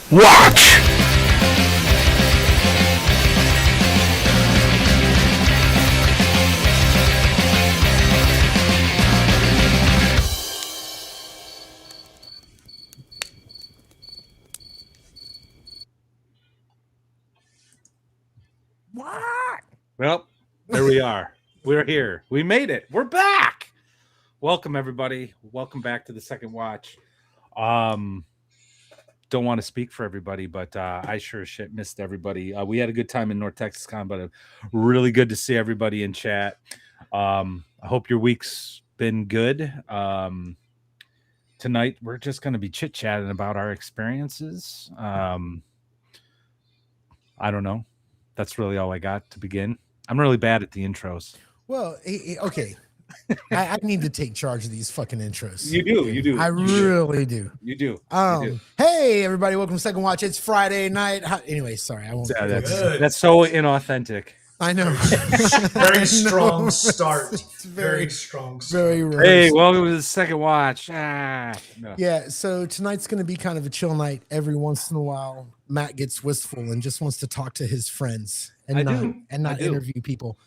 Watch! What? Well, there we are. We're here. We made it. We're back. Welcome, everybody. Welcome back to the second watch. Don't want to speak for everybody, but I sure as shit missed everybody. We had a good time in North Texas Con, but really good to see everybody in chat. I hope your week's been good. Tonight, we're just going to be chit-chatting about our experiences. I don't know. That's really all I got to begin. I'm really bad at the intros. Well, okay. I need to take charge of these fucking intros. You do. I really do. You do. Hey, everybody, welcome to Second Watch. It's Friday night. Anyway, sorry, I won't. That's so inauthentic. I know. Very strong start. Very strong start. Very rehearsed. Hey, welcome to the second watch. Yeah, so tonight's going to be kind of a chill night. Every once in a while, Matt gets wistful and just wants to talk to his friends and not interview people.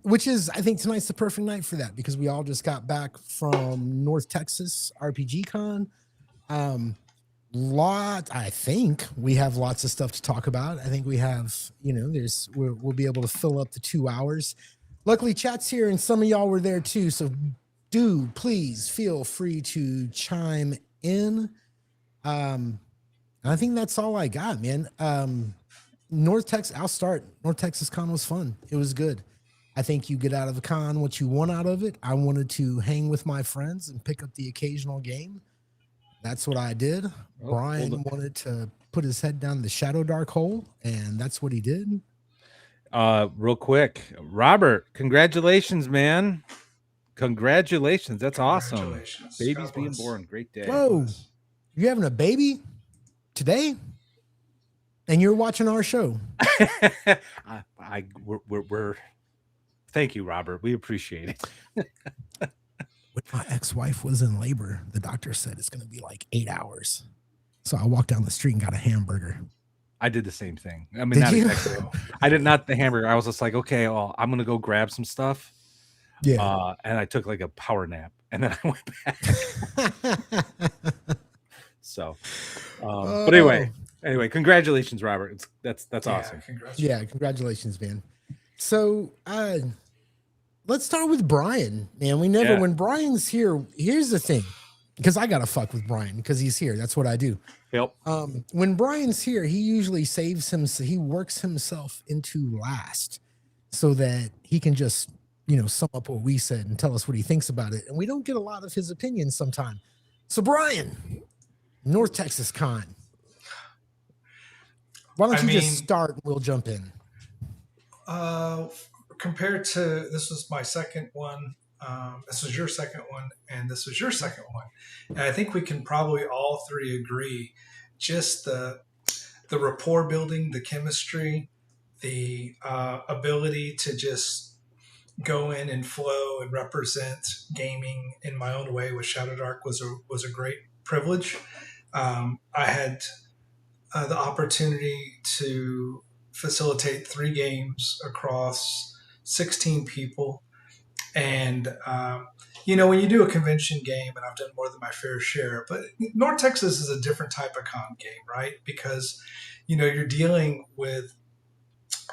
Which is, I think tonight's the perfect night for that because we all just got back from North Texas RPG Con. I think we have lots of stuff to talk about. I think we have, we'll be able to fill up the 2 hours. Luckily, chat's here and some of y'all were there too. So do please feel free to chime in. I think that's all I got, man. North Texas, I'll start. North Texas Con was fun. It was good. I think you get out of the con what you want out of it. I wanted to hang with my friends and pick up the occasional game. That's what I did. Brian wanted to put his head down the shadow dark hole, and that's what he did. Real quick, Robert, congratulations, man. Congratulations. That's awesome. Baby's being born. Great day. Whoa. You having a baby today? And you're watching our show. We're thank you, Robert. We appreciate it. When my ex-wife was in labor, the doctor said it's going to be like 8 hours. So I walked down the street and got a hamburger. I did the same thing. I mean, not exactly. I did not the hamburger. I was just like, okay, well, I'm going to go grab some stuff. Yeah. And I took like a power nap and then I went back. So, but anyway, congratulations, Robert. That's awesome. Congratulations, man. So, let's start with Brian, man. When Brian's here, here's the thing, because I got to fuck with Brian because he's here. That's what I do. Yep. When Brian's here, he usually he works himself into last so that he can just, sum up what we said and tell us what he thinks about it. And we don't get a lot of his opinions sometimes. So Brian, North Texas Con. Why don't you just start and we'll jump in? Compared to, this was my second one, this was your second one, and this was your second one. And I think we can probably all three agree, just the rapport building, the chemistry, the ability to just go in and flow and represent gaming in my own way with Shadow Dark was a great privilege. I had the opportunity to facilitate 3 games across 16 people. And, when you do a convention game, and I've done more than my fair share, but North Texas is a different type of con game, right? Because, you're dealing with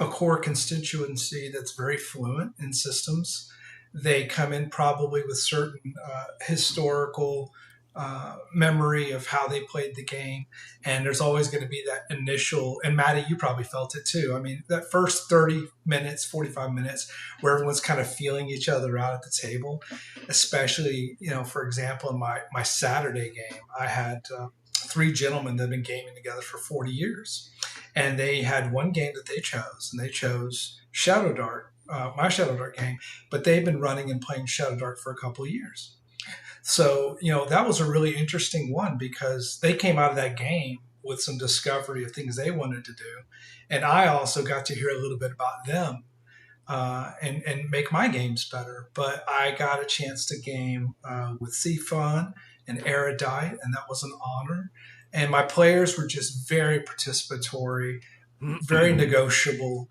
a core constituency that's very fluent in systems. They come in probably with certain historical memory of how they played the game. And there's always going to be that initial, and Maddie, you probably felt it too. I mean, that first 30 minutes, 45 minutes where everyone's kind of feeling each other out at the table, especially, for example, in my Saturday game, I had 3 gentlemen that have been gaming together for 40 years. And they had one game that they chose, and they chose Shadow Dark, my Shadow Dark game, but they've been running and playing Shadow Dark for a couple of years. So, that was a really interesting one because they came out of that game with some discovery of things they wanted to do. And I also got to hear a little bit about them and make my games better. But I got a chance to game with C-Fun and Erudite, and that was an honor. and my players were just very participatory, very negotiable.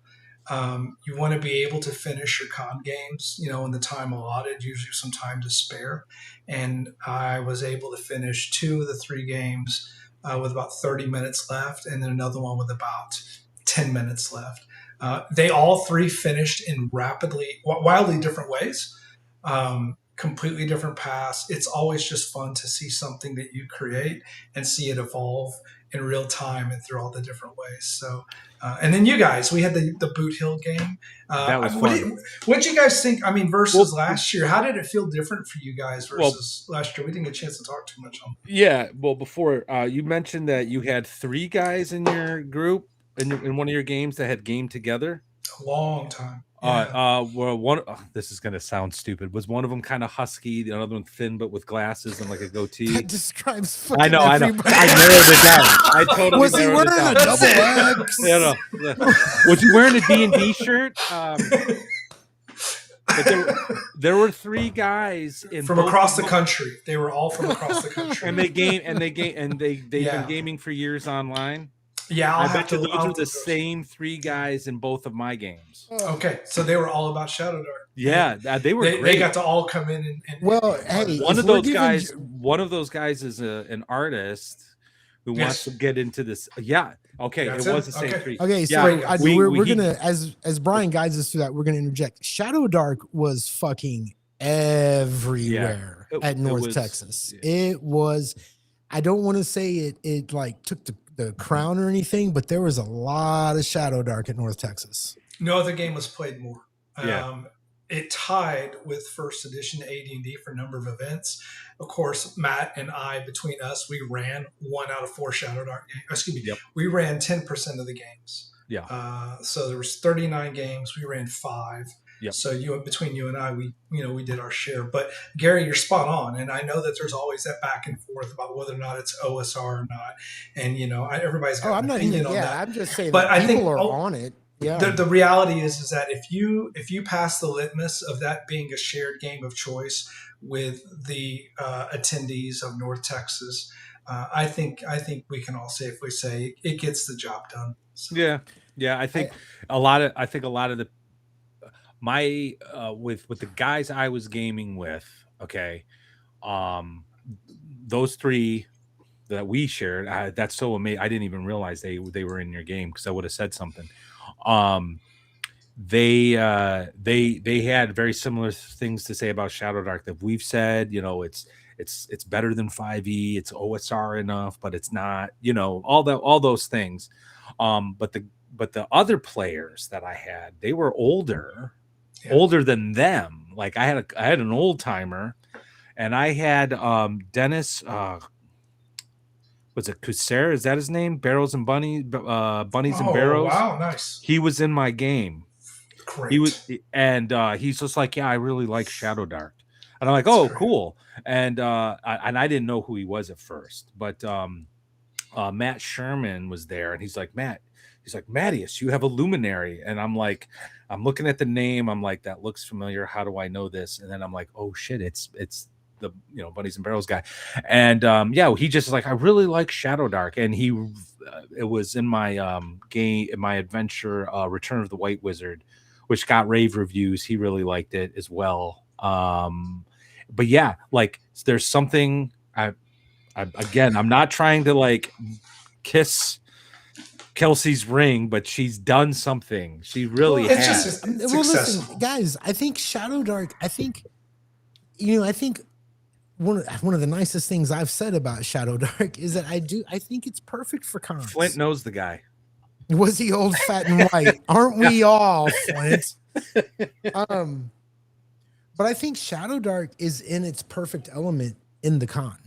You want to be able to finish your con games, in the time allotted, usually some time to spare. And I was able to finish 2 of the 3 games with about 30 minutes left, and then another one with about 10 minutes left. They all 3 finished in wildly different ways, completely different paths. It's always just fun to see something that you create and see it evolve in real time and through all the different ways. So, and then you guys, we had the Boot Hill game. That was fun. What did you guys think? I mean, versus last year, how did it feel different for you guys versus last year? We didn't get a chance to talk too much on. Yeah, well, before you mentioned that you had 3 guys in your group in one of your games that had game together. A long time. Yeah. Well, this is gonna sound stupid. Was one of them kind of husky, the other one thin but with glasses and like a goatee? That describes I know. everybody. I narrowed it down. I totally Was he narrowed wearing it a down. double X? Was he wearing a D&D shirt? But there were 3 guys from across the country. They were all from across the country, and they've been gaming for years online. Yeah, I bet you those are the same 3 guys in both of my games. Okay, so they were all about Shadow Dark. Yeah, they were great. They got to all come in and hey, one of those guys is an artist who wants to get into this. Yeah, okay, That's it was the same 3. Okay, so we're gonna as Brian guides us through that, we're gonna interject. Shadow Dark was fucking everywhere at North Texas. Yeah. It was. I don't want to say it like took the crown or anything, but there was a lot of Shadow Dark at North Texas. No other game was played more. Yeah. It tied with first edition AD&D for number of events. Of course, Matt and I, between us, we ran 1 out of 4 Shadow Dark games. Excuse me. Yep. We ran 10% of the games. Yeah. So there was 39 games. We ran 5. Yep. So between you and I, we did our share. But Gary, you're spot on, and I know that there's always that back and forth about whether or not it's OSR or not, and everybody's got an opinion on that. I'm just saying, but I think people are on it. Yeah. The reality is that if you pass the litmus of that being a shared game of choice with the attendees of North Texas, I think we can all safely say it gets the job done. So. Yeah. I think a lot of the with the guys I was gaming with, okay, those 3 that we shared, that's so amazing. I didn't even realize they were in your game because I would have said something. They had very similar things to say about Shadow Dark that we've said. It's better than 5e. It's OSR enough, but it's not. All those things. But the other players that I had, they were older than them. Like I had an old timer, and I had Dennis. Was it Couser? Is that his name? Barrels and Bunnies and Barrows. Wow, nice. He was in my game. Great. He was, and he's just like, yeah, I really like Shadow Dark, and I'm like, oh, cool. And I didn't know who he was at first, but Matt Sherman was there, and he's like, Mattias, you have a luminary, and I'm like, I'm looking at the name, I'm like, that looks familiar. How do I know this? And then I'm like, oh shit, it's the Bunnies and Barrels guy, and he just is like, I really like Shadow Dark, and it was in my game, in my adventure, Return of the White Wizard, which got rave reviews. He really liked it as well. But yeah, like there's something. Again, I'm not trying to like kiss Kelsey's ring, but she's done something. She really has. Listen, guys, I think Shadow Dark. I think one of the nicest things I've said about Shadow Dark is that I think it's perfect for cons. Flint knows the guy. Was he old, fat, and white? Aren't we all, Flint? But I think Shadow Dark is in its perfect element in the con.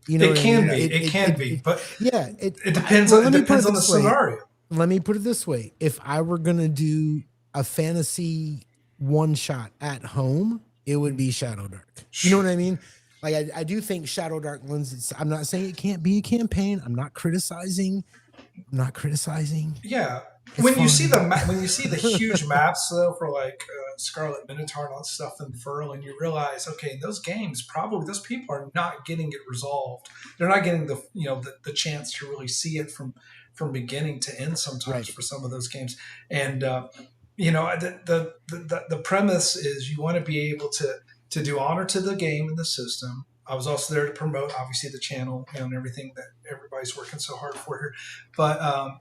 It can be, but it depends. It depends on the scenario. Let me put it this way: if I were gonna do a fantasy one shot at home, it would be Shadow Dark. You know what I mean? Like I do think Shadow Dark lends itself. I'm not saying it can't be a campaign. I'm not criticizing. Yeah, It's fun. When you see the huge maps though for like Scarlet Minotaur and all that stuff and Furl, and you realize, okay, in those games, probably those people are not getting it resolved. They're not getting the chance to really see it from beginning to end sometimes Right. for some of those games. And the premise is you want to be able to do honor to the game and the system. I was also there to promote, obviously, the channel, and everything that everybody's working so hard for here. But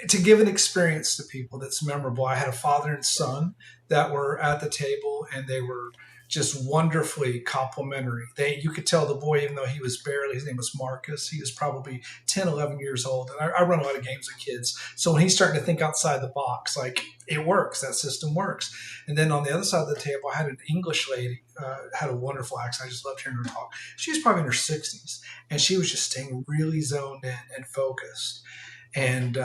to give an experience to people that's memorable. I had a father and son that were at the table, and they were just wonderfully complimentary. You could tell the boy, even though he was barely, his name was Marcus, he was probably 10, 11 years old. And I run a lot of games with kids. So when he's starting to think outside the box, like, it works, that system works. And then on the other side of the table, I had an English lady, had a wonderful accent. I just loved hearing her talk. She was probably in her 60s, and she was just staying really zoned in and focused. And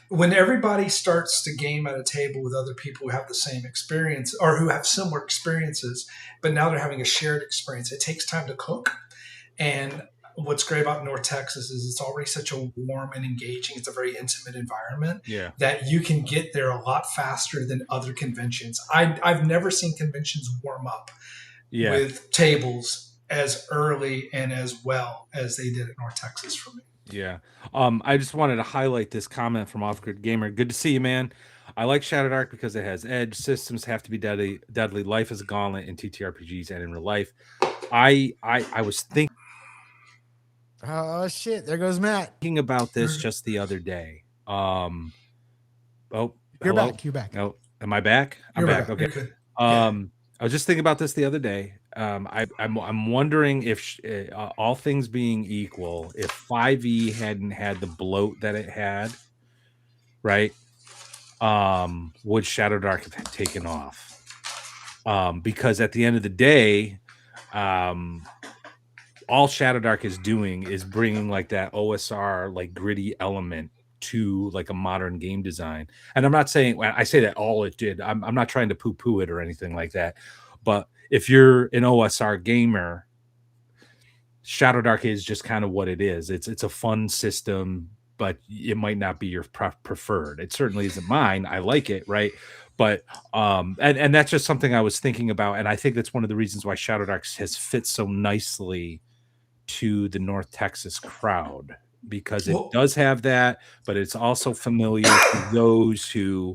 when everybody starts to game at a table with other people who have the same experience or who have similar experiences, but now they're having a shared experience, it takes time to cook. And what's great about North Texas is it's already such a warm and engaging, it's a very intimate environment Yeah. that you can get there a lot faster than other conventions. I've never seen conventions warm up Yeah. with tables as early and as well as they did at North Texas for me. Yeah. I just wanted to highlight this comment from Off Grid Gamer. Good to see you, man. I like Shadow Dark because it has edge. Systems have to be deadly. Deadly. Life is a gauntlet in TTRPGs and in real life. I was thinking Oh shit! There goes Matt. about this just the other day. Oh, You're hello? back. You're back. Oh, am I back? I'm back. Okay. You're good. Yeah. I was just thinking about this the other day. I'm wondering if all things being equal, if 5e hadn't had the bloat that it had, right? Would Shadow Dark have taken off? Because at the end of the day, all Shadow Dark is doing is bringing like that OSR, like gritty element to like a modern game design. And I'm not saying, when I say that all it did, I'm not trying to poo-poo it or anything like that. But if you're an OSR gamer, Shadow Dark is just kind of what it is. It's a fun system, but it might not be your preferred. It certainly isn't mine. I like it, right? But and that's just something I was thinking about, and I think that's one of the reasons why Shadow Dark has fit so nicely to the North Texas crowd, because it Well, does have that, but it's also familiar to those who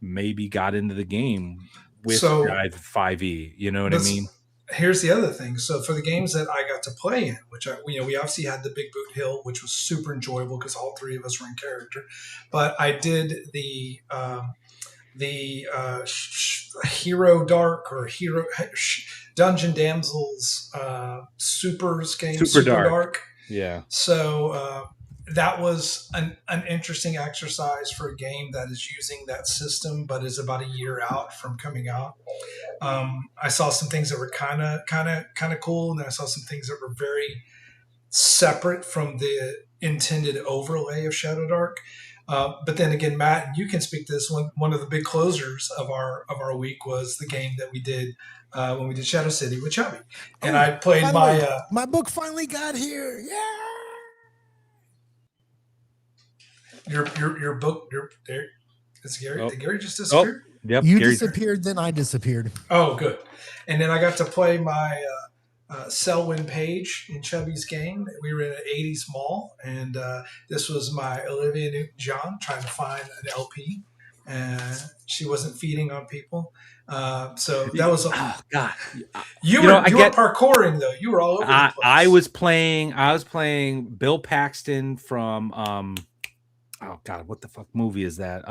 maybe got into the game with so Drive 5e. You know what I but mean? here's the other thing. So for the games that I got to play in, which we obviously had the Big Boot Hill, which was super enjoyable because all three of us were in character. But I did the Hero Dark or Hero Dungeon Damsels Supers game, Super Dark. Yeah. So that was an interesting exercise for a game that is using that system, but is about a year out from coming out. I saw some things that were kind of cool, and then I saw some things that were very separate from the intended overlay of Shadow Dark. But then again, Matt, you can speak to this. One of the big closers of our week was the game that we did when we did Shadow City with Chubby, and I played my book finally got here. Yeah. Your book. There. Is Gary? Oh. Did Gary just disappear? Yep. You Gary. disappeared, then I disappeared. Oh, good. And then I got to play my Selwyn Page in Chubby's game. We were in an 80s mall, and this was my Olivia Newton-John trying to find an LP. And she wasn't feeding on people. So that was oh God. you were parkouring though. You were all over the place. I was playing Bill Paxton from oh God, what the fuck movie is that?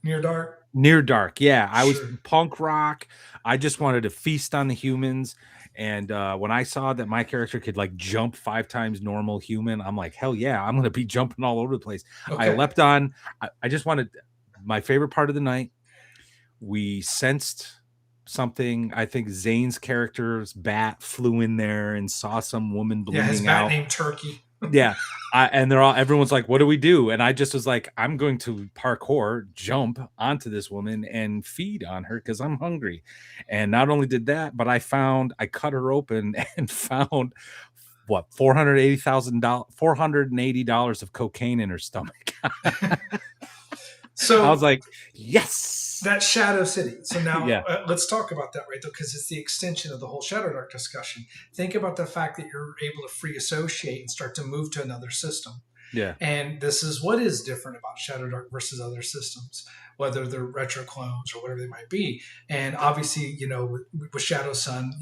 Near Dark. Near Dark. Yeah, I was Sure. punk rock. I just wanted to feast on the humans. And when I saw that my character could like jump 5 times normal human, I'm like, hell yeah, I'm gonna be jumping all over the place. Okay. I leapt on. I just wanted my favorite part of the night. We sensed something. I think Zane's character's bat flew in there and saw some woman bleeding his bat out. named Turkey. Yeah. And everyone's like, what do we do? And I just was like, I'm going to parkour, jump onto this woman and feed on her because I'm hungry. And not only did that, but I cut her open and found what, $480 of cocaine in her stomach. I was So like, yes. that Shadow City. So now Yeah. let's talk about that, right? Though, because it's the extension of the whole Shadow Dark discussion. Think about the fact that you're able to free associate and start to move to another system. Yeah. And this is what is different about Shadow Dark versus other systems, whether they're retro clones or whatever they might be. And obviously, with Shadow Sun,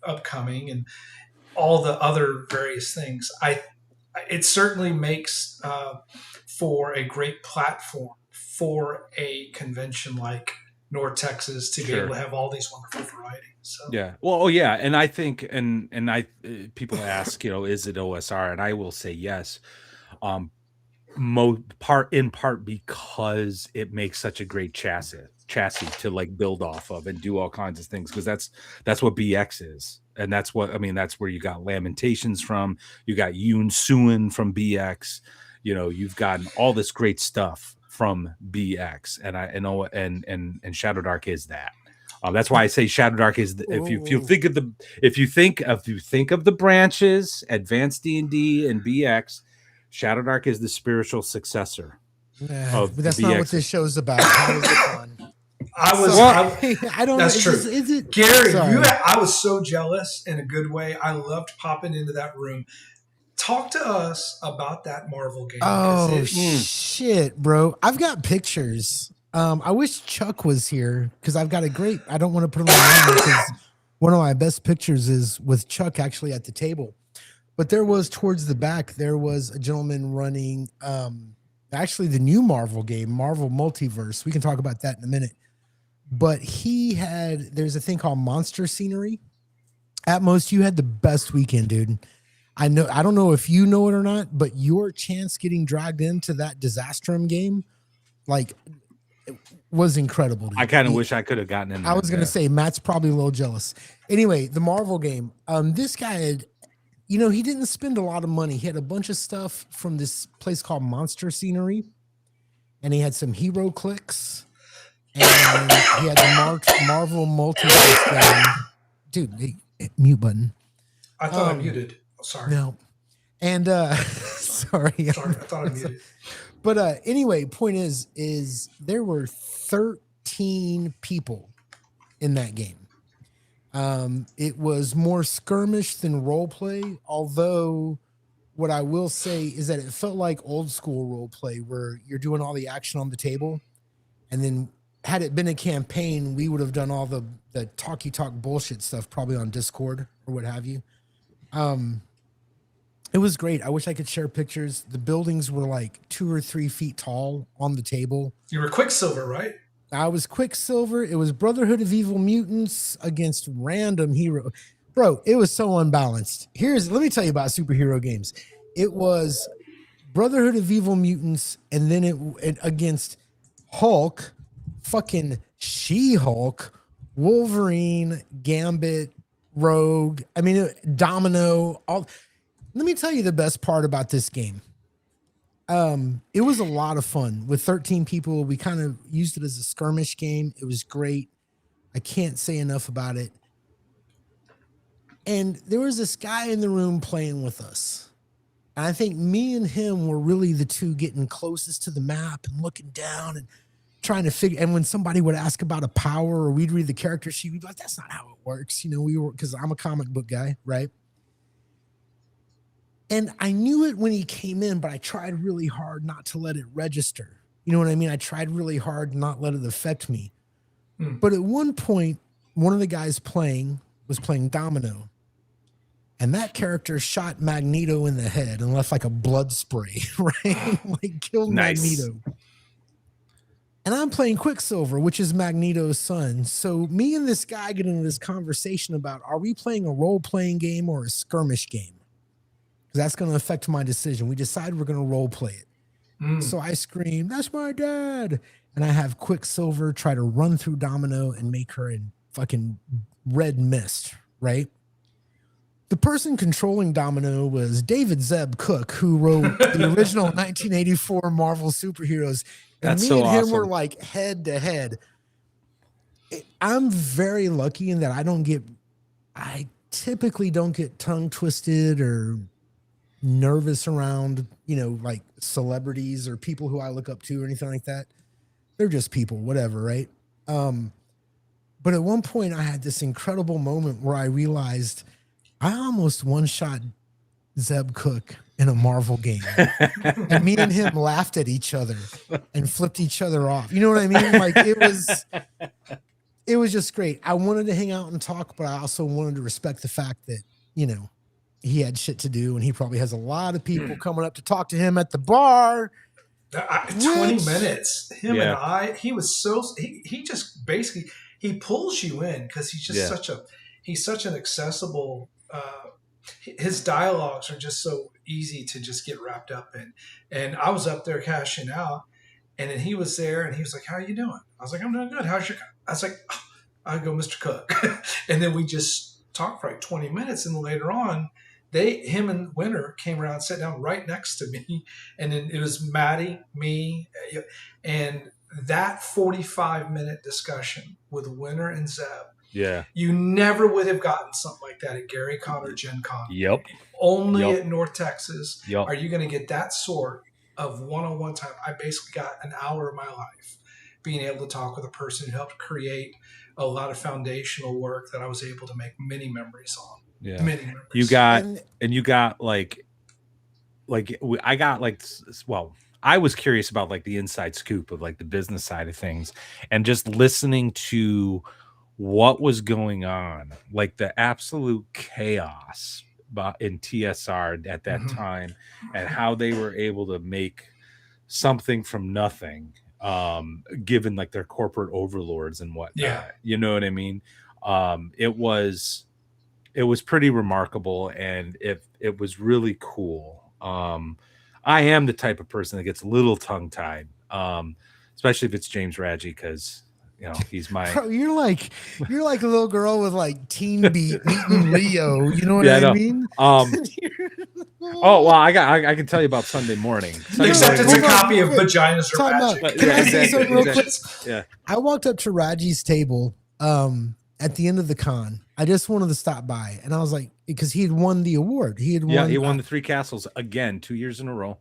upcoming and all the other various things, it certainly makes for a great platform for a convention like North Texas to be able Sure. to have all these wonderful varieties. So Yeah. Well, oh yeah, and I think and I people ask, is it OSR? And I will say yes. Um in part because it makes such a great chassis to like build off of and do all kinds of things, because that's what BX is. And that's what I mean, that's where you got Lamentations from, you got Yoon Suin from BX, you've gotten all this great stuff from BX, and I know and Shadow Dark is that. That's why I say Shadow Dark is if you think of the branches, Advanced D&D and BX, Shadow Dark is the spiritual successor of But the that's not what BX. this show's about. How is it fun? I was, Sorry. I, I don't know. that's true. Is it Gary, sorry. I was so jealous in a good way. I loved popping into that room. Talk to us about that Marvel game. Oh shit, bro. I've got pictures. I wish Chuck was here because I've got a great, I don't want to put him on because one of my best pictures is with Chuck actually at the table. But there was towards the back, there was a gentleman running actually the new Marvel game, Marvel Multiverse. We can talk about that in a minute. But there's a thing called Monster Scenery. At most, you had the best weekend, dude. I don't know if you know it or not, but your chance getting dragged into that Disastrum game, like, it was incredible, dude. I kind of wish I could have gotten in. I was gonna say Matt's probably a little jealous. Anyway, the Marvel game. This guy had, he didn't spend a lot of money. He had a bunch of stuff from this place called Monster Scenery, and he had some hero clicks, and he had the Marvel Multiverse game. Dude, mute button. I thought I muted. Sorry. No. And sorry. Sorry, I thought I muted. But anyway, point is there were 13 people in that game. It was more skirmish than role play, although what I will say is that it felt like old school role play where you're doing all the action on the table, and then had it been a campaign, we would have done all the talky talk bullshit stuff probably on Discord or what have you. It was great. I wish I could share pictures. The buildings were like 2 or 3 feet tall on the table. You were Quicksilver, right? I was Quicksilver. It was Brotherhood of Evil Mutants against random hero. Bro, it was so unbalanced. Let me tell you about superhero games. It was Brotherhood of Evil Mutants, and then it against Hulk, fucking She-Hulk, Wolverine, Gambit, Rogue. I mean, Domino. Let me tell you the best part about this game. It was a lot of fun with 13 people. We kind of used it as a skirmish game. It was great. I can't say enough about it. And there was this guy in the room playing with us. And I think me and him were really the two getting closest to the map and looking down and trying to figure. And when somebody would ask about a power or we'd read the character sheet, we'd be like, that's not how it works. Because I'm a comic book guy, right? And I knew it when he came in, but I tried really hard not to let it register. You know what I mean? I tried really hard not let it affect me. But at one point, one of the guys was playing Domino. And that character shot Magneto in the head and left like a blood spray, right? Like killed Magneto. And I'm playing Quicksilver, which is Magneto's son. So me and this guy get into this conversation about, are we playing a role-playing game or a skirmish game? That's going to affect my decision. We decide we're going to role play it. So I scream, that's my dad. And I have Quicksilver try to run through Domino and make her in fucking red mist, right? The person controlling Domino was David Zeb Cook, who wrote the original 1984 Marvel superheroes. And That's me so and him awesome. were like head to head. I'm very lucky in that I typically don't get tongue twisted or nervous around, like celebrities or people who I look up to or anything like that. they're just people, whatever, right? Um, but at one point, I had this incredible moment where I realized I almost one shot Zeb Cook in a Marvel game, and me and him laughed at each other and flipped each other off. You know what I mean? Like it was just great. I wanted to hang out and talk, but I also wanted to respect the fact that, you know, he had shit to do and he probably has a lot of people coming up to talk to him at the bar. 20 Which, minutes. Him and Yeah. he was so he just basically he pulls you in because he's just Yeah. he's such an accessible. His dialogues are just so easy to just get wrapped up in. And I was up there cashing out, and then he was there, and he was like, "How are you doing?" I was like, "I'm doing good. How's your?" I was like, oh. I go, "Mr. Cook," and then we just talked for like 20 minutes, and later on, him and Winter came around, sat down right next to me, and then it was Maddie, me, and that 45-minute discussion with Winter and Zeb. Yeah. You never would have gotten something like that at Gary Con or Gen Con. Yep. Only Yep. at North Texas Yep. are you going to get that sort of one-on-one time. I basically got an hour of my life being able to talk with a person who helped create a lot of foundational work that I was able to make many memories on. Yeah. Many memories. You got and and you got I got well, I was curious about like the inside scoop of like the business side of things, and just listening to what was going on, like the absolute chaos in TSR at that Mhm. time, and how they were able to make something from nothing, given like their corporate overlords and whatnot. Yeah. You know what I mean? It was pretty remarkable, and it was really cool. I am the type of person that gets a little tongue tied, especially if it's James Radji, because he's my bro, you're like a little girl with like teen beat meeting Leo. You know what yeah, I I know. mean? Oh well, I can tell you about Sunday morning. Sunday Except morning it's a hold on, copy of wait, Vaginas or time out. Magic. Can yeah, I say exactly, something real quick? Yeah, I walked up to Raji's table at the end of the con. I just wanted to stop by, and I was like, because he had won the award. He had won. he won the 3 castles again 2 years in a row.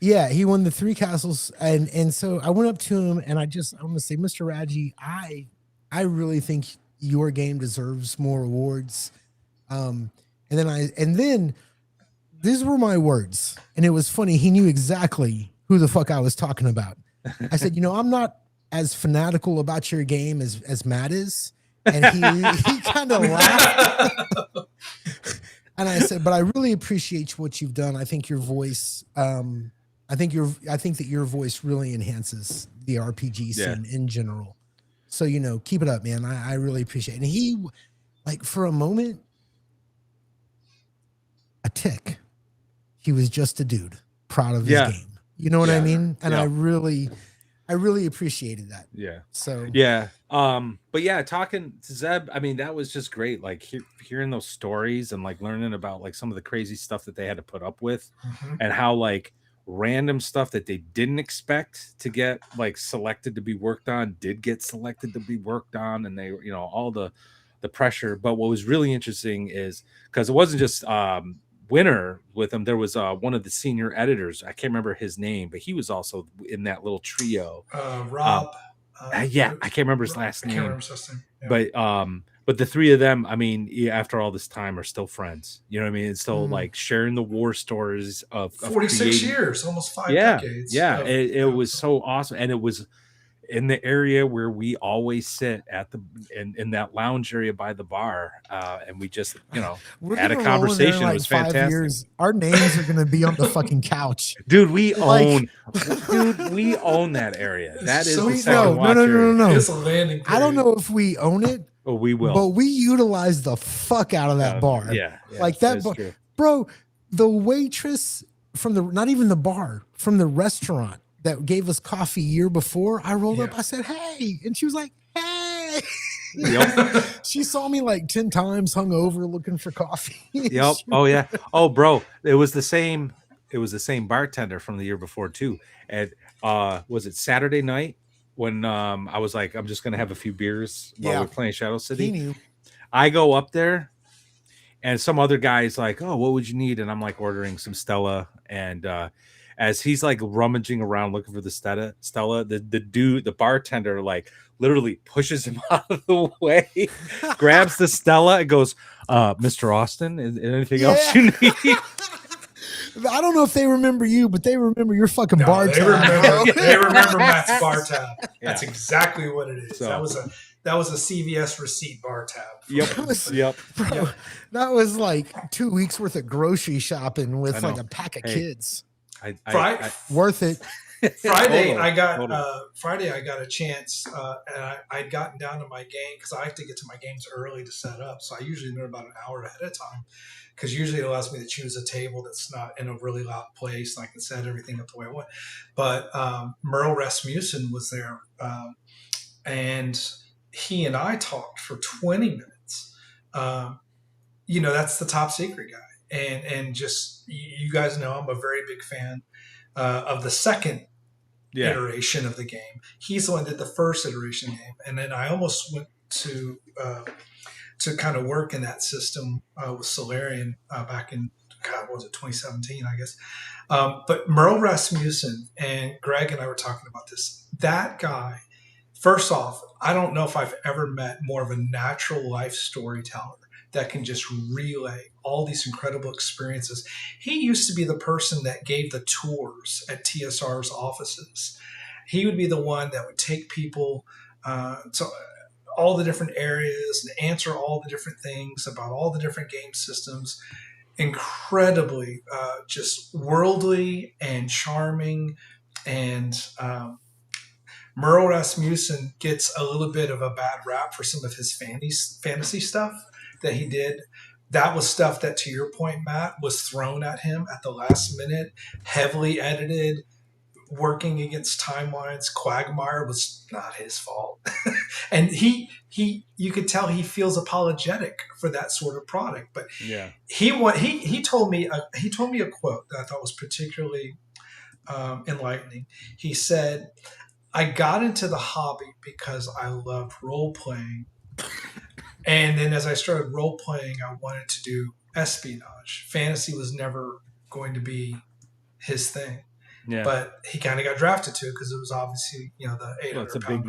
Yeah, he won the 3 castles, and so I went up to him, and I'm gonna say, Mr. Raji, I really think your game deserves more awards. And then these were my words, and it was funny. He knew exactly who the fuck I was talking about. I said, I'm not as fanatical about your game as Matt is, and he kind of laughed. And I said, but I really appreciate what you've done. I think your voice, I think that your voice really enhances the RPG scene in general. So, keep it up, man. I really appreciate it. And he, like, for a moment, a tick. He was just a dude, proud of his game. You know what I mean? And I really appreciated that. Yeah. So yeah. But yeah, talking to Zeb, I mean, that was just great. Like hearing those stories and like learning about like some of the crazy stuff that they had to put up with, and how like random stuff that they didn't expect to get like selected to be worked on did get selected to be worked on, and they, all the pressure. But what was really interesting is because it wasn't just Winner with him. There was one of the senior editors. I can't remember his name, but he was also in that little trio. Rob. I can't remember his last name. I can't remember his last name. Yeah. But the three of them, I mean, after all this time, are still friends. You know what I mean? It's still like sharing the war stories of 46 years, almost 5 decades. Yeah, it was so awesome, and it was in the area where we always sit at in that lounge area by the bar, and we just had a conversation. It was fantastic. Years, our names are gonna be on the fucking couch, dude. We own that area. That is the second watch area. No. It's a landing period. I don't know if we own it. Oh, we will. But we utilize the fuck out of that bar. Yeah, like that bar, bro. The waitress from not even the bar, from the restaurant that gave us coffee year before, I rolled up. I said, "Hey," and she was like, "Hey." Yep. She saw me like 10 times, hung over looking for coffee. Yep. Oh yeah. Oh, bro, it was the same. It was the same bartender from the year before too. And was it Saturday night when I was like, I'm just gonna have a few beers while we're playing Shadow City? He knew. I go up there, and some other guy's like, "Oh, what would you need?" And I'm like ordering some Stella, and as he's like rummaging around looking for the Stella, the bartender, like literally pushes him out of the way, grabs the Stella and goes, Mr. Austin, is anything else you need? I don't know if they remember you, but they remember your fucking bar they tab. remember. They remember Matt's bar tab. Yeah. That's exactly what it is. So- that was a CVS receipt bar tab. Yep. Bro, that was like 2 weeks worth of grocery shopping with I know. like a pack of Hey. kids. Worth it. Friday, Totally, I got totally. Friday. I got a chance, and I'd gotten down to my game because I have to get to my games early to set up. So I usually know about an hour ahead of time because usually it allows me to choose a table that's not in a really loud place and I can set everything up the way I want. But Merle Rasmussen was there, and he and I talked for 20 minutes. That's the top secret guy, and just you guys know I'm a very big fan of the second iteration of the game. He's the one that did the first iteration of the game, and then I almost went to kind of work in that system with Solarian back in what was it, 2017, I guess. But Merle Rasmussen and Greg and I were talking about this. That guy, first off, I don't know if I've ever met more of a natural life storyteller that can just relay all these incredible experiences. He used to be the person that gave the tours at TSR's offices. He would be the one that would take people to all the different areas and answer all the different things about all the different game systems. Incredibly just worldly and charming. And Merle Rasmussen gets a little bit of a bad rap for some of his fantasy stuff that he did. That was stuff that, to your point, Matt, was thrown at him at the last minute, heavily edited, working against timelines. Quagmire was not his fault. And you could tell he feels apologetic for that sort of product. But he told me a quote that I thought was particularly enlightening. He said, I got into the hobby because I loved role playing. And then as I started role playing, I wanted to do espionage. Fantasy was never going to be his thing. Yeah. But he kind of got drafted to because it was obviously, the 800 pound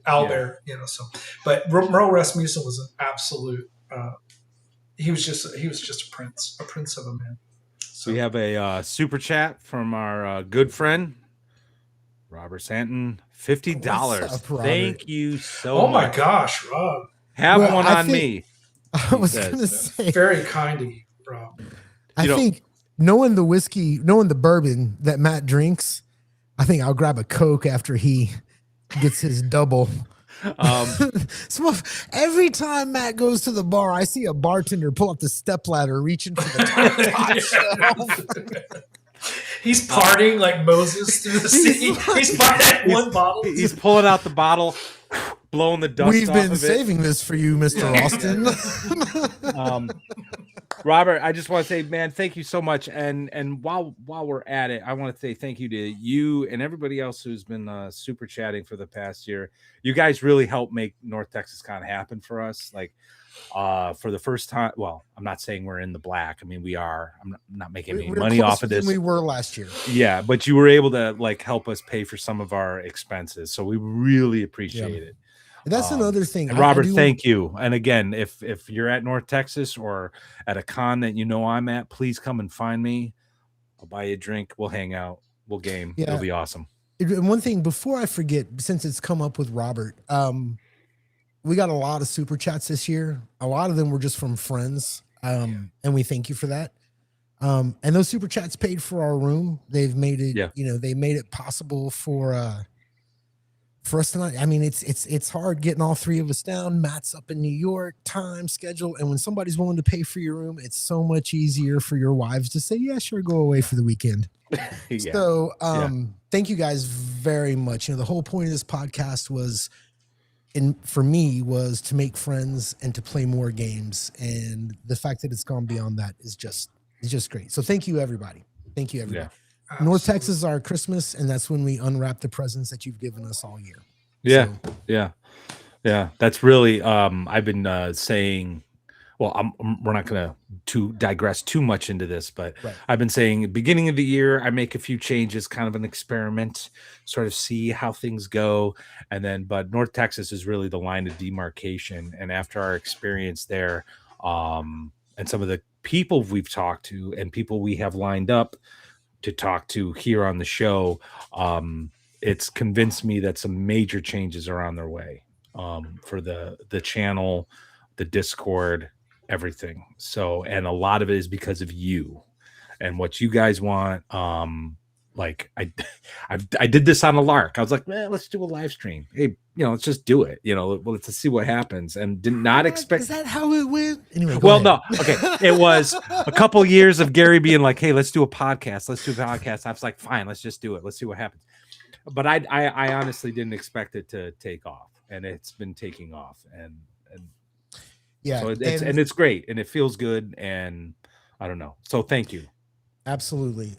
owlbear, so. But Merle Rasmussen was an absolute, he was just a prince of a man. So we have a super chat from our good friend, Robert Santon, $50. Thank you so much. Oh my gosh, Rob. Have one on me. I was going to say. Very kind of you, Rob. I think knowing the bourbon that Matt drinks, I think I'll grab a Coke after he gets his double. Every time Matt goes to the bar, I see a bartender pull up the stepladder, reaching for the top shelf. He's partying like Moses through the sea. He's buying one bottle. He's pulling out the bottle, blowing the dust. We've been saving this for you, Mr. Austin. Robert, I just want to say, man, thank you so much. And while we're at it, I want to say thank you to you and everybody else who's been super chatting for the past year. You guys really helped make North Texas Con happen for us. Like for the first time. Well, I'm not saying we're in the black. I mean, we are. I'm not making any money off of this. We were last year. Yeah, but you were able to like help us pay for some of our expenses, so we really appreciate it. That's another thing. And Robert, thank you. And again, if you're at North Texas or at a con that I'm at, please come and find me. I'll buy you a drink. We'll hang out. We'll game. Yeah. It'll be awesome. And one thing before I forget, since it's come up with Robert, we got a lot of super chats this year. A lot of them were just from friends, and we thank you for that. And those super chats paid for our room. They've made it. They made it possible for us tonight. I mean, it's hard getting all three of us down. Matt's up in New York, time, schedule. And when somebody's willing to pay for your room, it's so much easier for your wives to say, yeah, sure, go away for the weekend. So thank you guys very much. The whole point of this podcast was, for me, was to make friends and to play more games. And the fact that it's gone beyond that is just great. So thank you, everybody. Thank you, everybody. Yeah. North Texas is our Christmas, and that's when we unwrap the presents that you've given us all year. Yeah. That's really, I've been saying well, we're not going to digress too much into this, but Right. I've been saying beginning of the year, I make a few changes, kind of an experiment, sort of see how things go. And then, but North Texas is really the line of demarcation. And after our experience there, and some of the people we've talked to and people we have lined up to talk to here on the show, it's convinced me that some major changes are on their way, for the channel, the Discord, everything. So, and a lot of it is because of you and what you guys want. Like I did this on a lark. I was like, man, let's do a live stream. Hey, let's just do it. Well, let's see what happens. And did not expect. Is that how it went? Anyway, Well, no, okay. It was a couple years of Gary being like, "Hey, let's do a podcast. Let's do a podcast." I was like, "Fine, let's just do it. Let's see what happens." But I honestly didn't expect it to take off, and it's been taking off, and yeah, so it's great, and it feels good, and I don't know. So thank you. Absolutely.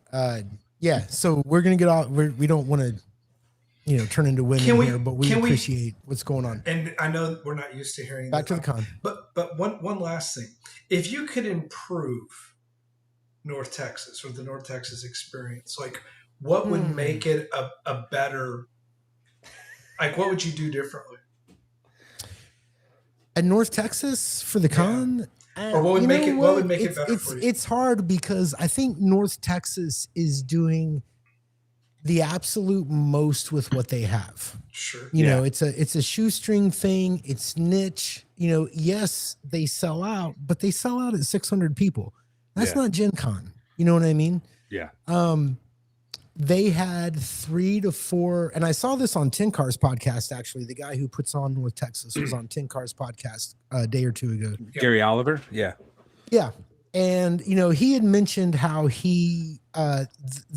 Yeah. So we're gonna get off. We don't want to, turn into women here, but we appreciate what's going on. And I know we're not used to hearing back to the con. But one last thing, if you could improve North Texas or the North Texas experience, like what would make it a better? Like, what would you do differently? At North Texas for the con. Or what would make it? What would make it better for you? It's hard because I think North Texas is doing the absolute most with what they have. Sure. It's a shoestring thing. It's niche. Yes, they sell out, but they sell out at 600 people. That's not Gen Con. You know what I mean? Yeah. They had 3 to 4, and I saw this on 10 Cars podcast. Actually, the guy who puts on North Texas was on 10 Cars podcast a day or two ago. Gary Oliver. Yeah. Yeah. And, he had mentioned how the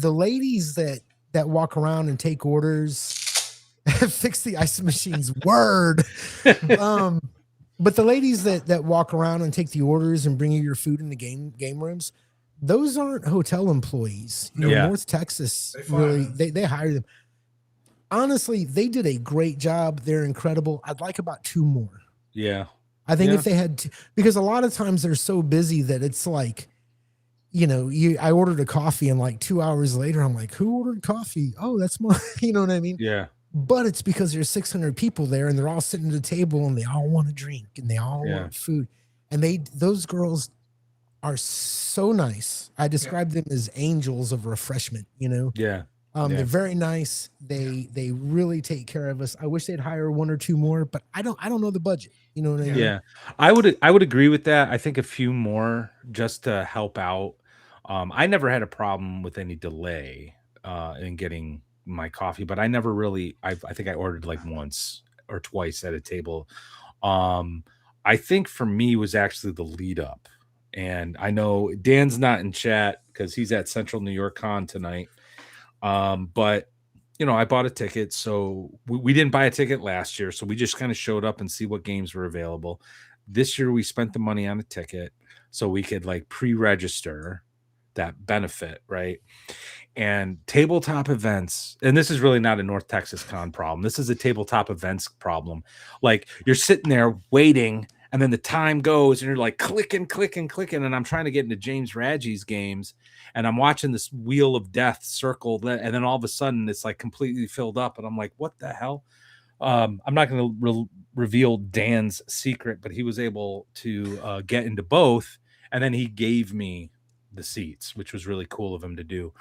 ladies that walk around and take orders, fix the ice machines, word. But the ladies that walk around and take the orders and bring you your food in the game rooms, those aren't hotel employees. North Texas, they hire them. Honestly, they did a great job. They're incredible. I'd like about 2 more. Yeah. I think if they had because a lot of times they're so busy that it's like, I ordered a coffee and like 2 hours later, I'm like, who ordered coffee? Oh, that's my, you know what I mean? Yeah. But it's because there's 600 people there and they're all sitting at a table and they all want to drink and they all want food. And those girls are so nice. I describe them as angels of refreshment, Yeah. They're very nice. They really take care of us. I wish they'd hire 1 or 2 more, but I don't know the budget. You know what I mean? Yeah. I would agree with that. I think a few more just to help out. I never had a problem with any delay in getting my coffee, but I never really I think I ordered like once or twice at a table. I think for me was actually the lead up. And I know Dan's not in chat because he's at Central New York Con tonight. But I bought a ticket, so we didn't buy a ticket last year, so we just kind of showed up and see what games were available. This year we spent the money on a ticket so we could like pre-register that benefit, right? And tabletop events, and this is really not a North Texas Con problem. This is a tabletop events problem. Like you're sitting there waiting, and then the time goes, and you're like clicking, and I'm trying to get into James Radji's games, and I'm watching this wheel of death circle, and then all of a sudden it's like completely filled up, and I'm like, what the hell? I'm not going to reveal Dan's secret, but he was able to get into both, and then he gave me the seats, which was really cool of him to do.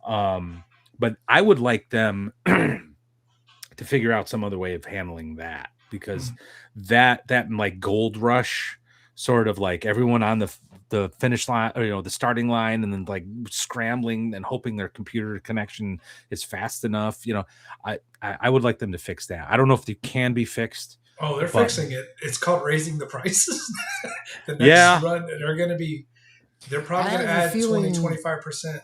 But I would like them to figure out some other way of handling that, because that like gold rush, sort of like everyone on the finish line, or the starting line, and then like scrambling and hoping their computer connection is fast enough. I would like them to fix that. I don't know if they can be fixed. Oh, they're fixing it. It's called raising the prices. The next run, they're probably going to add 20-25%.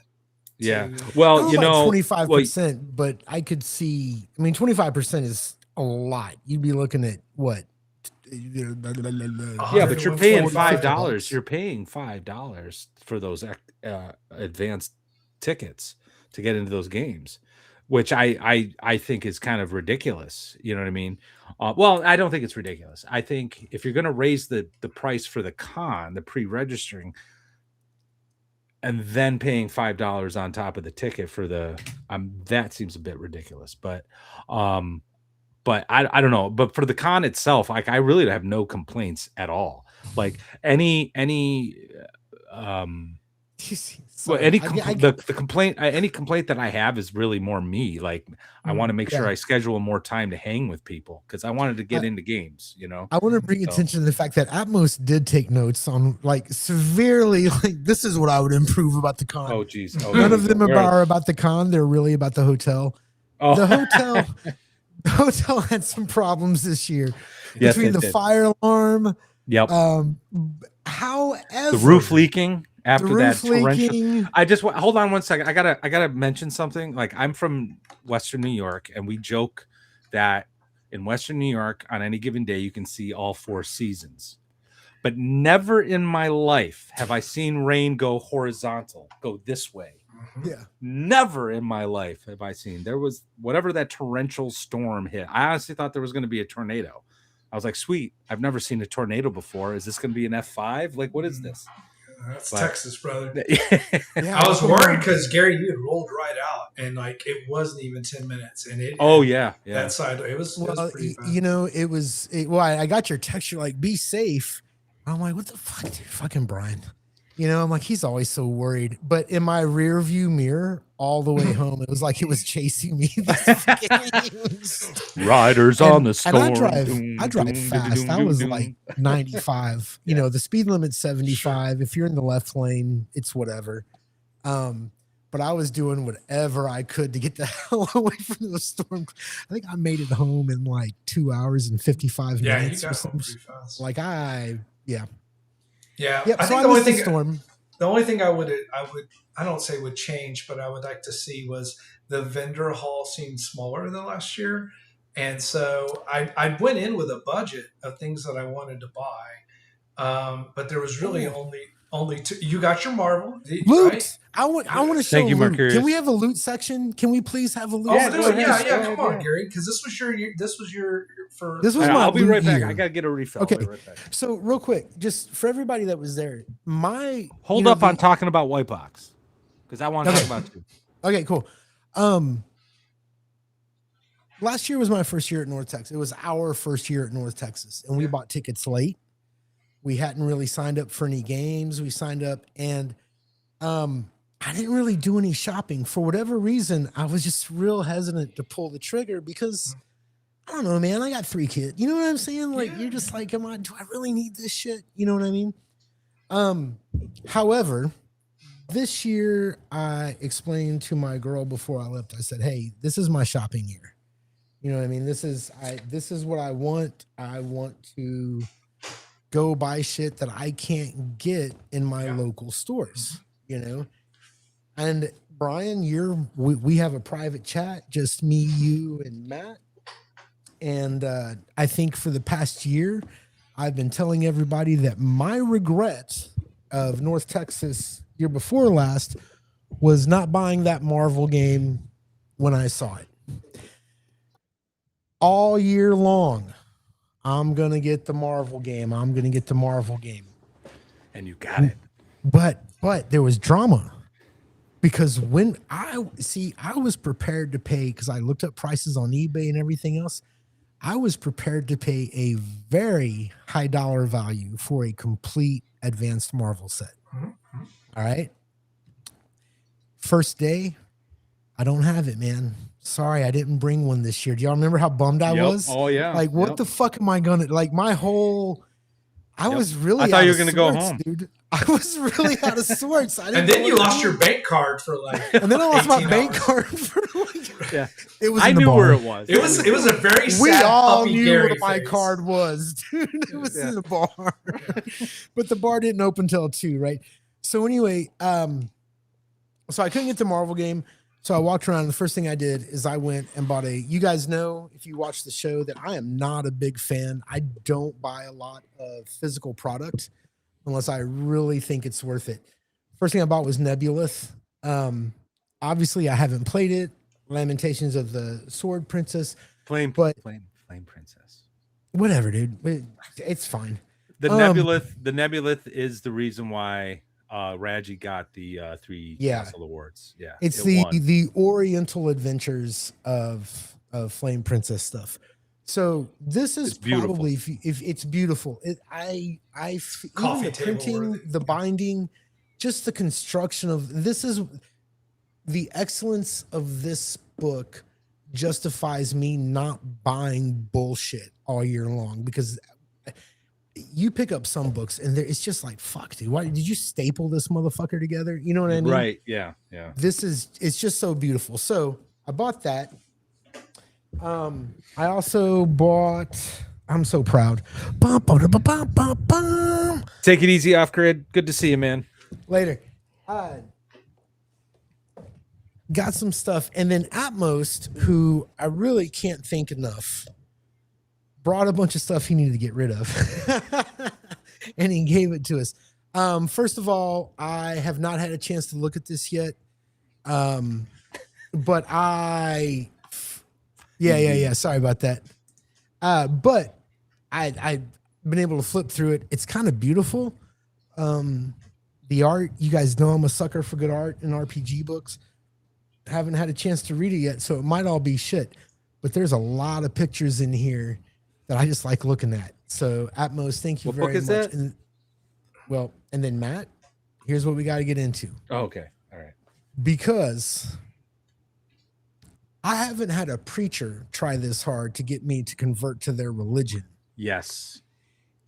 Yeah. Well, 25%, but I could see, 25% is a lot. You'd be looking at what? Yeah, but you're paying $5. You're paying $5 for those advanced tickets to get into those games. which I think is kind of ridiculous. You know what I mean? Well, I don't think it's ridiculous. I think if you're going to raise the price for the con, the pre-registering, and then paying $5 on top of the ticket for the that seems a bit ridiculous. Um, but I don't know. But for the con itself, like I really have no complaints at all. Like um well, Sorry, the complaint any complaint that I have is really more me. Like I want to make sure yeah. I schedule more time to hang with people because I wanted to get into games, you know. I want to bring So, attention to the fact that Atmos did take notes on like severely like this is what I would improve about the con. oh geez, None of them are about the con. They're really about the hotel. Oh. The hotel had some problems this year Yes, between it the did. fire alarm. Yep. However, The roof leaking after the roof that torrential. leaking. I just hold on one second. I gotta mention something. Like I'm from Western New York, and we joke that in Western New York, on any given day, you can see all 4 seasons. But never in my life have I seen rain go horizontal, go this way. Yeah. Never in my life have I seen. There was whatever that torrential storm hit. I honestly thought there was going to be a tornado. I was like, sweet, I've never seen a tornado before. Is this going to be an F5? Like, what is this? That's Texas, brother. Yeah, I was worried because Gary, you had rolled right out, and like it wasn't even 10 minutes, and it. Oh yeah. That side, it was pretty fast. You know, well, I got your text. You're like, be safe. I'm like, what the fuck, dude? Fucking Brian. You know, I'm like, he's always so worried. But in my rear view mirror, all the way home, it was like it was chasing me. Riders on the storm. And I drive fast. I was like 95. You know, the speed limit's 75. If you're in the left lane, it's whatever. But I was doing whatever I could to get the hell away from the storm. I think I made it home in like 2 hours and 55 minutes. You got home pretty fast. Like yeah. Yep, I think the only thing I don't say would change, but I would like to see was the vendor hall seemed smaller than last year. And so I went in with a budget of things that I wanted to buy. But there was really only 2. You got your Marvel. Loot. Right? I want to show Thank you, loot. Mercurius. Can we have a loot section? Can we please have a loot section? Yeah. Come on, Gary, because this was your for. This was I'll be right back. Year. I gotta get a refill. Okay. Right back. So real quick, just for everybody that was there, hold up on talking about White Box because I want to talk about too. Okay, cool. Last year was my first year at North Texas. It was our first year at North Texas, and we bought tickets late. We hadn't really signed up for any games. We signed up, and I didn't really do any shopping. For whatever reason, I was just real hesitant to pull the trigger because I don't know, man. I got 3 kids. You know what I'm saying? Like, you're just like, come on, do I really need this shit? You know what I mean? However, this year I explained to my girl before I left, I said, hey, this is my shopping year. You know what I mean? This is what I want. I want to go buy shit that I can't get in my local stores, you know? And Brian, we have a private chat, just me, you, and Matt. And I think for the past year, I've been telling everybody that my regret of North Texas year before last was not buying that Marvel game when I saw it. All year long, I'm going to get the Marvel game. I'm going to get the Marvel game. And you got it. But there was drama. Because when I was prepared to pay, because I looked up prices on eBay and everything else, I was prepared to pay a very high dollar value for a complete advanced Marvel set. All right. First day, I don't have it, man. Sorry, I didn't bring one this year. Do y'all remember how bummed I was? Oh, yeah. Like, what the fuck am I going to, like, my whole, I was really I thought you were going to go home. Dude. I was really out of sorts. And then you lost your bank card for like. And then I lost my bank card for like. Yeah, it was. I knew where it was. It was a very sad. We all knew Gary where my face. card was, dude. It was in the bar, but the bar didn't open till 2, right? So anyway, so I couldn't get the Marvel game. So I walked around. And the first thing I did is I went and bought you guys know, if you watch the show, that I am not a big fan. I don't buy a lot of physical product unless I really think it's worth it. First thing I bought was Nebulous. Obviously I haven't played it. Lamentations of the Sword Princess, Flame, but flame princess. whatever, dude. It's fine. The Um, nebulith is the reason why Raji got the three yeah, castle awards. Yeah, it's it won. the Oriental adventures of Flame Princess stuff. So this is It's beautiful. probably if it's beautiful. Even Coffee the table worthy. printing, the binding, just the construction of this is the excellence of this book justifies me not buying bullshit all year long because you pick up some books and it's just like fuck, dude. Why did you staple this motherfucker together? You know what I mean? Right. Yeah. Yeah. It's just so beautiful. So I bought that. I also bought. I'm so proud. Bum, bum, bum, bum, bum, bum. Take it easy, off grid. Good to see you, man. Later. Uh, got some stuff, and then Atmost, who I really can't thank enough, brought a bunch of stuff he needed to get rid of, and he gave it to us. First of all, I have not had a chance to look at this yet, but yeah. Sorry about that. But I've been able to flip through it. It's kind of beautiful. The art, you guys know I'm a sucker for good art in RPG books. Haven't had a chance to read it yet, so it might all be shit. But there's a lot of pictures in here that I just like looking at. So Atmos, thank you What very book is much. that? And then Matt, here's what we got to get into. Oh, okay. All right. Because I haven't had a preacher try this hard to get me to convert to their religion. Yes.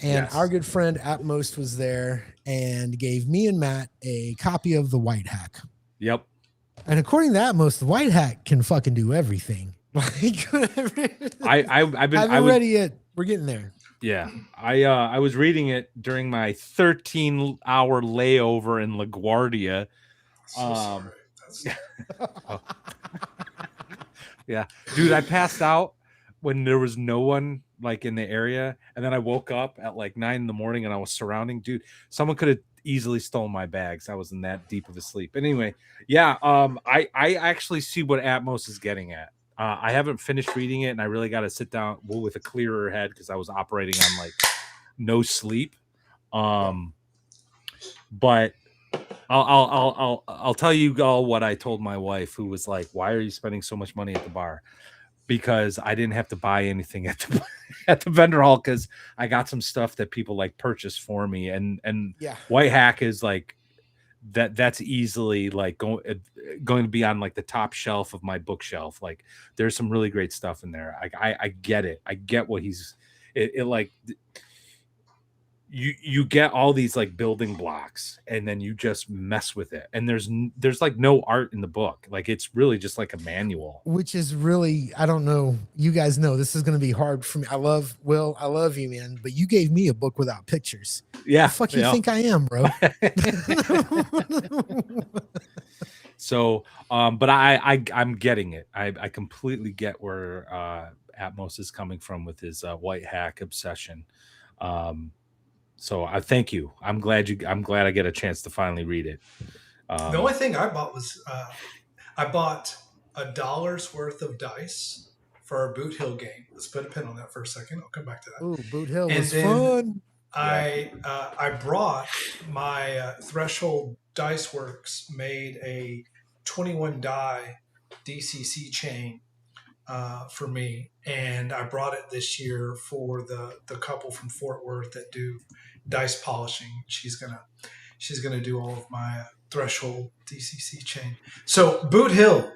And Yes. our good friend Atmost was there and gave me and Matt a copy of the White Hack. Yep. And according to Atmost, the White Hack can fucking do everything. Like I've been haven't read it yet. We're getting there. Yeah. I was reading it during my 13-hour layover in LaGuardia. So sorry. Oh, yeah. Dude, I passed out when there was no one like in the area, and then I woke up at like 9 in the morning and I was surrounding. Dude, someone could have easily stolen my bags. I was in that deep of a sleep. But anyway, yeah, I actually see what Atmos is getting at. I haven't finished reading it, and I really got to sit down with a clearer head because I was operating on like no sleep. But I'll tell you all what I told my wife, who was like, "Why are you spending so much money at the bar?" Because I didn't have to buy anything at the at the vendor hall because I got some stuff that people like purchased for me, and Yeah. White Hack is like that's easily like going to be on like the top shelf of my bookshelf. Like there's some really great stuff in there. I get it. I get what he's it like you get all these like building blocks and then you just mess with it, and there's like no art in the book. Like it's really just like a manual. Which is really, I don't know. You guys know this is going to be hard for me. I love you, man. But you gave me a book without pictures. Yeah. The fuck you think I am, bro? So but I'm getting it. I completely get where Atmos is coming from with his White Hack obsession. So I thank you. I'm glad I get a chance to finally read it. The only thing I bought was I bought $1 worth of dice for our Boot Hill game. Let's put a pin on that for a second. I'll come back to that. Ooh, Boot Hill And was then fun. I brought my Threshold Dice Works made a 21 die DCC chain for me, and I brought it this year for the couple from Fort Worth that do dice polishing. She's gonna do all of my Threshold DCC chain. So Boot Hill.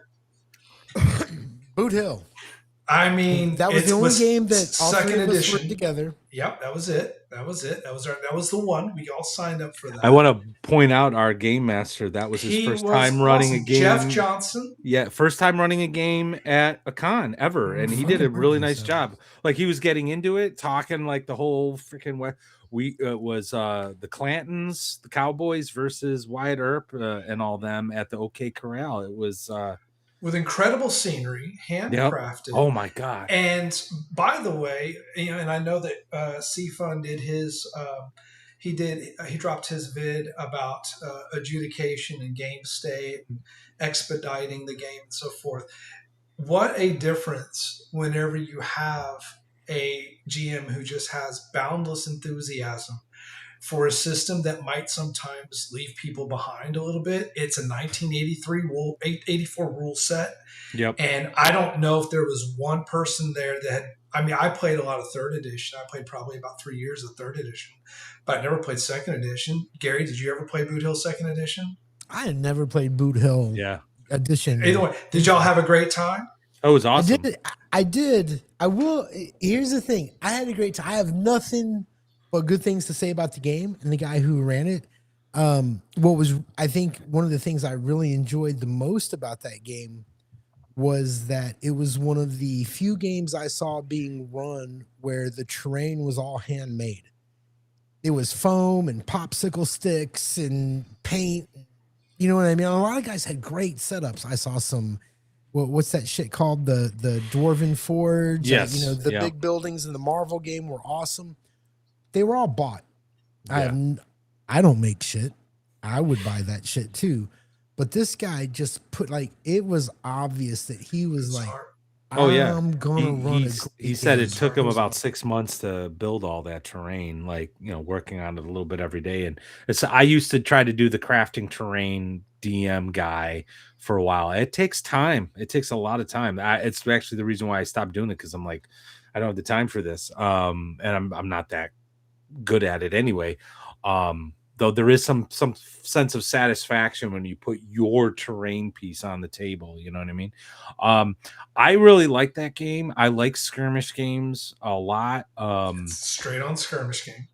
Boot Hill. I mean, That was the only game that all second three of us were edition together. Yep, that was it. That was the one. We all signed up for that. I want to point out our game master. That was his first time running a game. Jeff Johnson. Yeah, first time running a game at a con ever, and he did a really nice job. Like he was getting into it, talking like the whole freaking way. We was the Clantons, the Cowboys versus Wyatt Earp and all them at the OK Corral. It was with incredible scenery, handcrafted. Yep. Oh my god! And by the way, and I know that C-Fun did his. He dropped his vid about adjudication and game state and expediting the game and so forth. what a difference whenever you have a GM who just has boundless enthusiasm for a system that might sometimes leave people behind a little bit. It's a 1983 rule, 84 rule set. Yep. And I don't know if there was one person there that had, I mean, I played a lot of third edition. I played probably about 3 years of third edition, but I never played second edition. Gary, did you ever play Boot Hill second edition? I had never played Boot Hill Yeah. Either edition. way, did y'all have a great time? That was I awesome. did. I did. I will. Here's the thing. I had a great time. I have nothing but good things to say about the game and the guy who ran it. What was, I think, one of the things I really enjoyed the most about that game was that it was one of the few games I saw being run where the terrain was all handmade. It was foam and popsicle sticks and paint. You know what I mean? A lot of guys had great setups. I saw some, what's that shit called? The Dwarven Forge. Yes. The Yeah. big buildings in the Marvel game were awesome. They were all bought. Yeah. I don't make shit. I would buy that shit too. But this guy just put, like, it was obvious that he was like, Sorry. Oh yeah. I'm gonna run He said it took him game. about 6 months to build all that terrain, like, working on it a little bit every day. And I used to try to do the crafting terrain DM guy for a while. It takes time. It takes a lot of time. It's actually the reason why I stopped doing it, because I'm like, I don't have the time for this. And I'm not that good at it anyway. Though there is some sense of satisfaction when you put your terrain piece on the table, you know what I mean? I really like that game. I like skirmish games a lot. It's straight on skirmish game.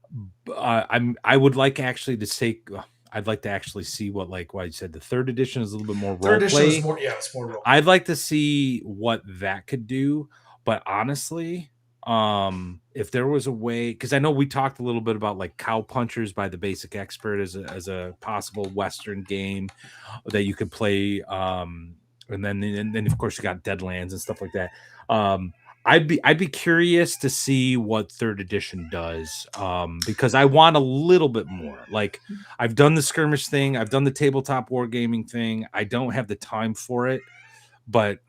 I would like actually to take I'd like to actually see what I said, the third edition is a little bit more role Third edition was play. more, yeah, it's more role. I'd like to see what that could do, but honestly, if there was a way, because I know we talked a little bit about like Cow Punchers by the Basic Expert as a possible Western game that you could play, and then of course you got Deadlands and stuff like that. I'd be curious to see what third edition does, because I want a little bit more. Like, I've done the skirmish thing, I've done the tabletop wargaming thing. I don't have the time for it, but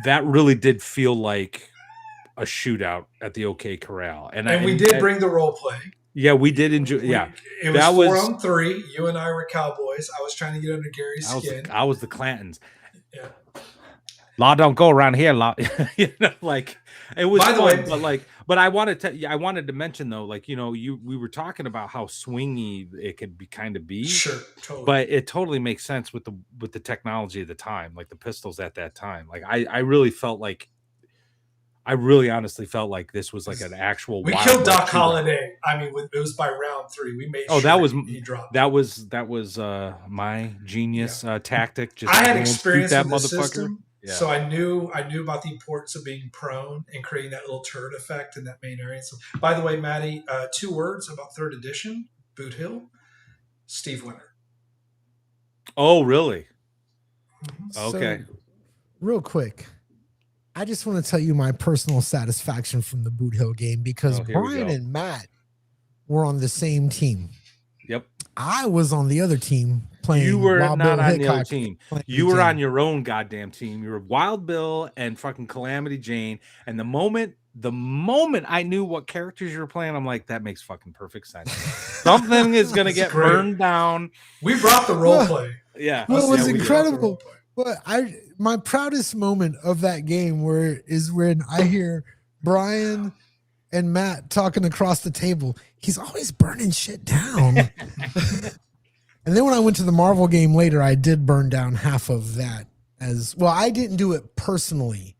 that really did feel like a shootout at the OK Corral, And we did bring the role play. Yeah, we did enjoy. Yeah, it was 4-on-3. You and I were cowboys. I was trying to get under Gary's skin. I was the Clantons. Yeah. Law don't go around here. Law, like, it was By the fun, way, but I wanted to mention though, like, we were talking about how swingy it could be kind of be. Sure, totally. But it totally makes sense with the technology at the time, like the pistols at that time. Like, I really felt like, I really honestly felt like this was like an actual. We killed Doc Holliday. I mean, it was by round 3. We made. Oh, sure that was he dropped. That was my genius tactic. Just I had experience that with the motherfucker. system, so I knew about the importance of being prone and creating that little turret effect in that main area. So, by the way, Maddie, 2 words about third edition Boot Hill: Steve Winter. Oh, really? Mm-hmm. Okay. So, real quick, I just want to tell you my personal satisfaction from the Boot Hill game, because Brian and Matt were on the same team. Yep. I was on the other team playing. You were Wild not Bill on Hickok, the other team. You were on your own goddamn team. You were Wild Bill and fucking Calamity Jane. And the moment I knew what characters you were playing, I'm like, that makes fucking perfect sense. Something is gonna get burned down. We brought the role play. Yeah. Well, it was incredible. But my proudest moment of that game is when I hear Brian and Matt talking across the table. He's always burning shit down. And then when I went to the Marvel game later, I did burn down half of that as well. I didn't do it personally,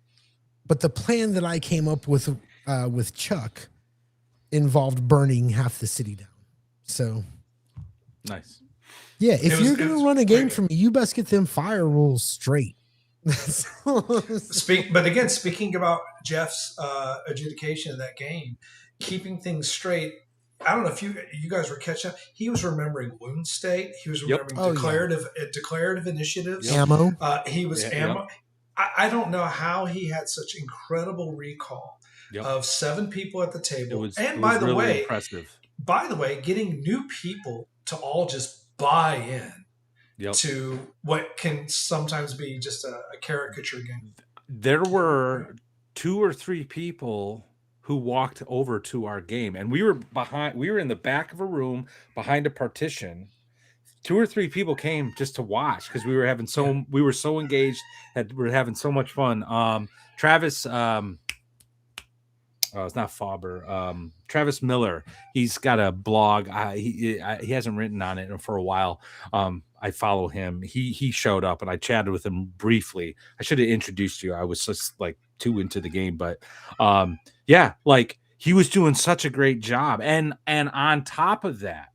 but the plan that I came up with Chuck involved burning half the city down. So nice. Yeah, if you're going to run a game for me, you best get them fire rules straight. But again, speaking about Jeff's adjudication of that game, keeping things straight. I don't know if you guys were catching up. He was remembering wound state. He was remembering declarative initiatives. Ammo. He was ammo. Yep. I don't know how he had such incredible recall of 7 people at the table. By the way, getting new people to all just buy in Yep. to what can sometimes be just a caricature game. There were two or three people who walked over to our game, and we were in the back of a room behind a partition. Two or three people came just to watch because Yeah. we were so engaged, we're having so much fun. Travis, oh, it's not Faber. Travis Miller. He's got a blog. He hasn't written on it for a while. I follow him. He showed up and I chatted with him briefly. I should have introduced you. I was just like too into the game, but yeah, like he was doing such a great job. And on top of that,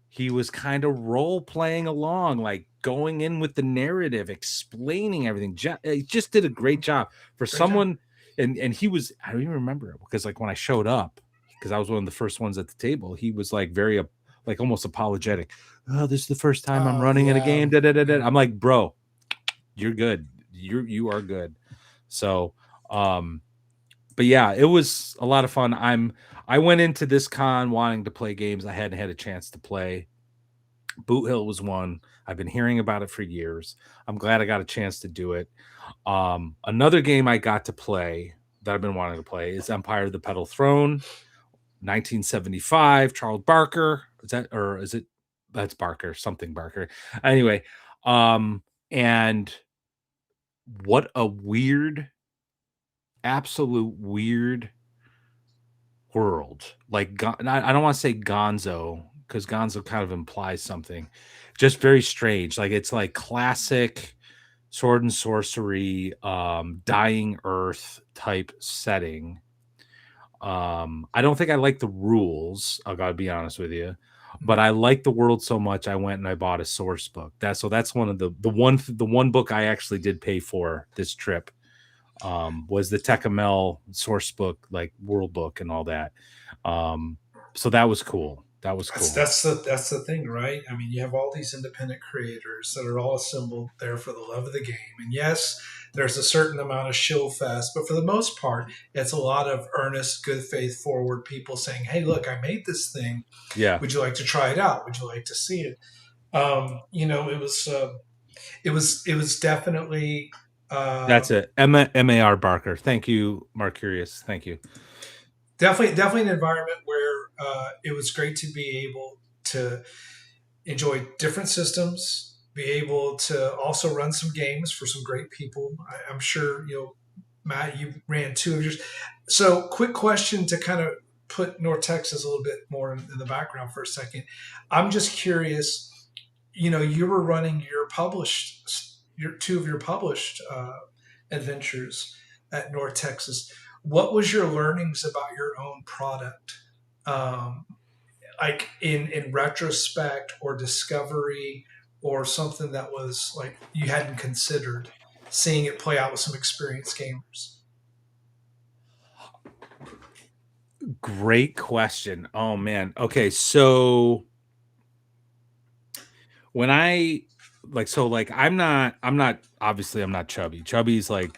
he was kind of role playing along, like going in with the narrative, explaining everything. He just did a great job for Great job. someone. And he was, I don't even remember it because like when I showed up, because I was one of the first ones at the table, he was like very like almost apologetic. Oh, this is the first time I'm Oh running in a yeah. game. Da, da, da, da. Yeah. I'm like, bro, you're good. You are good. So um but yeah, it was a lot of fun. I went into this con wanting to play games I hadn't had a chance to play. Boot Hill was one. I've been hearing about it for years. I'm glad I got a chance to do it. Another game I got to play that I've been wanting to play is Empire of the Petal Throne, 1975. Charles Barker. Is that, or is it? That's Barker, something Barker. Anyway, and what a weird, absolute weird world. Like, I don't want to say Gonzo because Gonzo kind of implies something. Just very strange. Like it's like classic sword and sorcery, dying earth type setting. I don't think I like the rules. I gotta be honest with you, but I like the world so much. I went and I bought a source book. That's one of the one book I actually did pay for this trip. Was the Tecamel source book, like world book and all that. Um, so that was cool. That was That's cool. that's the that's the thing, right? I mean, you have all these independent creators that are all assembled there for the love of the game. And yes, there's a certain amount of shill fest, but for the most part, it's a lot of earnest, good faith forward people saying, "Hey, look, I made this thing. Yeah, Would you like to try it out? Would you like to see it?" It was definitely uh, that's it. MAR Barker. Thank you, Marcurius. Thank you. definitely an environment where it was great to be able to enjoy different systems, be able to also run some games for some great people. I'm sure, Matt, you ran two of yours. So, quick question to kind of put North Texas a little bit more in the background for a second. I'm just curious. You were running your two of your published adventures at North Texas. What was your learnings about your own product? Um, like in retrospect or discovery or something that was like you hadn't considered seeing it play out with some experienced gamers. Great question. Oh man. Okay, so when I like I'm not obviously I'm not Chubby. Chubby's like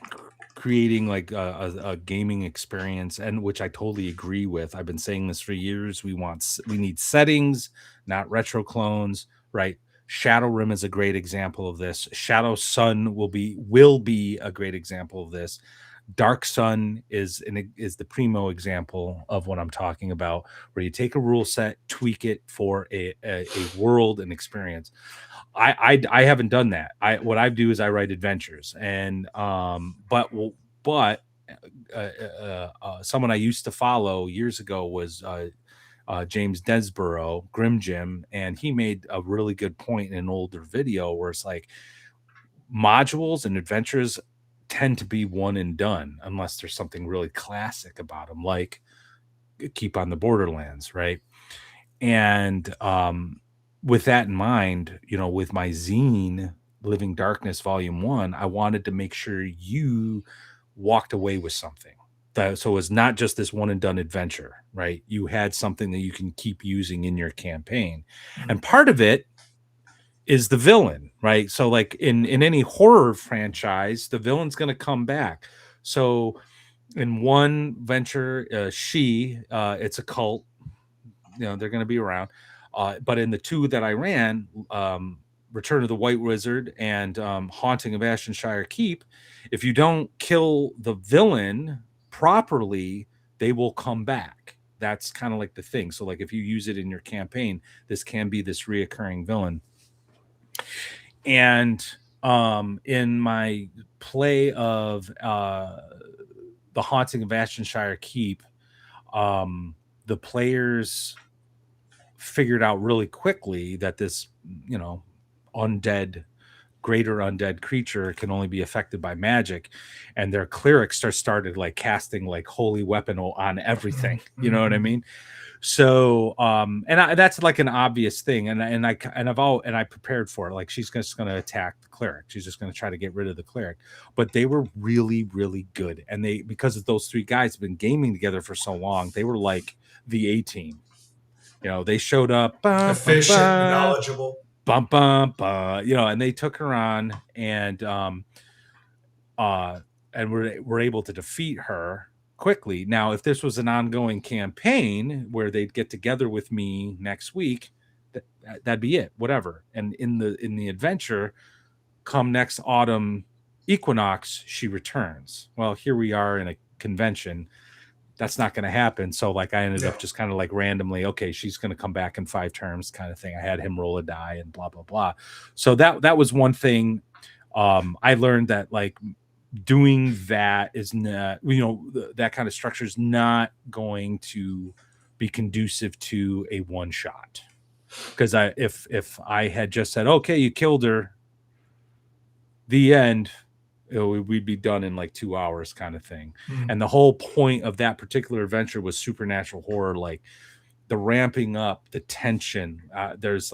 creating like a gaming experience, and which I totally agree with. I've been saying this for years. We need settings, not retro clones, right? Shadow Rim is a great example of this. Shadow Sun will be a great example of this. Dark Sun is the primo example of what I'm talking about, where you take a rule set, tweak it for a world and experience. I haven't done that. What I do is I write adventures, and but someone I used to follow years ago was James Desborough, Grim Jim, and he made a really good point in an older video where it's like modules and adventures tend to be one and done unless there's something really classic about them, like Keep on the Borderlands, right? And with that in mind, with my zine, Living Darkness Volume 1, I wanted to make sure you walked away with something. So it's not just this one and done adventure, right? You had something that you can keep using in your campaign. And part of it is the villain, right? So like in any horror franchise, the villain's going to come back. So in one venture, it's a cult, they're going to be around. But in the two that I ran, Return of the White Wizard and Haunting of Ashenshire Keep, if you don't kill the villain properly, they will come back. That's kind of like the thing. So, like, if you use it in your campaign, this can be this reoccurring villain. And in my play of the Haunting of Ashenshire Keep, the players figured out really quickly that this, undead, greater undead creature can only be affected by magic, and their clerics started like casting like holy weapon on everything. You know what I mean? So that's like an obvious thing, and I prepared for it. Like, she's just going to attack the cleric. She's just going to try to get rid of the cleric. But they were really, really good, and they, because of those three guys have been gaming together for so long, they were like the A team. They showed up, Efficient, knowledgeable. and they took her on, and we're able to defeat her quickly. Now, if this was an ongoing campaign where they'd get together with me next week, that'd be it, whatever. And in the adventure, come next autumn equinox, she returns. Well, here we are in a convention. That's not going to happen. So, like, I ended up just kind of like randomly, okay, she's going to come back in 5 terms kind of thing. I had him roll a die and blah, blah, blah. So that was one thing. I learned that, like, doing that is not, that kind of structure is not going to be conducive to a one shot. Because if I had just said, okay, you killed her, the end, we'd be done in like 2 hours kind of thing. And the whole point of that particular adventure was supernatural horror, like the ramping up, the tension. There's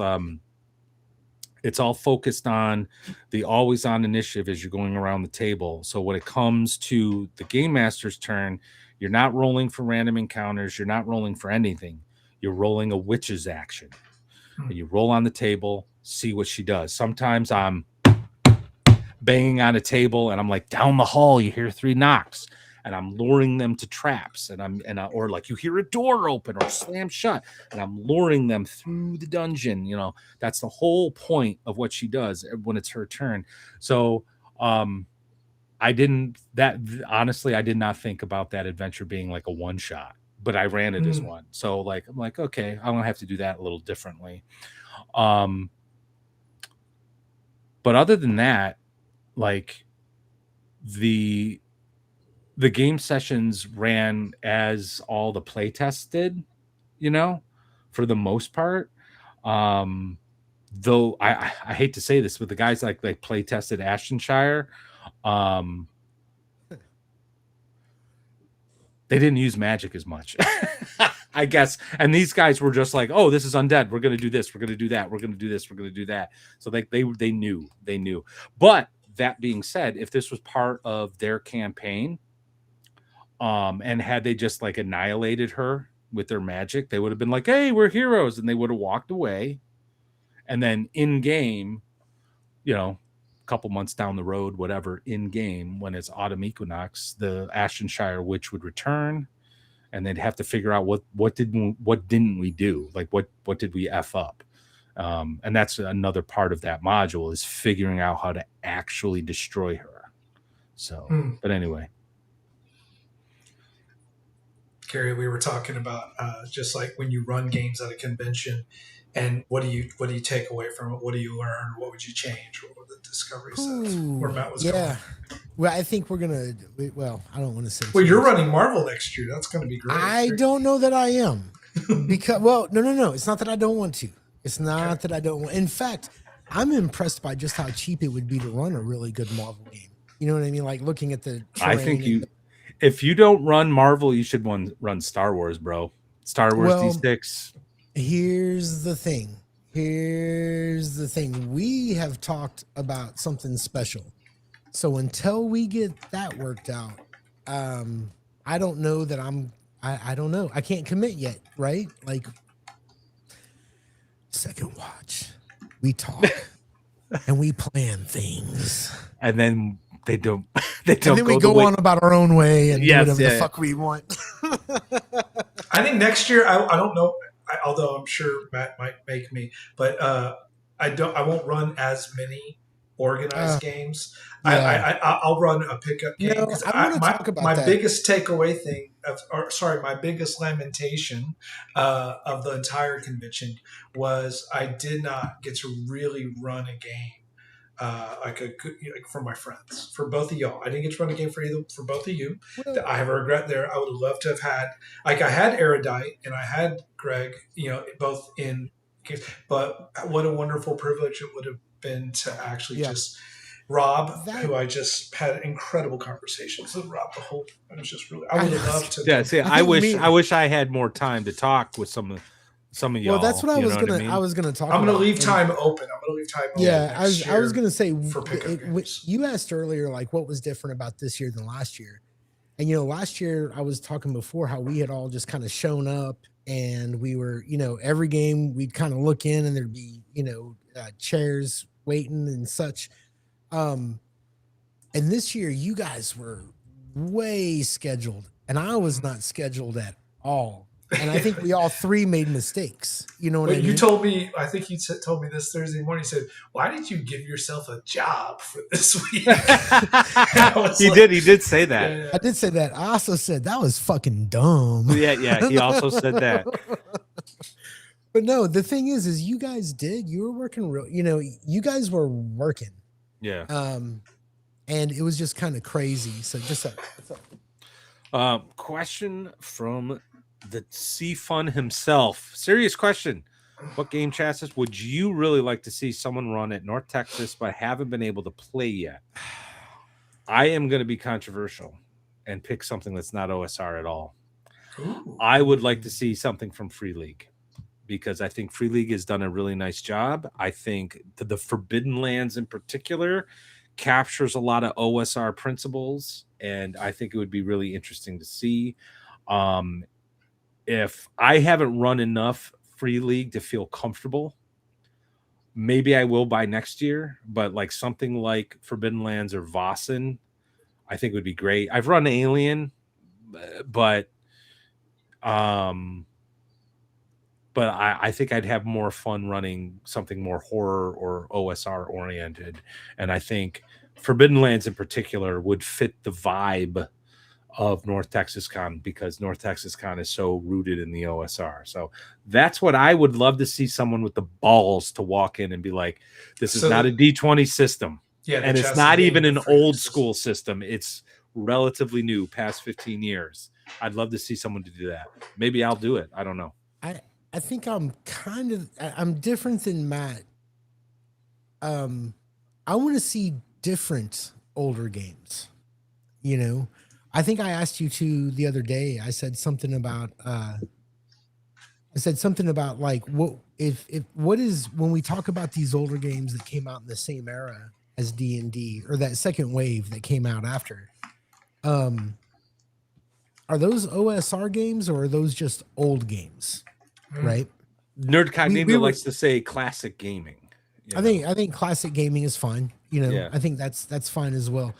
it's all focused on the always on initiative as you're going around the table. So when it comes to the game master's turn, you're not rolling for random encounters. You're not rolling for anything. You're rolling a witch's action. And you roll on the table, see what she does. Sometimes I'm banging on a table and I'm like, down the hall, you hear 3 knocks. And I'm luring them to traps, or like you hear a door open or slam shut, and I'm luring them through the dungeon. That's the whole point of what she does when it's her turn. So, honestly, I did not think about that adventure being like a one shot, but I ran it as one. So, like, I'm like, okay, I'm gonna have to do that a little differently. But other than that, like, the game sessions ran as all the play tests did, for the most part. Though I hate to say this, but the guys like play tested Ashenshire, they didn't use magic as much, I guess. And these guys were just like, oh, this is undead. We're going to do this. We're going to do that. We're going to do this. We're going to do that. So they knew. But that being said, if this was part of their campaign, and had they just like annihilated her with their magic, they would have been like, hey, we're heroes, and they would have walked away. And then in game, a couple months down the road, whatever, in game, when it's autumn equinox, the Ashenshire witch would return, and they'd have to figure out what didn't we do, like what did we F up. And that's another part of that module, is figuring out how to actually destroy her. So but anyway, Gary, we were talking about just like when you run games at a convention, and what do you take away from it? What do you learn? What would you change? What were the discoveries? That's where Matt was going. Well, I think we're gonna. Well, I don't want to say. Well, you're running Marvel next year. That's going to be great. I don't know that I am, because no. It's not that I don't want to. It's not that I don't want. In fact, I'm impressed by just how cheap it would be to run a really good Marvel game. You know what I mean? Like, looking at the. I think if you don't run Marvel, you should run Star Wars, bro. Star Wars D6. Here's the thing. We have talked about something special. So until we get that worked out, I don't know that I don't know. I can't commit yet, right? Like, second watch. We talk and we plan things. And then they don't. And then we go on about our own way and do whatever the fuck we want. I think next year, I don't know, although I'm sure Matt might make me, but I won't run as many Uh, organized games. yeah. I'll run a pickup game No, because I want to my talk about my that. biggest takeaway thing or sorry, my biggest lamentation of the entire convention was I did not get to really run a game like for my friends, for both of y'all. I didn't get to run a game for both of you. Well, That I have a regret there. I would have loved to have had, like I had Erudite and I had Greg, both in games. But what a wonderful privilege it would have been to actually yeah, just Rob, that who I just had incredible conversations with Rob. It was just really. I I would have know. loved to have Yeah, done see, I that. I think wish me. I wish I had more time to talk with some of Well, that's y'all. what I You was know what I gonna. I mean? was gonna talk I'm going to about. leave And time open. I'm going to leave time open yeah, next I was year gonna say for pickup games. you asked earlier like what was different about this year than last year. And last year I was talking before how we had all just kind of shown up and we were, every game we'd kind of look in and there'd be, chairs waiting and such. Um, and this year you guys were way scheduled and I was Mhm. not scheduled at all. And I think we all three made mistakes. You know what Well, I you mean? told me, I think you told me this Thursday morning. You said, "Why did you give yourself a job for this week?" I was He like, did. He did say that. "Yeah, I did say that. I also said that was fucking dumb. Yeah, yeah. He also said that. But no, the thing is you guys you were working real, you guys were working. Yeah. Um, and it was just kind of crazy. So just Question from the C Fun himself. Serious question. What game chassis would you really like to see someone run at North Texas but haven't been able to play yet? I am going to be controversial and pick something that's not OSR at all. ooh, I would like to see something from Free League because I think Free League has done a really nice job. I think the Forbidden Lands in particular captures a lot of OSR principles, and I think it would be really interesting to see. Um, if I haven't run enough Free League to feel comfortable, maybe I will by next year, but like something like Forbidden Lands or Vossen, I think would be great. I've run Alien, but um I think I'd have more fun running something more horror or OSR oriented. And I think Forbidden Lands in particular would fit the vibe of North Texas Con because North Texas Con is so rooted in the OSR. So that's what I would love to see someone with the balls to walk in and be like, this is so not a the D20 system. yeah, the And it's chassis not even being the an free old system. school system. It's relatively new, past 15 years. I'd love to see someone to do that. Maybe I'll do it. I don't know. I I think I'm different than Matt. Um, I want to see different older games. You know, I think I asked you to the other day. I said something about like what if what is when we talk about these older games that came out in the same era as D&D or that second wave that came out after. Um, are those OSR games or are those just old games? Mm. Right? Nerd We Cognito were likes to say classic gaming. You I know? think classic gaming is fine. Yeah. I think that's fine as well.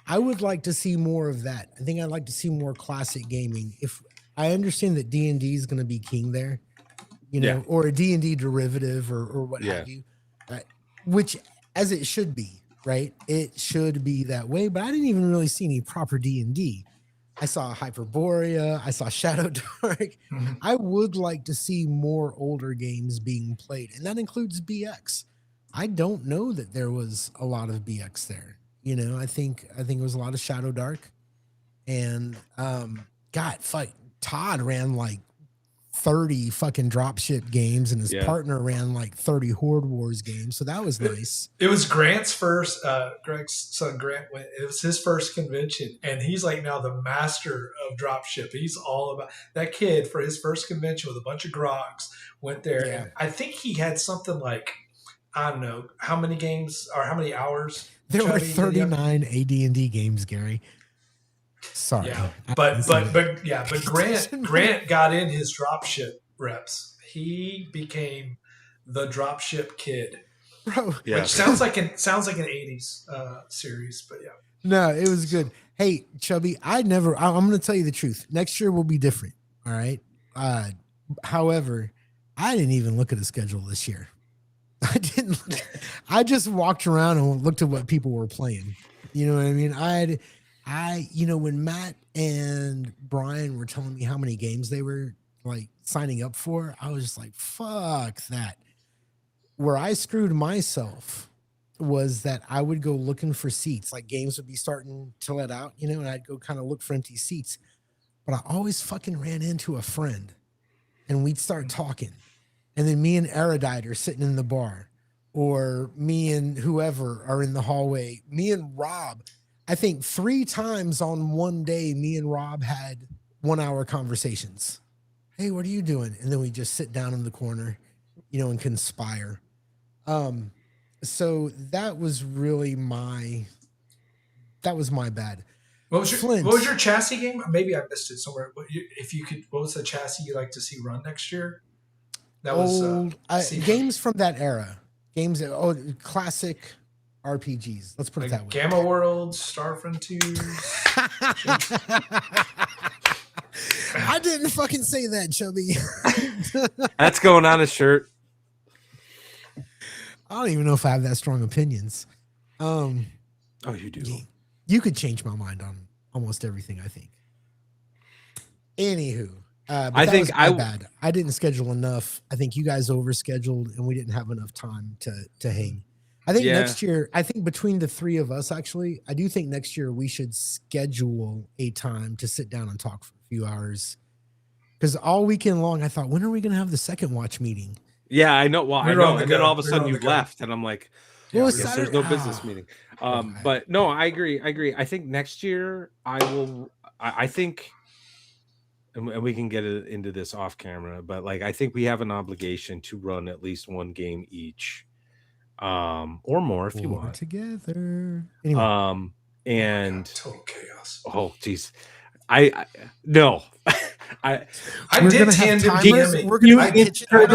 I would like to see more of that. I think I'd like to see more classic gaming. If I understand that D&D is going to be king there, Yeah. or a D&D derivative or what Yeah. have you, uh, which as it should be, right? It should be that way. But I didn't even really see any proper D&D. I saw Hyperborea. I saw Shadow Dark. Mhm. I would like to see more older games being played, and that includes BX. I don't know that there was a lot of BX there. I think it was a lot of Shadow Dark, and God, fuck, Todd ran like 30 fucking dropship games, and his Yeah. partner ran like 30 Horde Wars games. So that was nice. It was Grant's first. Greg's son Grant went. It was his first convention, and he's like now the master of dropship. He's all about that kid for his first convention with a bunch of grogs. Went there, Yeah, and I think he had something like I don't know how many games or how many hours. there were Chubby, did he have? 39 AD&D games, Gary. Sorry, Yeah, I didn't but say but that. but yeah, but Grant got in his dropship reps. He became the dropship kid, Bro, Yeah. which sounds like an '80s series, but yeah. no, it was So good. Hey, Chubby, I'm going to tell you the truth. Next year will be different. All right. However, I didn't even look at a schedule this year. I didn't. I just walked around and looked at what people were playing. You know what I mean? When Matt and Brian were telling me how many games they were like signing up for, I was just like, fuck that. Where I screwed myself was that I would go looking for seats. Like games would be starting to let out, and I'd go kind of look for empty seats. But I always fucking ran into a friend and we'd start talking. And then me and Erudite are sitting in the bar, or me and whoever are in the hallway. Me and Rob, I think 3 times on one day, me and Rob had 1-hour conversations. Hey, what are you doing? And then we just sit down in the corner, and conspire. So that was my bad. What was Flint. your chassis game? Maybe I missed it somewhere. If you could, what was the chassis you'd like to see run next year? That was games from that era. Classic RPGs. Let's put it that way. Gamma World, Star Frontiers. I didn't fucking say that, Chubby. That's going on a shirt. I don't even know if I have that strong opinions. Oh, you do. You could change my mind on almost everything, I think. Anywho, I think was my bad. I didn't schedule enough. I think you guys overscheduled, and we didn't have enough time to hang. I think next year, between the 3 of us, actually, I do think next year we should schedule a time to sit down and talk for a few hours. Because all weekend long, I thought, when are we going to have the second watch meeting? Yeah, I know. Well, I know. And then all of a sudden you left, and I'm like, there's no business meeting. But no, I agree. I think next year I think, and we can get into this off camera, but like, I think we have an obligation to run at least 1 game each, or more if you want. Together. Anyway. And total chaos. Oh, geez. I no. I did tandem DMing. We're each going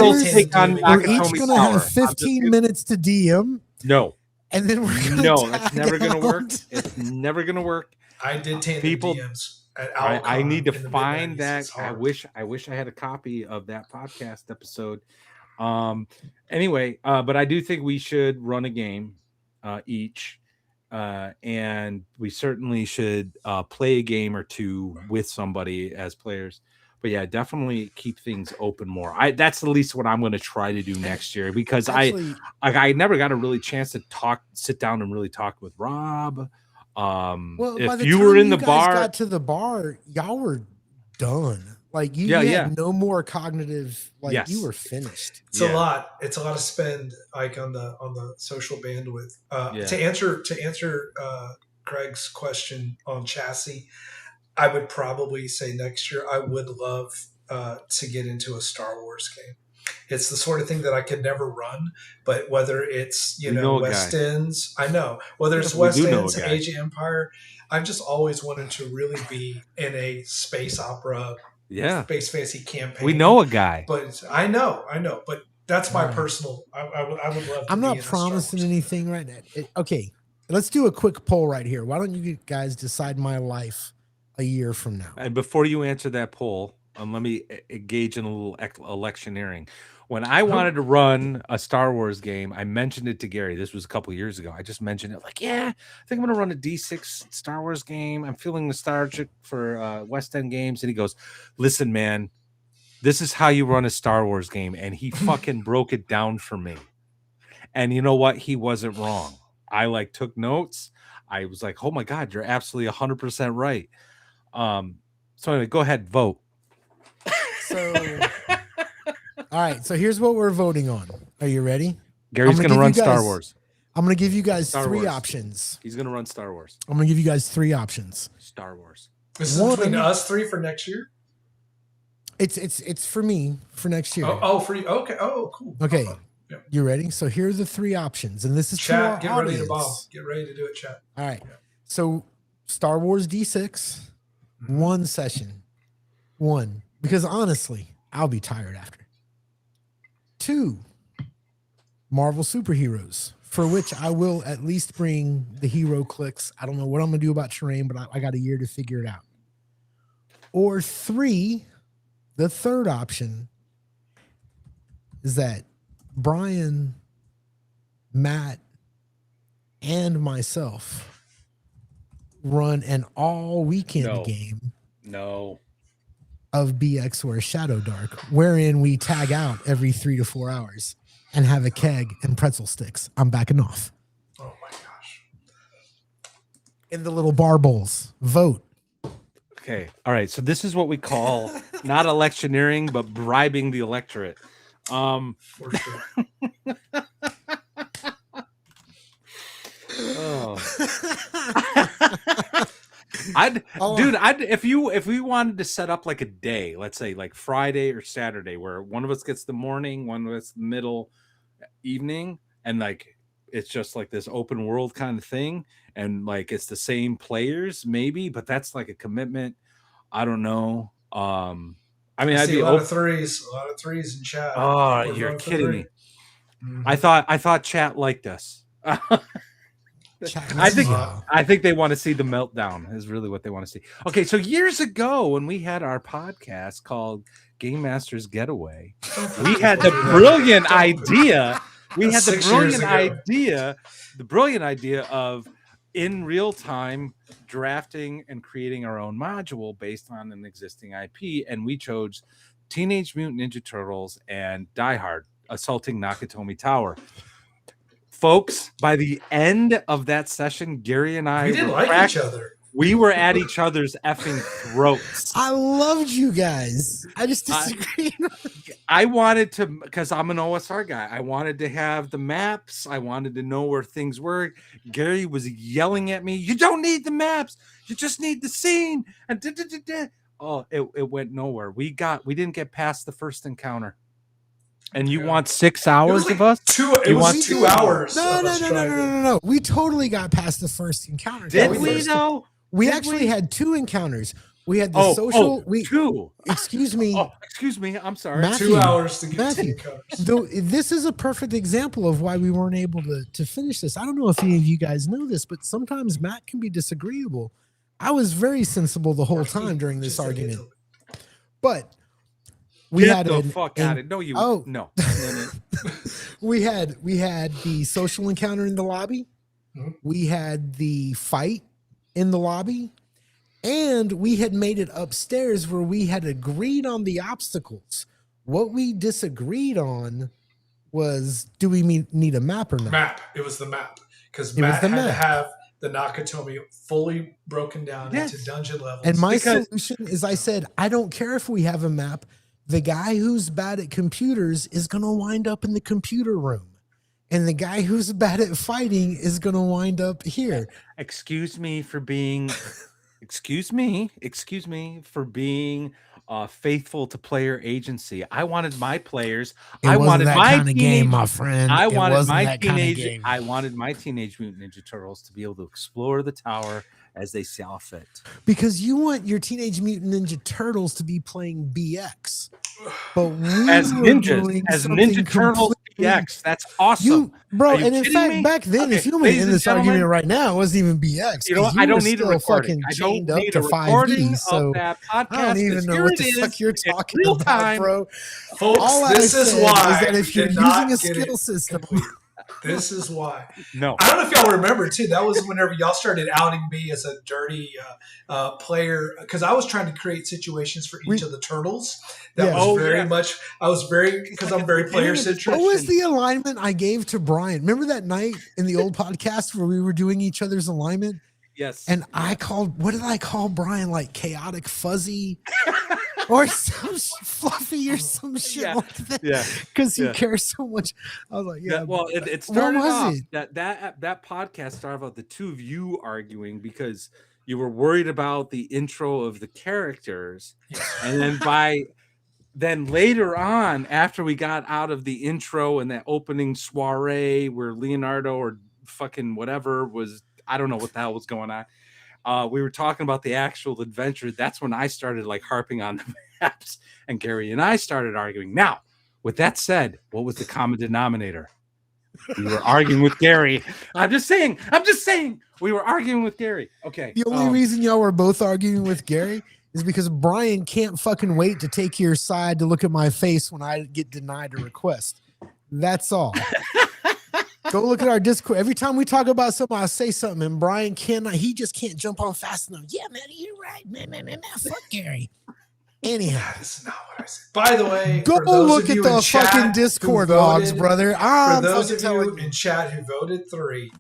to have 15 minutes to DM. No. And then we're going to that's never going to work. It's never going to work. I did tandem DMs. I need to find that. I wish I had a copy of that podcast episode. Anyway, but I do think we should run a game each. And we certainly should play a game or 2 with somebody as players. But yeah, definitely keep things open more. That's at least what I'm going to try to do next year, because I never got a really chance to sit down and really talk with Rob. If you were in the bar, got to the bar, y'all were done. Like you had no more cognitive. You were finished. It's a lot. It's a lot to spend like on the social bandwidth. To answer Greg's question on chassis, I would probably say next year I would love to get into a Star Wars game. It's the sort of thing that I could never run, but whether it's West Ends, I know whether it's West Ends, Age of Empire, I've just always wanted to really be in a space opera. Space fantasy campaign. We know a guy, but I know, but that's my personal. I would love. I'm not promising anything right now. Okay, let's do a quick poll right here. Why don't you guys decide my life a year from now? And before you answer that poll, let me engage in a little electioneering. When I wanted to run a Star Wars game, I mentioned it to Gary. This was a couple years ago. I just mentioned it, like, I think I'm going to run a D6 Star Wars game. I'm feeling nostalgic for West End games. And he goes, listen, man, this is how you run a Star Wars game. And he fucking broke it down for me. And you know what? He wasn't wrong. I took notes. I was like, oh my God, you're absolutely 100% right. So anyway, go ahead, vote. All right, so here's what we're voting on. Are you ready? Gary's going to run Star Wars. I'm going to give you guys 3 options. He's going to run Star Wars. I'm going to give you guys 3 options. Star Wars. This is between us 3 for next year? It's for me for next year. For you. Okay. Oh, cool. Okay. You ready? So here are the 3 options, and this is chat. Get ready to ball. Get ready to do it, chat. All right. So Star Wars D6, 1 session, 1, because honestly, I'll be tired after. 2, Marvel superheroes, for which I will at least bring the hero clicks. I don't know what I'm going to do about terrain, but I got a year to figure it out. Or 3, the third option is that Brian Matt, and myself run an all weekend game No. of BXWare Shadow Dark, wherein we tag out every 3 to 4 hours and have a keg and pretzel sticks. I'm backing off. Oh my gosh. In the little bar bowls. Vote. Okay. All right. So this is what we call not electioneering, but bribing the electorate. For sure. I'd if we wanted to set up like a day, let's say like Friday or Saturday, where one of us gets the morning, one of us the middle, evening, and like it's just like this open world kind of thing, and like it's the same players maybe, but that's like a commitment. I don't know. I mean, I I'd see be a lot open. of threes in chat. Oh, We're you're voting for kidding three. me. Mhm. I thought chat liked us. I think they want to see the meltdown is really what they want to see. Okay, so years ago when we had our podcast called Game Masters Getaway, we had the brilliant idea. We had the 6 years brilliant idea of in real time drafting and creating our own module based on an existing IP, and we chose Teenage Mutant Ninja Turtles and Die Hard assaulting Nakatomi Tower. Folks, by the end of that session, Gary and I We didn't like each other. We were at each other's effing throats. I loved you guys. I just disagreed. I wanted to, because I'm an OSR guy. I wanted to have the maps. I wanted to know where things were. Gary was yelling at me, "You don't need the maps. You just need the scene." And oh, it went nowhere. We didn't get past the first encounter. And you want 6 hours like of us? It was 2 hours. No. We totally got past the first encounter. Did we though? We actually had 2 encounters. We had the social. Two. Excuse me. Excuse me. I'm sorry. Matthew, 2 hours to get Matthew, 2 encounters. this is a perfect example of why we weren't able to finish this. I don't know if any of you guys know this, but sometimes Matt can be disagreeable. I was very sensible the whole time during this argument. But we Get had the fuck out of it. No, you. Oh no. we had the social encounter in the lobby. Mm-hmm. We had the fight in the lobby, and we had made it upstairs where we had agreed on the obstacles. What we disagreed on was, do we need a map or not? Map. It was the map, because Matt had to have the Nakatomi fully broken down into dungeon levels. And my solution is, I said, I don't care if we have a map. The guy who's bad at computers is going to wind up in the computer room. And the guy who's bad at fighting is going to wind up here. Excuse me for being faithful to player agency. I wanted my players. I wanted my kind of game, my friend. I wanted my teenage. I wanted my Teenage Mutant Ninja Turtles to be able to explore the tower as they saw fit. Because you want your Teenage Mutant Ninja Turtles to be playing BX, but as Ninja Turtles BX. That's awesome, bro. And in fact, back then, if you want me to end this argument right now, it wasn't even BX. You know what? I don't need a recording. I don't need a recording of that podcast. I don't even know what the fuck you're talking about, bro. Folks, all this is why is that if you're using a skill system. This is why. No. I don't know if y'all remember, too. That was whenever y'all started outing me as a dirty player, because I was trying to create situations for each of the turtles. That was very much, because I'm very player-centric. What was the alignment I gave to Brian? Remember that night in the old podcast where we were doing each other's alignment? Yes. And what did I call Brian? Like chaotic fuzzy? Or some fluffy or some shit like that. Yeah. Because he cares so much. I was like, yeah. Well, it started off that podcast started about the two of you arguing because you were worried about the intro of the characters. And then later on, after we got out of the intro and that opening soiree where Leonardo or fucking whatever was, I don't know what the hell was going on. We were talking about the actual adventure. That's when I started like harping on the maps, and Gary and I started arguing. Now, with that said, what was the common denominator? We were arguing with Gary. I'm just saying. We were arguing with Gary. Okay. The only reason y'all were both arguing with Gary is because Brian can't fucking wait to take your side to look at my face when I get denied a request. That's all. Go look at our Discord. Every time we talk about something, I say something, and Brian cannot. He just can't jump on fast enough. Yeah, man, you're right, man. Fuck Gary. Anyhow, That's not what I said. By the way, go for those look of at you in the fucking chat who Discord logs, voted, brother. for I'm those fucking of you telling you. in chat who voted 3,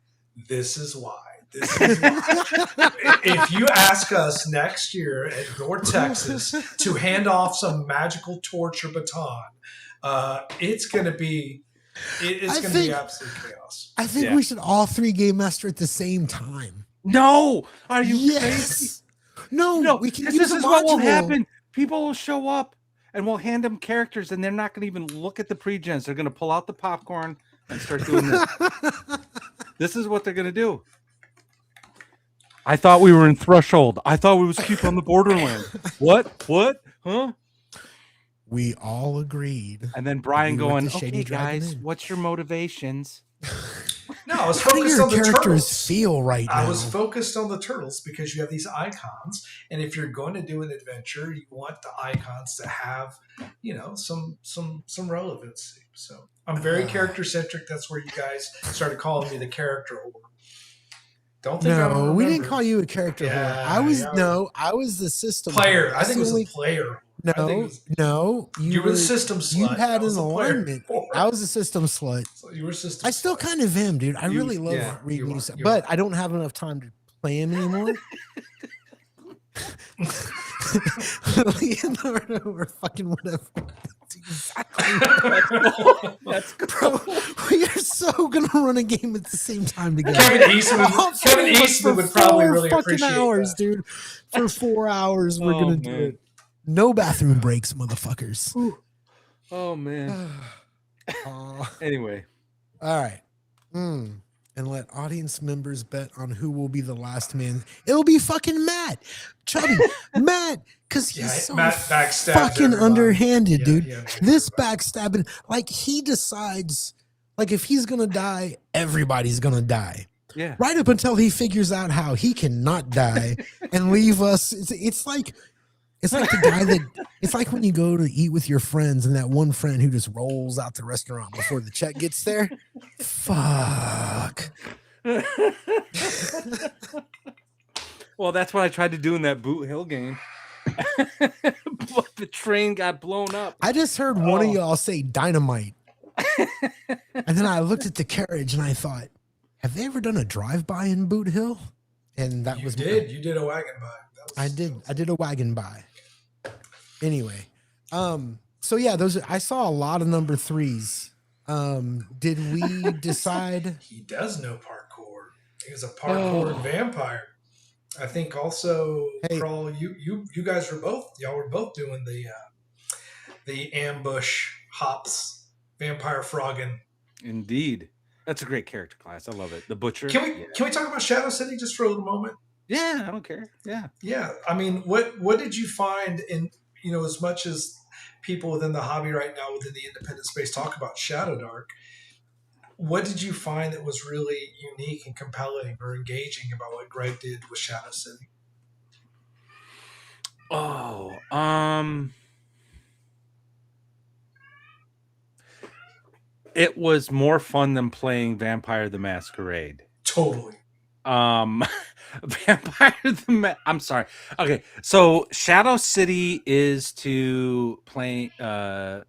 this is why. This is why. If you ask us next year at North Texas to hand off some magical torch or baton, it's going to be absolute chaos. I think we should all 3 game master at the same time. No, are you crazy? No, we can use this a is module. what will happen. People will show up and we'll hand them characters and they're not going to even look at the pre-gens. They're going to pull out the popcorn and start doing this. This is what they're going to do. I thought we were in Threshold. I thought we was keep on the Borderlands. What? Huh? We all agreed. And then Brian going, okay, guys, what's your motivations? No, I was How do focused your on the characters turtles. feel right now? I was focused on the turtles because you have these icons, and if you're going to do an adventure, you want the icons to have, some relevancy. So I'm very character centric. That's where you guys started calling me the character whore. Don't think I don't remember. We didn't call you a character whore. I was the system player. I think it was a player. No, you were the system slut. You had an alignment. I was a system slut. So you were system. I still kind of am, dude. I really love reading new stuff, but I don't have enough time to play him anymore. Leonardo or fucking whatever. That's exactly. That's bro. We are so gonna run a game at the same time together. Kevin Eastman would probably really appreciate hours, that. Dude. For 4 hours, we're gonna do it. No bathroom breaks, motherfuckers. Oh man. Anyway. All right. And let audience members bet on who will be the last man. It'll be fucking Matt. Chubby. Matt. Because he's so fucking underhanded, dude. This backstabbing, like he decides, like if he's going to die, everybody's going to die. Yeah. Right up until he figures out how he cannot die and leave us. It's like the guy that it's like when you go to eat with your friends and that one friend who just rolls out the restaurant before the check gets there. Fuck. Well, that's what I tried to do in that Boot Hill game. But the train got blown up. I just heard one of y'all say dynamite. And then I looked at the carriage and I thought, have they ever done a drive-by in Boot Hill? And that was you did a wagon by. I did a wagon by. Anyway, so yeah, I saw a lot of number 3s. Did we decide? He does know parkour. He was a parkour vampire. I think also, Crawl, you guys were both doing the ambush hops, vampire frogging. Indeed. That's a great character class. I love it. The Butcher. Can we talk about Shadow City just for a little moment? Yeah, I don't care. Yeah. Yeah. I mean, what did you find in, as much as people within the hobby right now, within the independent space, talk about Shadow Dark, what did you find that was really unique and compelling or engaging about what Greg did with Shadow City? It was more fun than playing Vampire the Masquerade. Totally. I'm sorry. Okay, so Shadow City is to play I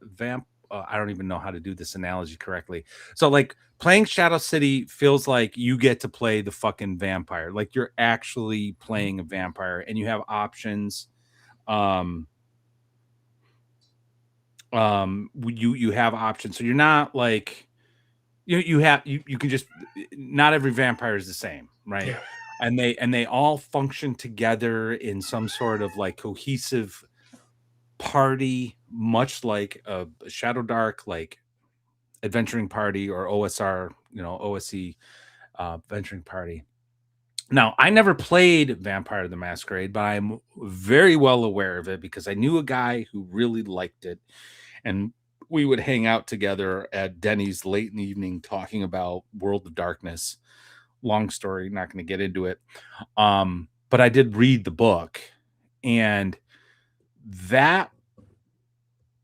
don't even know how to do this analogy correctly. So like playing Shadow City feels like you get to play the fucking vampire. Like you're actually playing a vampire and you have options. You have options. So you're not like you can just, not every vampire is the same, right? Yeah. And they all function together in some sort of like cohesive party, much like a Shadow Dark, like adventuring party, or OSR, OSE venturing party. Now, I never played Vampire the Masquerade, but I'm very well aware of it because I knew a guy who really liked it, and we would hang out together at Denny's late in the evening talking about World of Darkness. Long story, not going to get into it. But I did read the book, and that,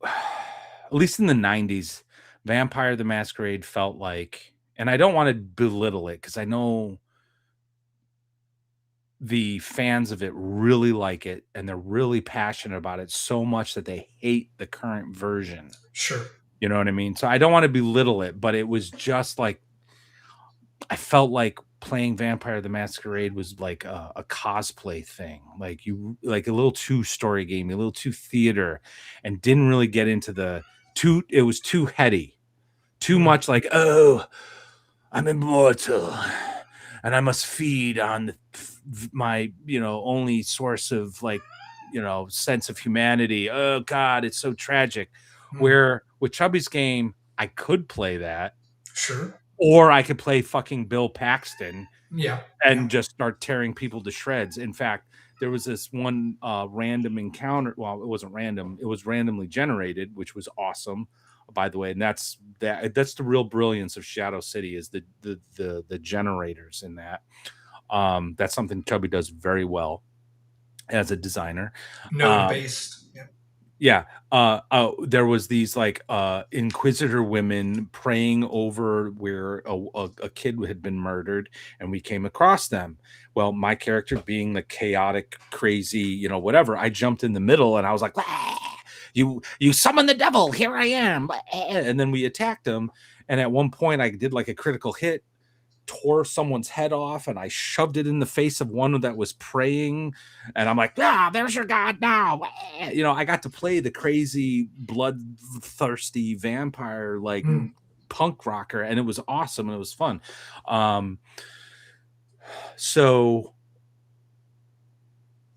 at least in the 90s, Vampire the Masquerade felt like and I don't want to belittle it because I know the fans of it really like it and they're really passionate about it so much that they hate the current version. Sure. You know what I mean? So I don't want to belittle it, but it was just like I felt like playing Vampire the Masquerade was like a cosplay thing, like you like a little too story game, a little too theater, and didn't really get into the too. It was too heady, too Mm. much like, oh, I'm immortal and I must feed on my, only source of like, sense of humanity. Oh God, it's so tragic. Mm. Where with Chubby's game, I could play that, Sure. or I could play fucking Bill Paxton Yeah. Yeah. and just start tearing people to shreds. In fact, there was this one random encounter. Well, it wasn't random; it was randomly generated, which was awesome, by the way. And that's the real brilliance of Shadow City is the generators in that. That's something Chubby does very well as a designer. Node Um, based. Yeah. yeah, there was these like inquisitor women praying over where a kid had been murdered, and we came across them. Well, my character being the chaotic, crazy, whatever, I jumped in the middle and I was like, "Wah! You summon the devil, here I am," and then we attacked them. And at one point, I did like a critical hit, tore someone's head off, and I shoved it in the face of one that was praying. And I'm like, there's your god now. I got to play the crazy, bloodthirsty vampire, like Mm. punk rocker, and it was awesome and it was fun. So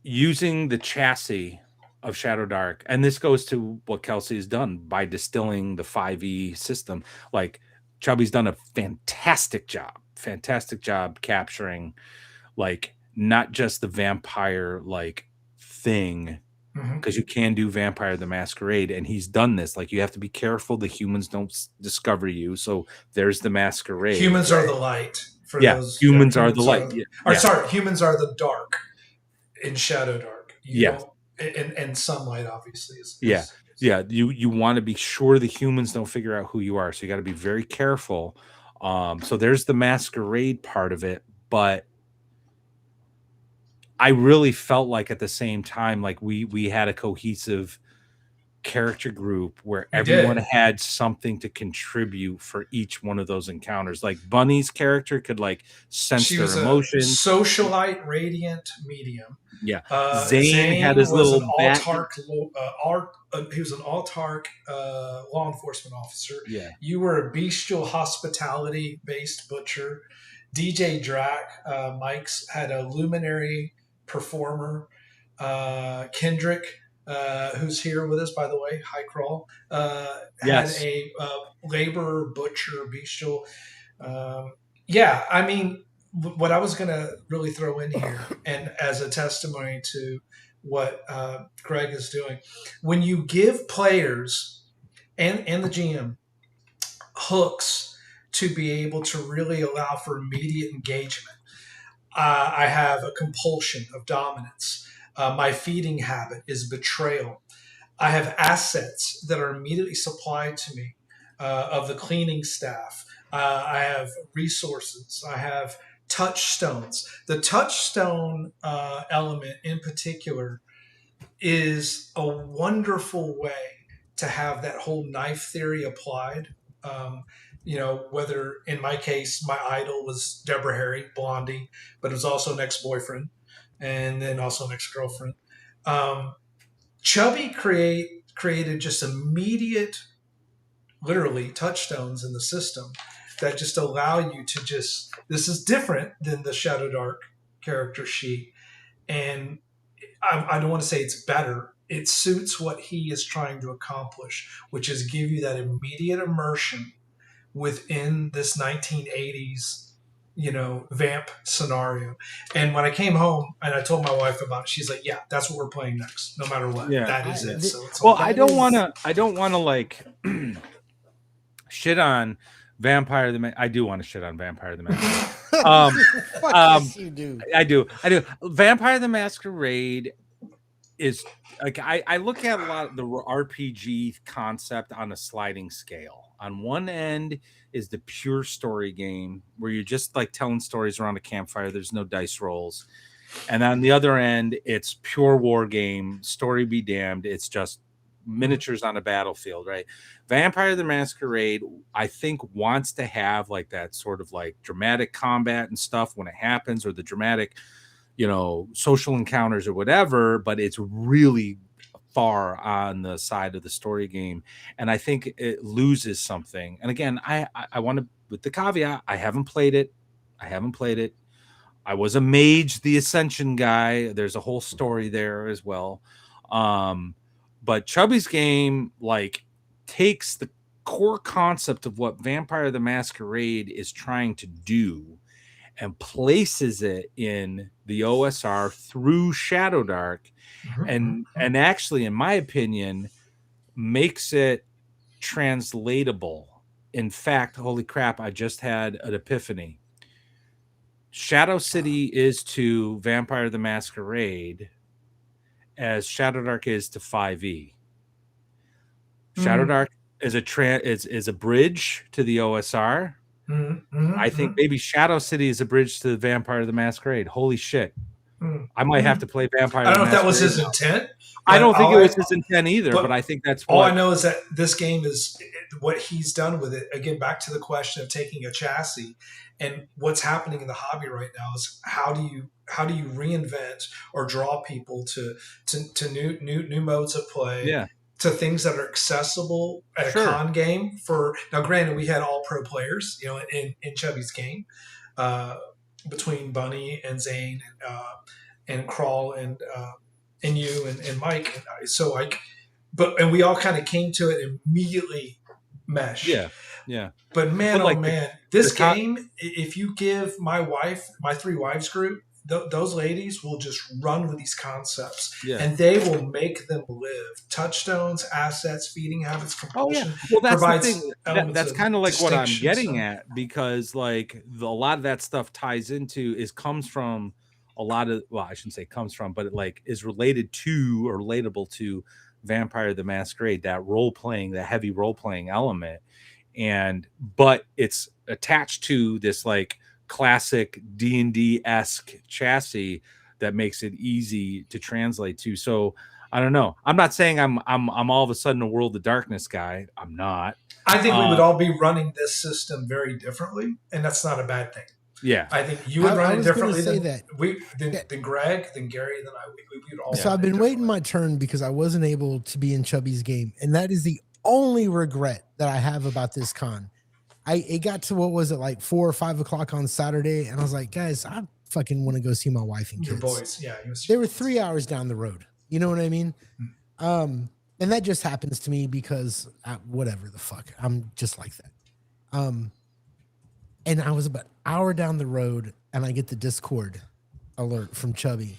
using the chassis of Shadow Dark, and this goes to what Kelsey has done by distilling the 5e system. Like Chubby's done a fantastic job capturing like not just the vampire like thing, Hmm. because you can do Vampire the Masquerade, and he's done this. Like you have to be careful the humans don't discover you. So there's the masquerade. Humans are the light for Yeah, those. Yeah. humans are the Humans light. are. Yeah, Or yeah, sorry, humans are the dark in Shadow Dark. You yeah. don't. And sunlight obviously Yeah. Yeah. You want to be sure the humans don't figure out who you are. So you got to be very careful. So there's the masquerade part of it, but I really felt like at the same time, like we had a cohesive character group where you everyone did. had something to contribute for each one of those encounters. Like Bunny's character could like sense She their was a emotions. socialite, radiant medium. Yeah. Zane had Zane his was an little bat. autark. He was an autark law enforcement officer. Yeah. You were a bestial hospitality based butcher. DJ Drac, Mike's had a luminary performer. Kendrick, who's here with us by the way, hi crawl, had Yes. a laborer, butcher, bestial. Yeah, I mean, what I was going to really throw in here, and as a testimony to what Greg is doing, when you give players and the GM hooks to be able to really allow for immediate engagement, I have a compulsion of dominance. My feeding habit is betrayal. I have assets that are immediately supplied to me of the cleaning staff. I have resources. I have touchstones. The touchstone element in particular is a wonderful way to have that whole knife theory applied. Whether in my case, my idol was Deborah Harry, Blondie, but it was also an ex boyfriend and then also an ex girlfriend. Chubby created just immediate, literally touchstones in the system that just allow you to just. This is different than the Shadow Dark character sheet, and I don't want to say it's better. It suits what he is trying to accomplish, which is give you that immediate immersion within this 1980s vamp scenario. And when I came home and I told my wife about it, she's like, yeah, that's what we're playing next, no matter what. Yeah. That is it. So it's Well, all I good. don't want to. I don't want to like shit on Vampire the. I do want to shit on Vampire the Masquerade. Fuck yes, you do. I do. Vampire the Masquerade is like I look at a lot of the RPG concept on a sliding scale. On one end is the pure story game where you're just like telling stories around a campfire. There's no dice rolls. And on the other end, it's pure war game, story be damned. It's just miniatures on a battlefield, right? Vampire the Masquerade, I think, wants to have like that sort of like dramatic combat and stuff when it happens, or the dramatic, social encounters or whatever, but it's really far on the side of the story game. And I think it loses something. And again, I want to, with the caveat, I haven't played it. I haven't played it. I was a mage, the Ascension guy. There's a whole story there as well. Um, but Chubby's game like takes the core concept of what Vampire the Masquerade is trying to do and places it in the OSR through Shadowdark, and actually, in my opinion, makes it translatable. In fact, holy crap, I just had an epiphany. Shadow City is to Vampire the Masquerade as Shadowdark is to 5e. Shadowdark is a bridge to the OSR. I think maybe Shadow City is a bridge to the Vampire the Masquerade. Holy shit. I might have to play Vampire I the don't know if that was Masquerade his now. intent. I don't think it was I, his intent either, but but I think that's all I what. know is that this game is what he's done with it. Again, back to the question of taking a chassis, and what's happening in the hobby right now is how do you reinvent or draw people to new modes of play, Yeah, to things that are accessible at a sure. con game. For now, granted, we had all pro players, in Chubby's game, uh, between Bunny and Zane and Crawl and you and Mike and I. So like, and we all kind of came to it immediately meshed. Yeah, yeah. But man, But oh like man, the this co- game, if you give my three wives group, those ladies will just run with these concepts, yeah. and they will make them live. Touchstones, assets, feeding habits, Oh yeah. compulsion Well, that's the provides thing. elements That's of kind of like what I'm distinction. getting So at, because like a lot of that stuff ties into comes from a lot of, well, I shouldn't say comes from, but it like is related to or relatable to Vampire the Masquerade, that role playing, that heavy role playing element. And but it's attached to this like classic D&D-esque chassis that makes it easy to translate to. So I don't know. I'm not saying I'm all of a sudden a World of Darkness guy. I'm not. I think we would Uh all be running this system very differently, and that's not a bad thing. yeah. I think you would I run it was gonna differently say than that. Yeah. than Greg, than Gary, than I. We would all So Yeah. I've run it been waiting differently. my turn because I wasn't able to be in Chubby's game, and that is the only regret that I have about this con. It got to, what was it, like 4 or 5 o'clock on Saturday, and I was like, guys, I fucking want to go see my wife and Your kids. boys, yeah. They were 3 hours down the road. You know what I mean? And that just happens to me because whatever the fuck, I'm just like that. And I was about an hour down the road, and I get the Discord alert from Chubby,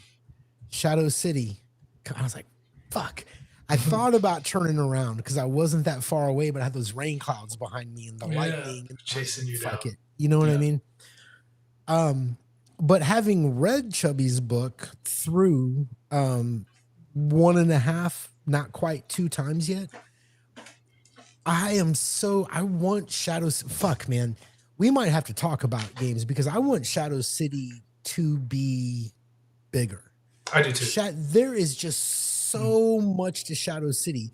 Shadow City. I was like, fuck. I thought about turning around because I wasn't that far away, but I had those rain clouds behind me and the lightning and chasing you fuck down. it. You know what I Yeah. mean? But having read Chubby's book through 1.5, not quite 2 times yet, I want Shadows. Fuck, man. We might have to talk about games because I want Shadow City to be bigger. I do too. There is just so much to Shadow City.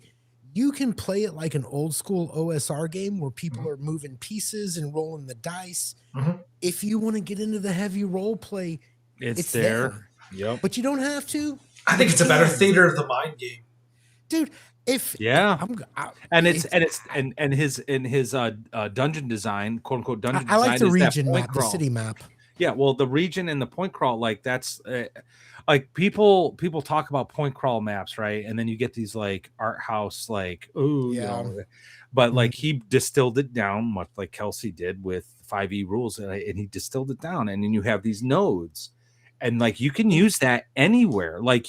You can play it like an old school OSR game where people are moving pieces and rolling the dice. If you want to get into the heavy role play, It's there. Yep. but you don't have to. I think it's a better theater of the mind game. Dude. Yeah. And his dungeon design, quote unquote dungeon I like the design, is that region point map, the crawl. city map. Yeah, well, the region and the point crawl, like that's like people talk about point crawl maps, right? And then you get these like art house, like, oh, but like he distilled it down, much like Kelsey did with 5e rules, and he distilled it down, and then you have these nodes, and like you can use that anywhere. Like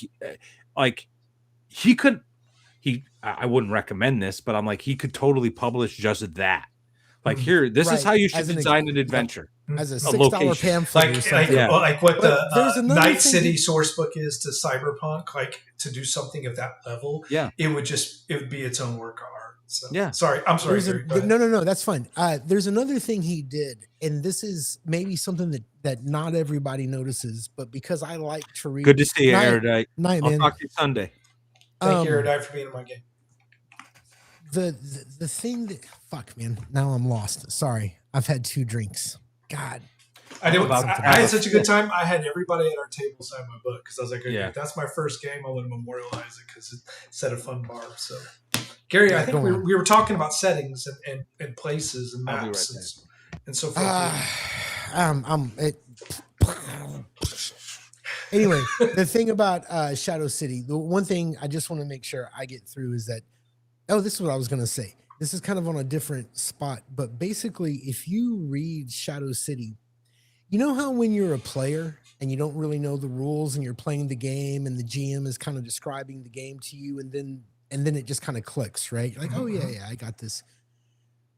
he could, I wouldn't recommend this, but I'm like he could totally publish just that. Like, here, this is Right. how you should As an design an yep. adventure. As a A $6 location. pamphlet or something. Yeah. like what But there's the another Night thing City that- source book is to Cyberpunk. Like to do something of that level, Yeah. it would be its own work of art. So Yeah. sorry, I'm sorry. There's Gary, no, that's fine. There's another thing he did, and this is maybe something that not everybody notices, but because I like to read. Good to see you, Night, Erudite. night, I'll man. talk to you Sunday. Thank you, Erudite, for being in my game. The thing that fuck, man. Now I'm lost. Sorry, I've had 2 drinks. God. I had such a good time. I had everybody at our table sign my book because I was like, okay, if that's my first game, I want to memorialize it because it set a fun bar. So, Gary, I think we were talking about settings and places and maps and so forth. Anyway, the thing about Shadow City, the one thing I just want to make sure I get through is that, this is what I was going to say. This is kind of on a different spot, but basically, if you read Shadow City, you know how when you're a player and you don't really know the rules and you're playing the game and the GM is kind of describing the game to you and then it just kind of clicks, right? You're like, oh yeah, I got this.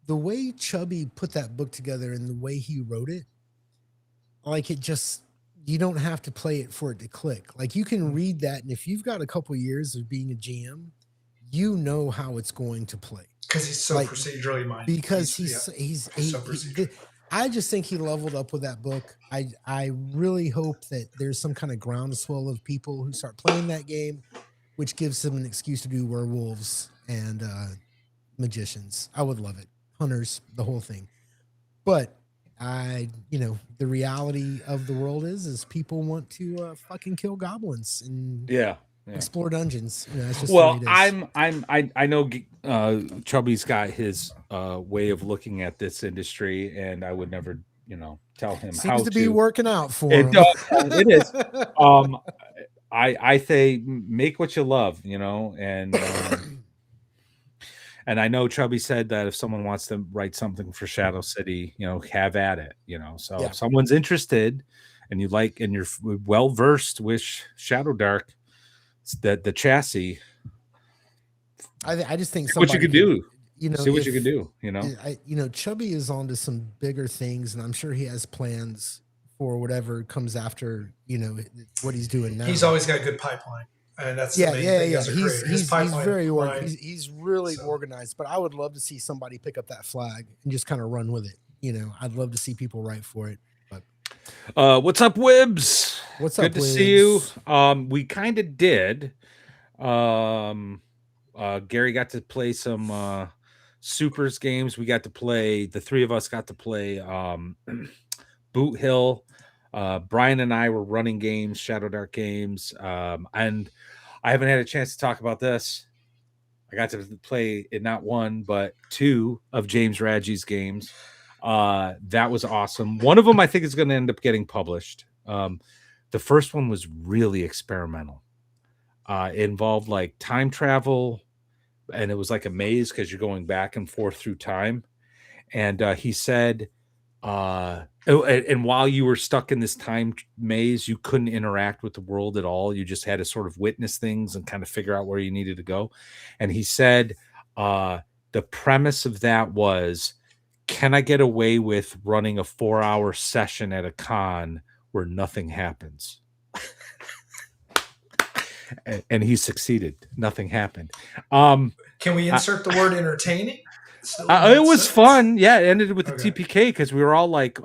The way Chubby put that book together and the way he wrote it, like you don't have to play it for it to click. Like you can read that, and if you've got a couple years of being a GM, you know how it's going to play. Because he's so procedurally minded. Because he's I just think he leveled up with that book. I really hope that there's some kind of groundswell of people who start playing that game, which gives them an excuse to do werewolves and magicians. I would love it. Hunters, the whole thing. But the reality of the world is people want to fucking kill goblins and explore dungeons. It's just well, I know Chubby's got his way of looking at this industry, and I would never, tell him how to be working out for it him. It is. I say make what you love, and and I know Chubby said that if someone wants to write something for Shadow City, have at it, So if someone's interested and you like and you're well versed with Shadow Dark, that the chassis, I just think what you could do. See what you can do. Chubby is onto some bigger things, and I'm sure he has plans for whatever comes after, what he's doing now. He's always got a good pipeline. And that's the main thing. He's very organized. He's really organized, but I would love to see somebody pick up that flag and just kind of run with it. I'd love to see people write for it. But what's up, Wibs? What's up? Good to see you. We kind of did. Gary got to play some Supers games. We got to play. The three of us got to play Boot Hill. Brian and I were running games, Shadow Dark games, and I haven't had a chance to talk about this. I got to play in not one, but 2 of James Radji's games. That was awesome. One of them I think is going to end up getting published. The first one was really experimental. It involved like time travel, and it was like a maze because you're going back and forth through time. And he said, and while you were stuck in this time maze, you couldn't interact with the world at all. You just had to sort of witness things and kind of figure out where you needed to go. And he said, the premise of that was, can I get away with running a 4-hour session at a con where nothing happens? And he succeeded. Nothing happened. Can we insert the word entertaining? It was fun. Yeah, it ended with the TPK because we were all like,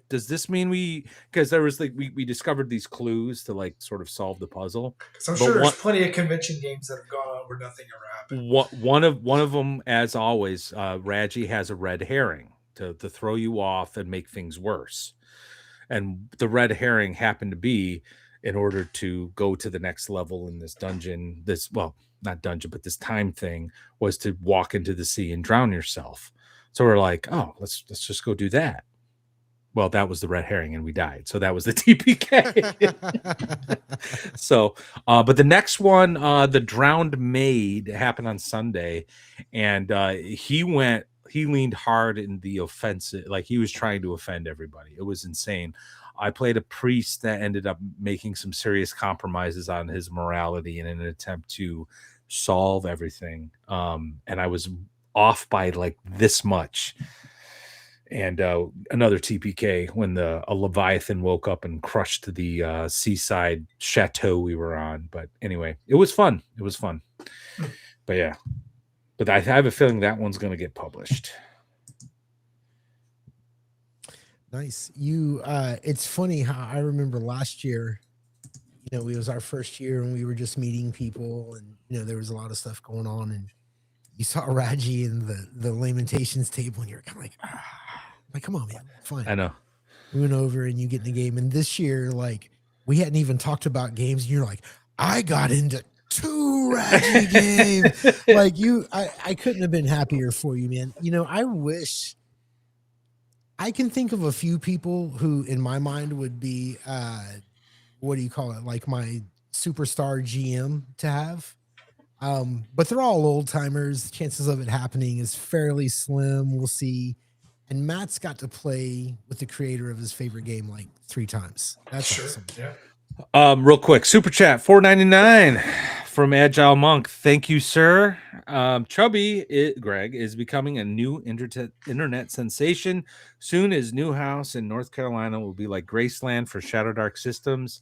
does this mean because there was like we discovered these clues to like sort of solve the puzzle. So I'm sure there's plenty of convention games that have gone on where nothing ever happened. One of them, as always, Radji has a red herring to throw you off and make things worse. And the red herring happened to be in order to go to the next level in this dungeon, not dungeon, but this time thing was to walk into the sea and drown yourself. So we're like, oh, let's just go do that. Well, that was the red herring and we died. So that was the TPK. So, but the next one, the Drowned Maid, happened on Sunday, and he leaned hard in the offensive, like he was trying to offend everybody. It was insane. I played a priest that ended up making some serious compromises on his morality in an attempt to solve everything. And I was off by like this much. and another TPK when a Leviathan woke up and crushed the seaside chateau we were on. But anyway, it was fun. It was fun. But yeah, but I have a feeling that one's going to get published. Nice. It's funny how I remember last year, it was our first year and we were just meeting people and, there was a lot of stuff going on and you saw Raji in the Lamentations table and you're kind of like, come on, man. Fine. I know. We went over and you get in the game. And this year, like, we hadn't even talked about games. And you're like, I got into 2 Raji games. Like I couldn't have been happier for you, man. I wish I can think of a few people who in my mind would be what do you call it? Like my superstar GM to have. But they're all old timers. Chances of it happening is fairly slim. We'll see. And Matt's got to play with the creator of his favorite game like 3 times. That's awesome. Yeah. Real quick, super chat $4.99 from Agile Monk. Thank you, sir. Greg is becoming a new internet sensation. Soon his new house in North Carolina will be like Graceland for Shadow Dark systems.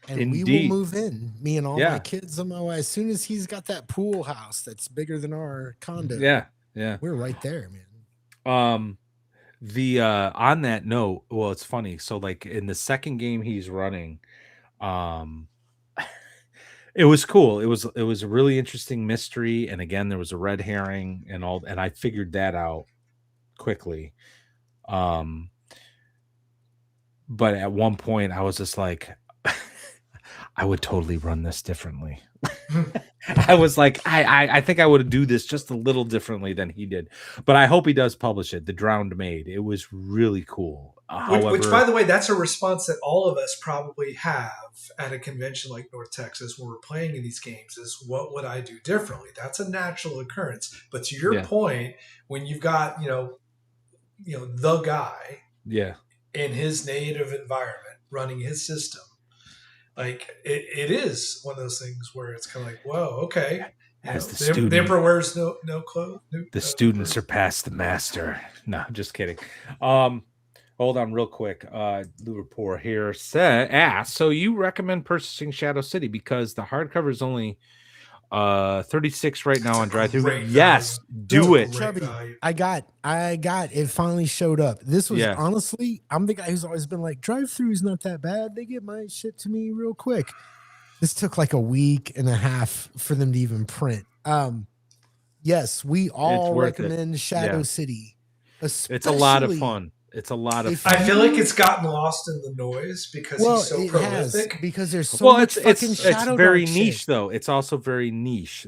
And Indeed. we will move in, me and all my kids and my wife. As soon as he's got that pool house that's bigger than our condo. Yeah. We're right there, man. On that note, well, it's funny. So like in the second game he's running, it was cool. It was a really interesting mystery. And again, there was a red herring and I figured that out quickly. But at one point I was just like, I would totally run this differently. I was like, I think I would do this just a little differently than he did. But I hope he does publish it. The Drowned Maid. It was really cool. Which, by the way, that's a response that all of us probably have at a convention like North Texas when we're playing in these games is, what would I do differently? That's a natural occurrence. But to your point, when you've got, the guy in his native environment running his system, like it is one of those things where it's kind of like, whoa, okay. The emperor wears no clothes. The student surpassed the master. No, I'm just kidding. Hold on real quick. Liverpool here asks, so you recommend purchasing Shadow City because the hardcover is only 36 right now on drive-thru. Yes, do it. Chubby, I got it. Finally showed up. This was honestly, I'm the guy who's always been like, drive-thru is not that bad. They get my shit to me real quick. This took like a week and a half for them to even print. Yes, we all recommend Shadow City. It's a lot of fun. It's a lot of fun. I feel like it's gotten lost in the noise because he's so prolific. Because there's so much fucking Shadow it's very Dark niche shit. though. It's also very niche.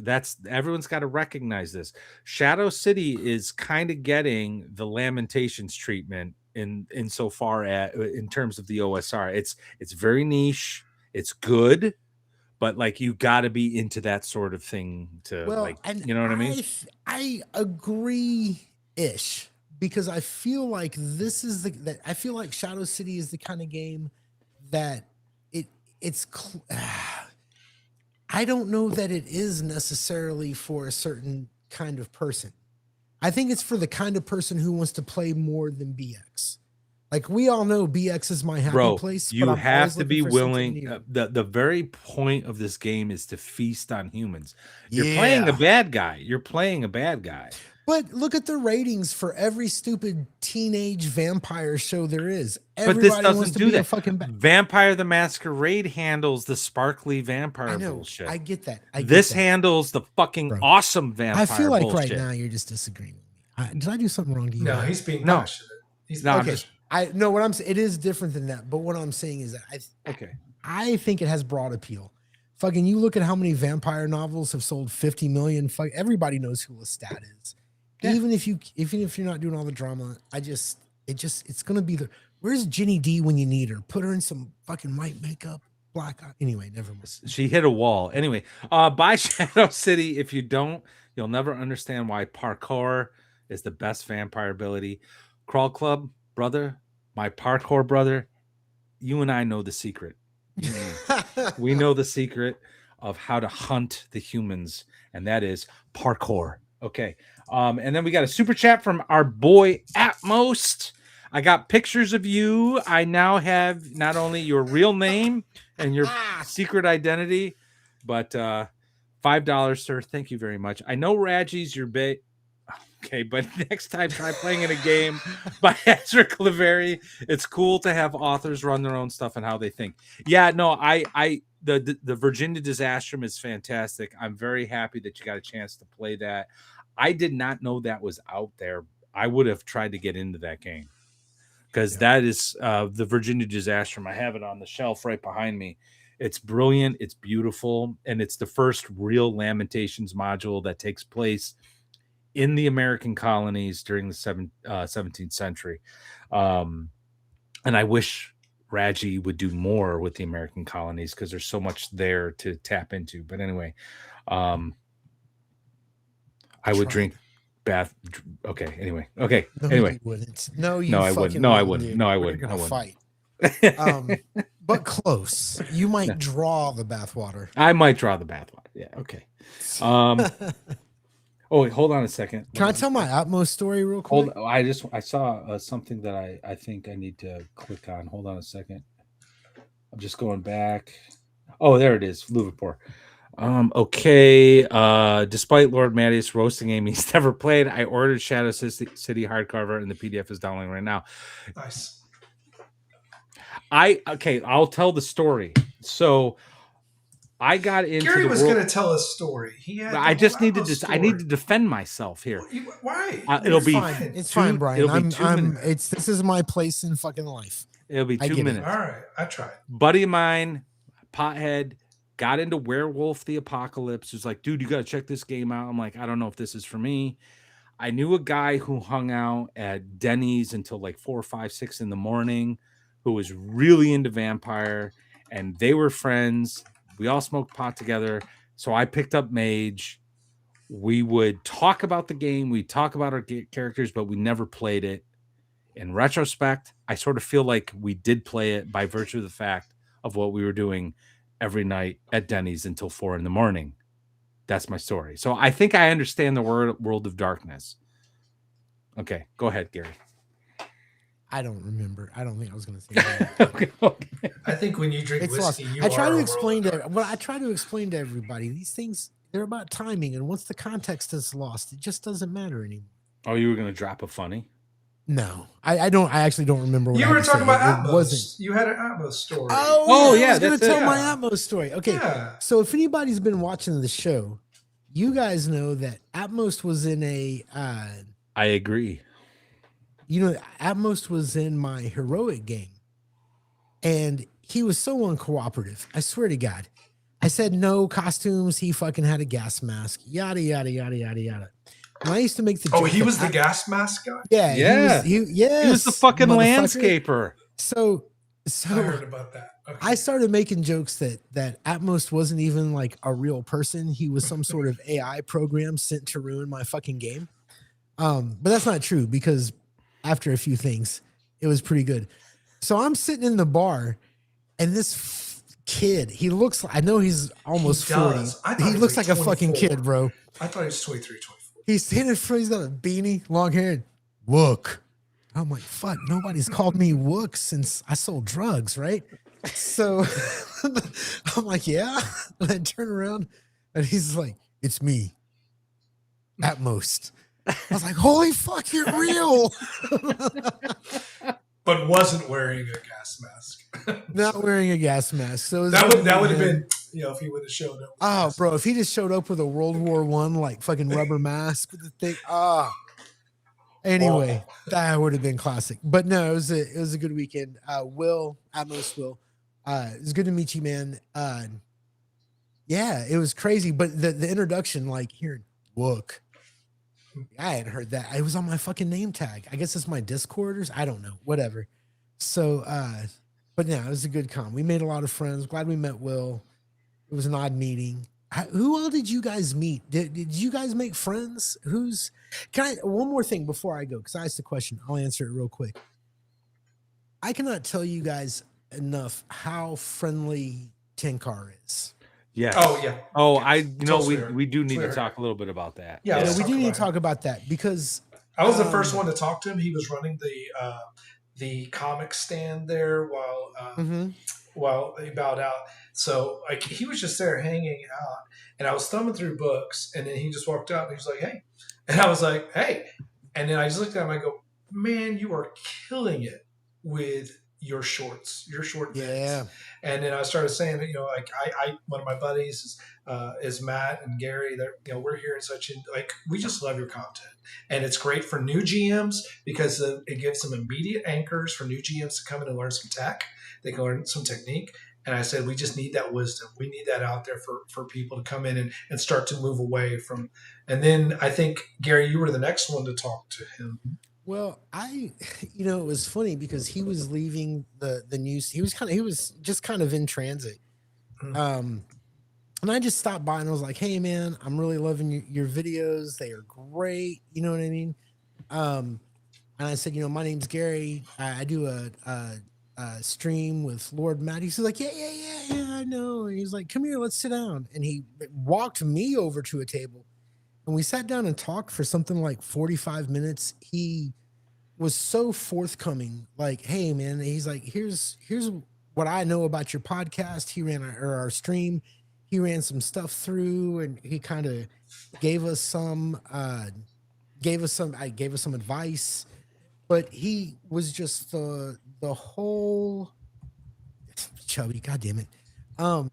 Everyone's got to recognize this. Shadow City is kind of getting the Lamentations treatment in so far in terms of the OSR. It's very niche. It's good, but like you got to be into that sort of thing to you know what I mean? I agree ish. Because I feel like I feel like Shadow City is the kind of game that I don't know that it is necessarily for a certain kind of person. I think it's for the kind of person who wants to play more than BX. Like we all know BX is my happy place. You have to be willing. The very point of this game is to feast on humans. You're playing a bad guy. You're playing a bad guy. But look at the ratings for every stupid teenage vampire show there is. But this doesn't do that. Vampire the Masquerade handles the sparkly vampire bullshit. I get that. This handles the fucking awesome vampire bullshit. I feel like right now you're just disagreeing with me. Did I do something wrong to you? No, he's being passionate. He's not. Okay. I know what I'm saying. It is different than that. But what I'm saying is that I think it has broad appeal. Fucking, you look at how many vampire novels have sold 50 million. Everybody knows who Lestat is. Yeah. Even if you're not doing all the drama, it's gonna be where's Jenny D when you need her? Put her in some fucking white makeup, black eye. Anyway, never mind. She hit a wall. Anyway, buy Shadow City. If you don't, you'll never understand why parkour is the best vampire ability. Crawl Club, brother, my parkour brother, you and I know the secret. We know the secret of how to hunt the humans, and that is parkour. Okay. And then we got a super chat from our boy Atmost. I got pictures of you. I now have not only your real name and your secret identity, but $5, sir. Thank you very much. I know Raji's your bait. Okay, but next time try playing in a game by Ezra Claveri. It's cool to have authors run their own stuff and how they think. Yeah, no, the Virginia Disastrum is fantastic. I'm very happy that you got a chance to play that. I did not know that was out there. I would have tried to get into that game because that is the Virginia Disastrum. I have it on the shelf right behind me. It's brilliant. It's beautiful, and it's the first real Lamentations module that takes place in the American colonies during the 17th century. And I wish Raji would do more with the American colonies because there's so much there to tap into. But anyway, I would drink bath. Okay. Anyway. Okay. No, anyway. you wouldn't. No, you No, I fucking wouldn't. No, I wouldn't, wouldn't. dude. No, I We're wouldn't. gonna I wouldn't. fight. But close. You might draw the bathwater. I might draw the bathwater. Yeah. Okay. Oh, wait, hold on a second. Can I tell my Atmos story real quick? I saw something that I think I need to click on. Hold on a second. I'm just going back. Oh, there it is. Luvapor. Okay. Despite Lord Mattias roasting game he's never played, I ordered Shadow City hardcover and the PDF is downloading right now. Nice. I'll tell the story. So I got into Gary was going to tell a story. I just need I need to defend myself here. Why? It'll be fine. It's fine, Brian. It'll be 2 minutes. This is my place in fucking life. It'll be 2 minutes. All right, I tried. Buddy of mine, pothead, got into Werewolf the Apocalypse. Was like, dude, you got to check this game out. I'm like, I don't know if this is for me. I knew a guy who hung out at Denny's until like 4, 5, 6 in the morning, who was really into Vampire, and they were friends. We all smoked pot together. So I picked up Mage. We would talk about the game. We'd talk about our characters, but we never played it. In retrospect, I sort of feel like we did play it by virtue of the fact of what we were doing every night at Denny's until 4 in the morning. That's my story. So I think I understand the world of darkness. Okay, go ahead, Gary. I don't remember. I don't think I was going to say that. Okay. I think when you drink whiskey, I try to explain to everybody these things. They're about timing, and once the context is lost, it just doesn't matter anymore. Oh, you were going to drop a funny? No, I don't. I actually don't remember what you were talking about. Atmos. You had an Atmos story. Oh yeah, I was going to tell my Atmos story. Okay, so if anybody's been watching the show, you guys know that Atmos was in a. I agree. You know, Atmos was in my heroic game, and he was so uncooperative. I swear to God, I said no costumes. He fucking had a gas mask. Yada yada yada yada yada. And I used to make the joke. Oh, he was the gas mask guy? Yeah. He was the fucking landscaper. So I heard about that. Okay. I started making jokes that Atmos wasn't even like a real person. He was some sort of AI program sent to ruin my fucking game. But that's not true because after a few things, it was pretty good. So I'm sitting in the bar and this kid, he looks like, I know he's almost 40. He looks like 24. A fucking kid, bro. I thought he was 23, 24. He's standing in front, he's got a beanie, long hair, and Wook. I'm like, fuck, nobody's called me Wook since I sold drugs, right? So I'm like, yeah. And I turn around and he's like, it's me. At most. I was like, holy fuck, you're real. But wasn't wearing a gas mask. Not wearing a gas mask. So that would have been, if he would have showed up. Oh, bro, if he just showed up with a World War I like fucking rubber mask with the thing. Anyway, that would have been classic. But no, it was a good weekend. Atmos Will. It was good to meet you, man. Yeah, it was crazy. But the introduction, like hearing Wook. I hadn't heard that. It was on my fucking name tag. I guess it's my Discorders. I don't know. Whatever. So, but yeah, it was a good con. We made a lot of friends. Glad we met Will. It was an odd meeting. Who all did you guys meet? Did you guys make friends? One more thing before I go, because I asked the question. I'll answer it real quick. I cannot tell you guys enough how friendly Tenkar is. Yeah. Oh, yeah. Oh, we do need to talk a little bit about that. Yeah, we do need to talk about that because I was the first one to talk to him. He was running the comic stand there Mm-hmm. while he bowed out. So like he was just there hanging out, and I was thumbing through books, and then he just walked out and he was like, "Hey," and I was like, "Hey," and then I just looked at him. I go, "Man, you are killing it with your short vids." Yeah. And then I started saying, like I one of my buddies is Matt and Gary. They're, we're here in such like we just love your content, and it's great for new GMs because it gives them immediate anchors for new GMs to come in and learn some tech. They can learn some technique. And I said, we just need that wisdom. We need that out there for people to come in and start to move away from. And then I think, Gary, you were the next one to talk to him. Well, it was funny because he was leaving the news. He was just kind of in transit. Mm. Um, and I just stopped by and I was like, "Hey, man, I'm really loving your videos. They are great. You know what I mean?" Um, and I said, "My name's Gary. I do a stream with Lord Matt." He's like, "Yeah, yeah, yeah, yeah, I know." And he's like, "Come here, let's sit down." And he walked me over to a table, and we sat down and talked for something like 45 minutes. He was so forthcoming, like, "Hey, man," he's like, here's what I know about your podcast." He ran our stream. He ran some stuff through, and he kind of gave us some I gave us some advice. But he was just the whole chubby. God damn it. Um,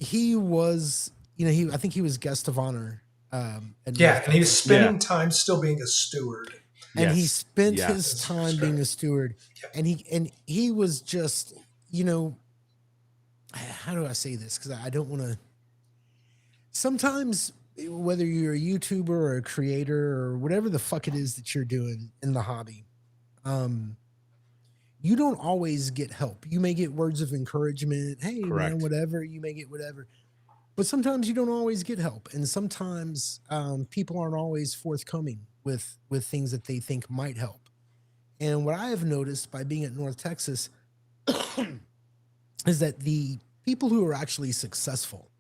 he was, I think he was guest of honor at Yeah, North and he was Texas, Yeah. spending time still being a steward. and he Yes. spent his Yes. time being a steward, Yeah. and he was just, how do I say this? Because I don't want to. Sometimes, whether you're a YouTuber or a creator or whatever the fuck it is that you're doing in the hobby, um, you don't always get help. You may get words of encouragement. Hey, man, Correct. whatever. You may get whatever. But sometimes you don't always get help. And sometimes people aren't always forthcoming with things that they think might help. And what I have noticed by being at North Texas is that the people who are actually successful,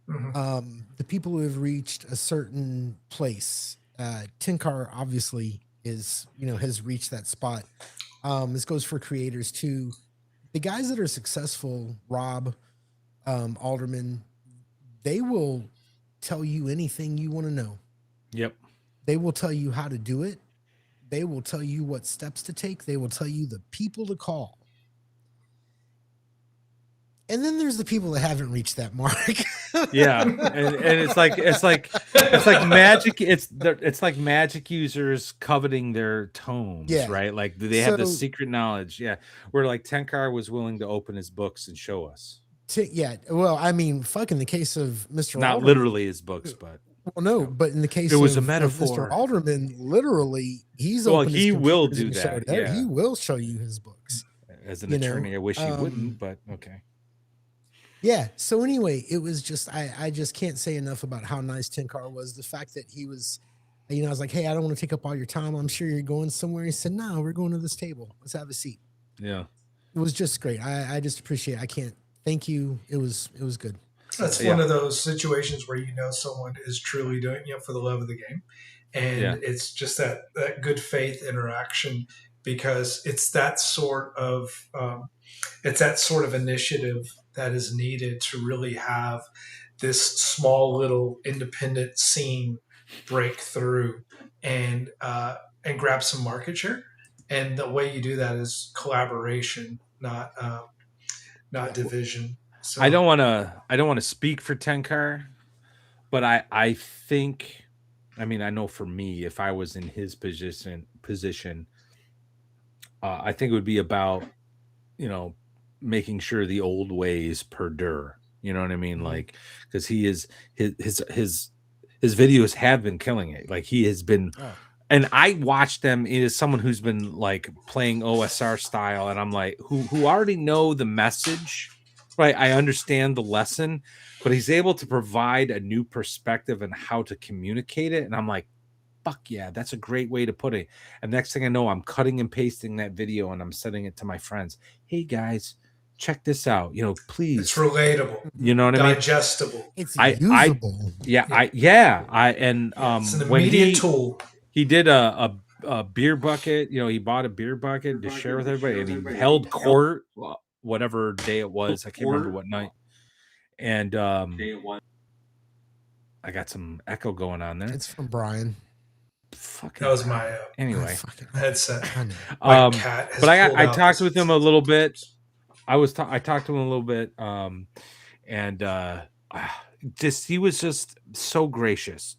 Mhm. the people who have reached a certain place, Tinkar obviously has reached that spot. This goes for creators too. The guys that are successful, Rob, Alderman, they will tell you anything you want to know. Yep. They will tell you how to do it. They will tell you what steps to take. They will tell you the people to call. And then there's the people that haven't reached that mark. Yeah. And it's like magic. It's like magic users coveting their tomes, Yeah. right? Like they have the So, secret knowledge. Yeah. Where like Tenkar was willing to open his books and show us. yeah. Well, I mean, fuck, in the case of Mr. Not Alderman, literally his books, but well, no, but in the it case was a of Mr. metaphor. Alderman, literally, he's Well, opened his he will computers do and showed that. it. He Yeah. will show you his books. As an You know, attorney, I wish he um, wouldn't, but okay. yeah. So anyway, it was just I just can't say enough about how nice Tinkar was. The fact that he was, I was like, "Hey, I don't want to take up all your time. I'm sure you're going somewhere." He said, "No, we're going to this table. Let's have a seat." Yeah. It was just great. I just appreciate. I can't thank you. It was good. That's Yeah. one of those situations where someone is truly doing it for the love of the game, and Yeah. it's just that good faith interaction because it's that sort of initiative that is needed to really have this small little independent scene break through and grab some market share. And the way you do that is collaboration, not Yeah. division. I So don't want to speak for Tenkar, but I think, I mean, I know for me, if I was in his position, I think it would be about, you know, making sure the old ways perdure. You know what I mean? Mhm. Like, because he is his videos have been killing it. Like he has been, Oh, and I watch them as someone who's been like playing OSR style, and I'm like, who already know the message, right? I understand the lesson, but he's able to provide a new perspective on how to communicate it, and I'm like, fuck yeah, that's a great way to put it. And next thing I know, I'm cutting and pasting that video and I'm sending it to my friends. Hey guys, check this out. You know, it's please. relatable, You know what I mean? digestible. it's I usable. yeah, Yeah. I and It's an when immediate tool. he did beer bucket. He bought a beer bucket to share with everybody, and he held court whatever day it was. I can't remember what night. And I got some echo going on there. It's from Brian. Fucking That was my anyway headset. My cat has but pulled I out talked this- with him a little bit. I talked to him a little bit, and he was just so gracious.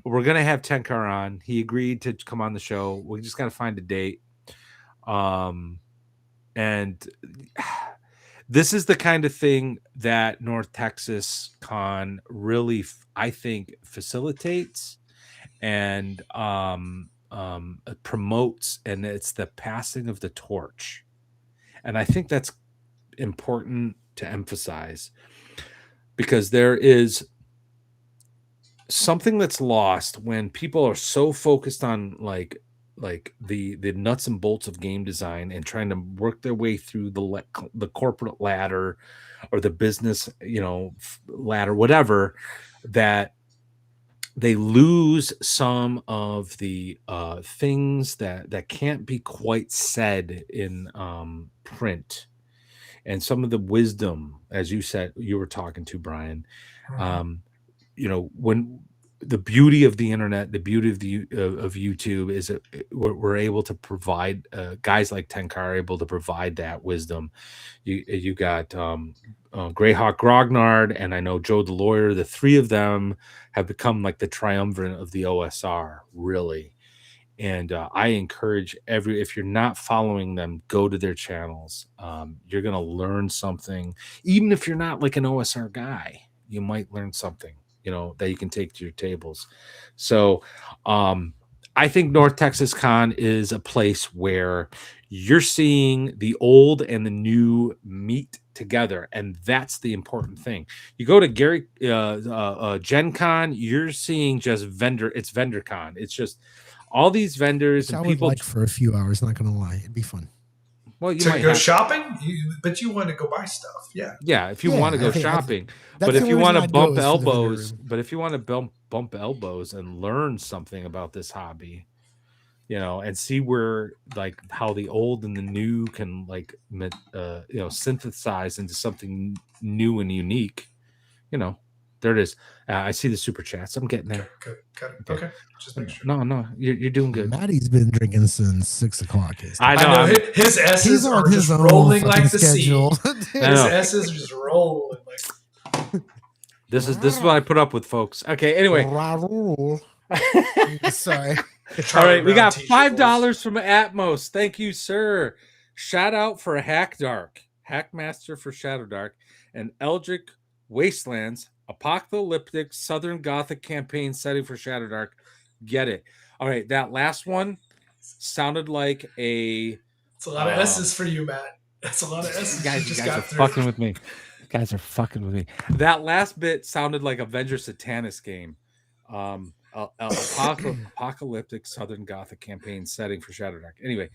We're gonna have Tenkar on. He agreed to come on the show. We just got to find a date. And this is the kind of thing that North Texas Con really, I think, facilitates and promotes, and it's the passing of the torch. And I think that's important to emphasize, because there is something that's lost when people are so focused on like the nuts and bolts of game design and trying to work their way through the corporate ladder or the business ladder, whatever, that they lose some of the things that can't be quite said in print, and some of the wisdom, as you said, you were talking to Brian. When the beauty of the internet, the beauty of YouTube is that we're able to provide, guys like Tenkar are able to provide that wisdom. You got Greyhawk Grognard, and I know Joe the lawyer. The three of them have become like the triumvirate of the OSR, really. And I encourage if you're not following them, go to their channels. You're going to learn something. Even if you're not like an OSR guy, you might learn something, that you can take to your tables. So I think North Texas Con is a place where you're seeing the old and the new meet together, and that's the important thing. You go to Gen Con, you're seeing just it's vendor con. It's just all these vendors and people. Would like for a few hours, not gonna lie, it'd be fun. Well, you might go shopping, but you want to go buy stuff. Yeah, if you want to go shopping, but if you want to bump elbows, bump elbows and learn something about this hobby, and see where like how the old and the new can like synthesize into something new and unique, there it is. I see the super chats. I'm getting there. Okay. Just make sure. No, you're doing good. Maddie's been drinking since 6 o'clock. I know. His S's are just rolling like the sea. His S's are just rolling like. This is what I put up with, folks. Okay. Anyway. Sorry. All right, we got $5 from Atmos. Thank you, sir. Shout out for Hackmaster for Shadow Dark, and Eldritch Wastelands, apocalyptic Southern Gothic campaign setting for Shadow Dark. Get it. All right, that last one sounded like a... It's a lot of S's for you, Matt. That's a lot of S's. You guys are fucking with me. Guys are fucking with me. That last bit sounded like Avenger Satanis game. Apocalyptic Southern Gothic campaign setting for Shadow Dark. Anyway,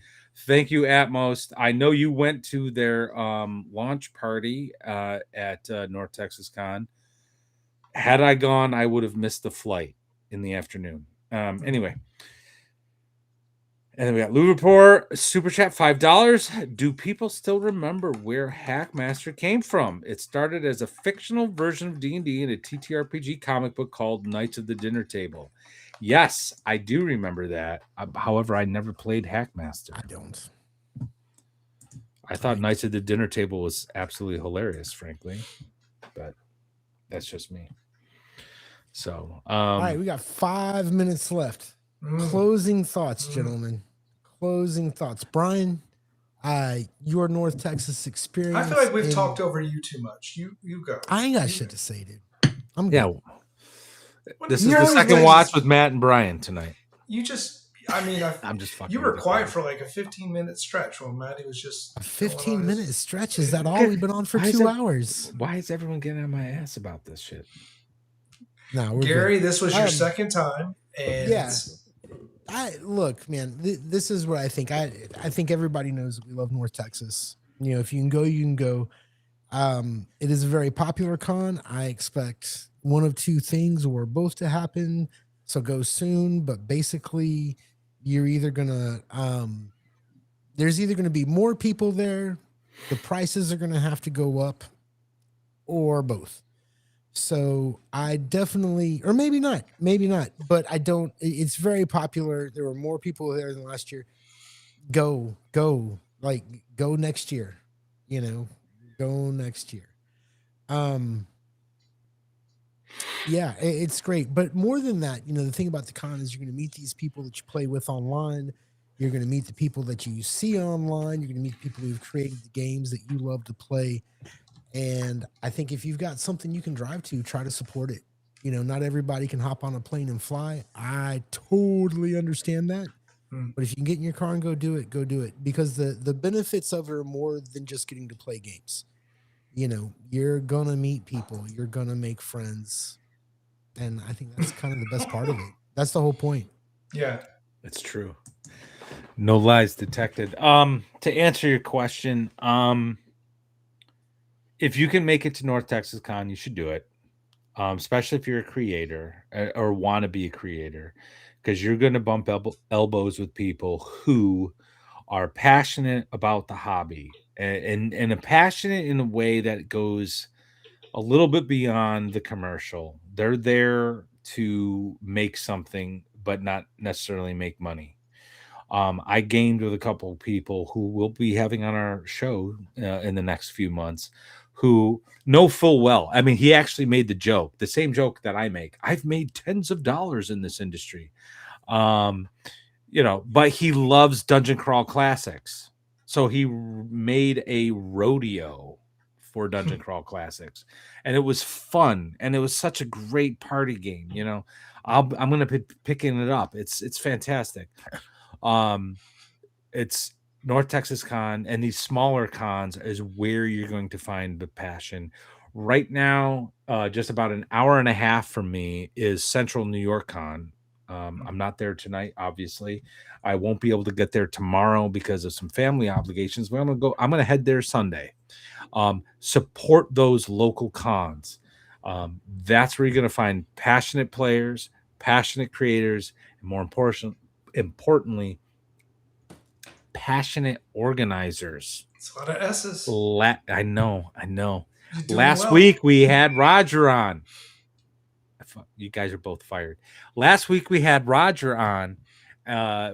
thank you, Atmos. I know you went to their launch party at North Texas Con. Had I gone, I would have missed the flight in the afternoon. Anyway. And then we got Lou Rapport, Super Chat, $5. Do people still remember where Hackmaster came from? It started as a fictional version of D&D in a TTRPG comic book called Knights of the Dinner Table. Yes, I do remember that. However, I never played Hackmaster. I don't. I thought Knights of the Dinner Table was absolutely hilarious, frankly. But that's just me. So, all right, we got 5 minutes left. Closing thoughts, gentlemen. Closing thoughts. Brian, your North Texas experience. I feel like we've talked over you too much. You go. I ain't got shit to say, dude. I'm good. Yeah. This is the second watch with Matt and Brian tonight. You just, I'm just fucking. You were quiet for like a 15-minute stretch while Matty was just. A 15-minute stretch? Is that all we've been on for 2 hours? Why is everyone getting on my ass about this shit? No, Gary, this was your second time. And look, man, this is what I think. I think everybody knows we love North Texas. If you can go, you can go. It is a very popular con. I expect one of two things or both to happen. So go soon. But basically, you're either gonna there's either gonna be more people there, the prices are gonna have to go up, or both. So I definitely, or maybe not, but I don't. It's very popular. There were more people there than last year. Like go next year. You know, go next year. Um, yeah, it's great. But more than that, the thing about the con is you're going to meet these people that you play with online. You're going to meet the people that you see online. You're going to meet the people who've created the games that you love to play. And I think if you've got something you can drive to, try to support it. Not everybody can hop on a plane and fly. I totally understand that. Mm. But if you can get in your car and go do it, go do it. Because the benefits of it are more than just getting to play games. You're gonna meet people, you're gonna make friends. And I think that's kind of the best part of it. That's the whole point. Yeah. It's true. No lies detected. To answer your question, if you can make it to North Texas Con, you should do it. Especially if you're a creator or want to be a creator, because you're going to bump elbows with people who are passionate about the hobby and a passionate in a way that goes a little bit beyond the commercial. They're there to make something, but not necessarily make money. I gamed with a couple of people who we'll be having on our show in the next few months who know full well. I mean, he actually made the joke, the same joke that I make. I've made tens of dollars in this industry. Um, but he loves Dungeon Crawl Classics. So he made a rodeo for Dungeon Crawl Classics. And it was fun. And it was such a great party game. I'm going to be picking it up. It's fantastic. Um, it's North Texas Con and these smaller cons is where you're going to find the passion. Right now, just about an hour and a half from me is Central New York Con. I'm not there tonight, obviously. I won't be able to get there tomorrow because of some family obligations. But I'm gonna head there Sunday. Support those local cons. That's where you're gonna find passionate players, passionate creators, and importantly, passionate organizers. It's a lot of S's. I know. You're doing Last well. week we had Roger on. You guys are both fired. Last week we had Roger on,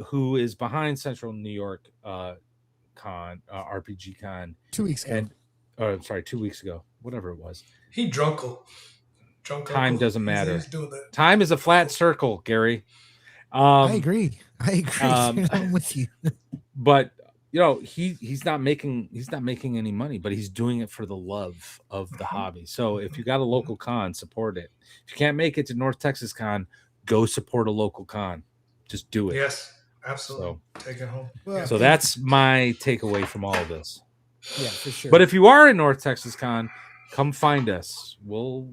who is behind Central New York Con, RPG Con, 2 weeks ago. and sorry, 2 weeks ago, whatever it was. He drunkle. Drunk Time uncle. doesn't He's matter. doing the Time is a flat drunkle. circle, Gary. I Um, agree. I agree. um, I'm with you. but he's not making any money, but he's doing it for the love of the Mhm, hobby. So if mhm, you got a mhm. local con, support it. If you can't make it to North Texas Con, go support a local con. Just do it. Yes, absolutely. So Take it home. Well, Yeah. so that's my takeaway from all of this. yeah, for But sure. if you are in North Texas Con, come find us. We'll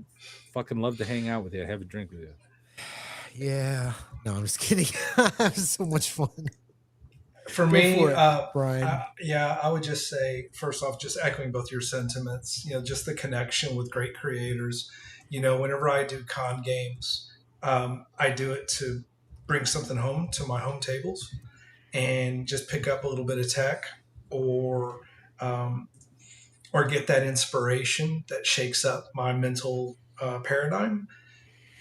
fucking love to hang out with you, have a drink with you. Yeah. No, I'm just kidding. Have so much fun. For Go me, for it, Brian. yeah, I would just say first off, just echoing both your sentiments. Just the connection with great creators. Whenever I do con games, I do it to bring something home to my home tables and just pick up a little bit of tech or um, or get that inspiration that shakes up my mental paradigm.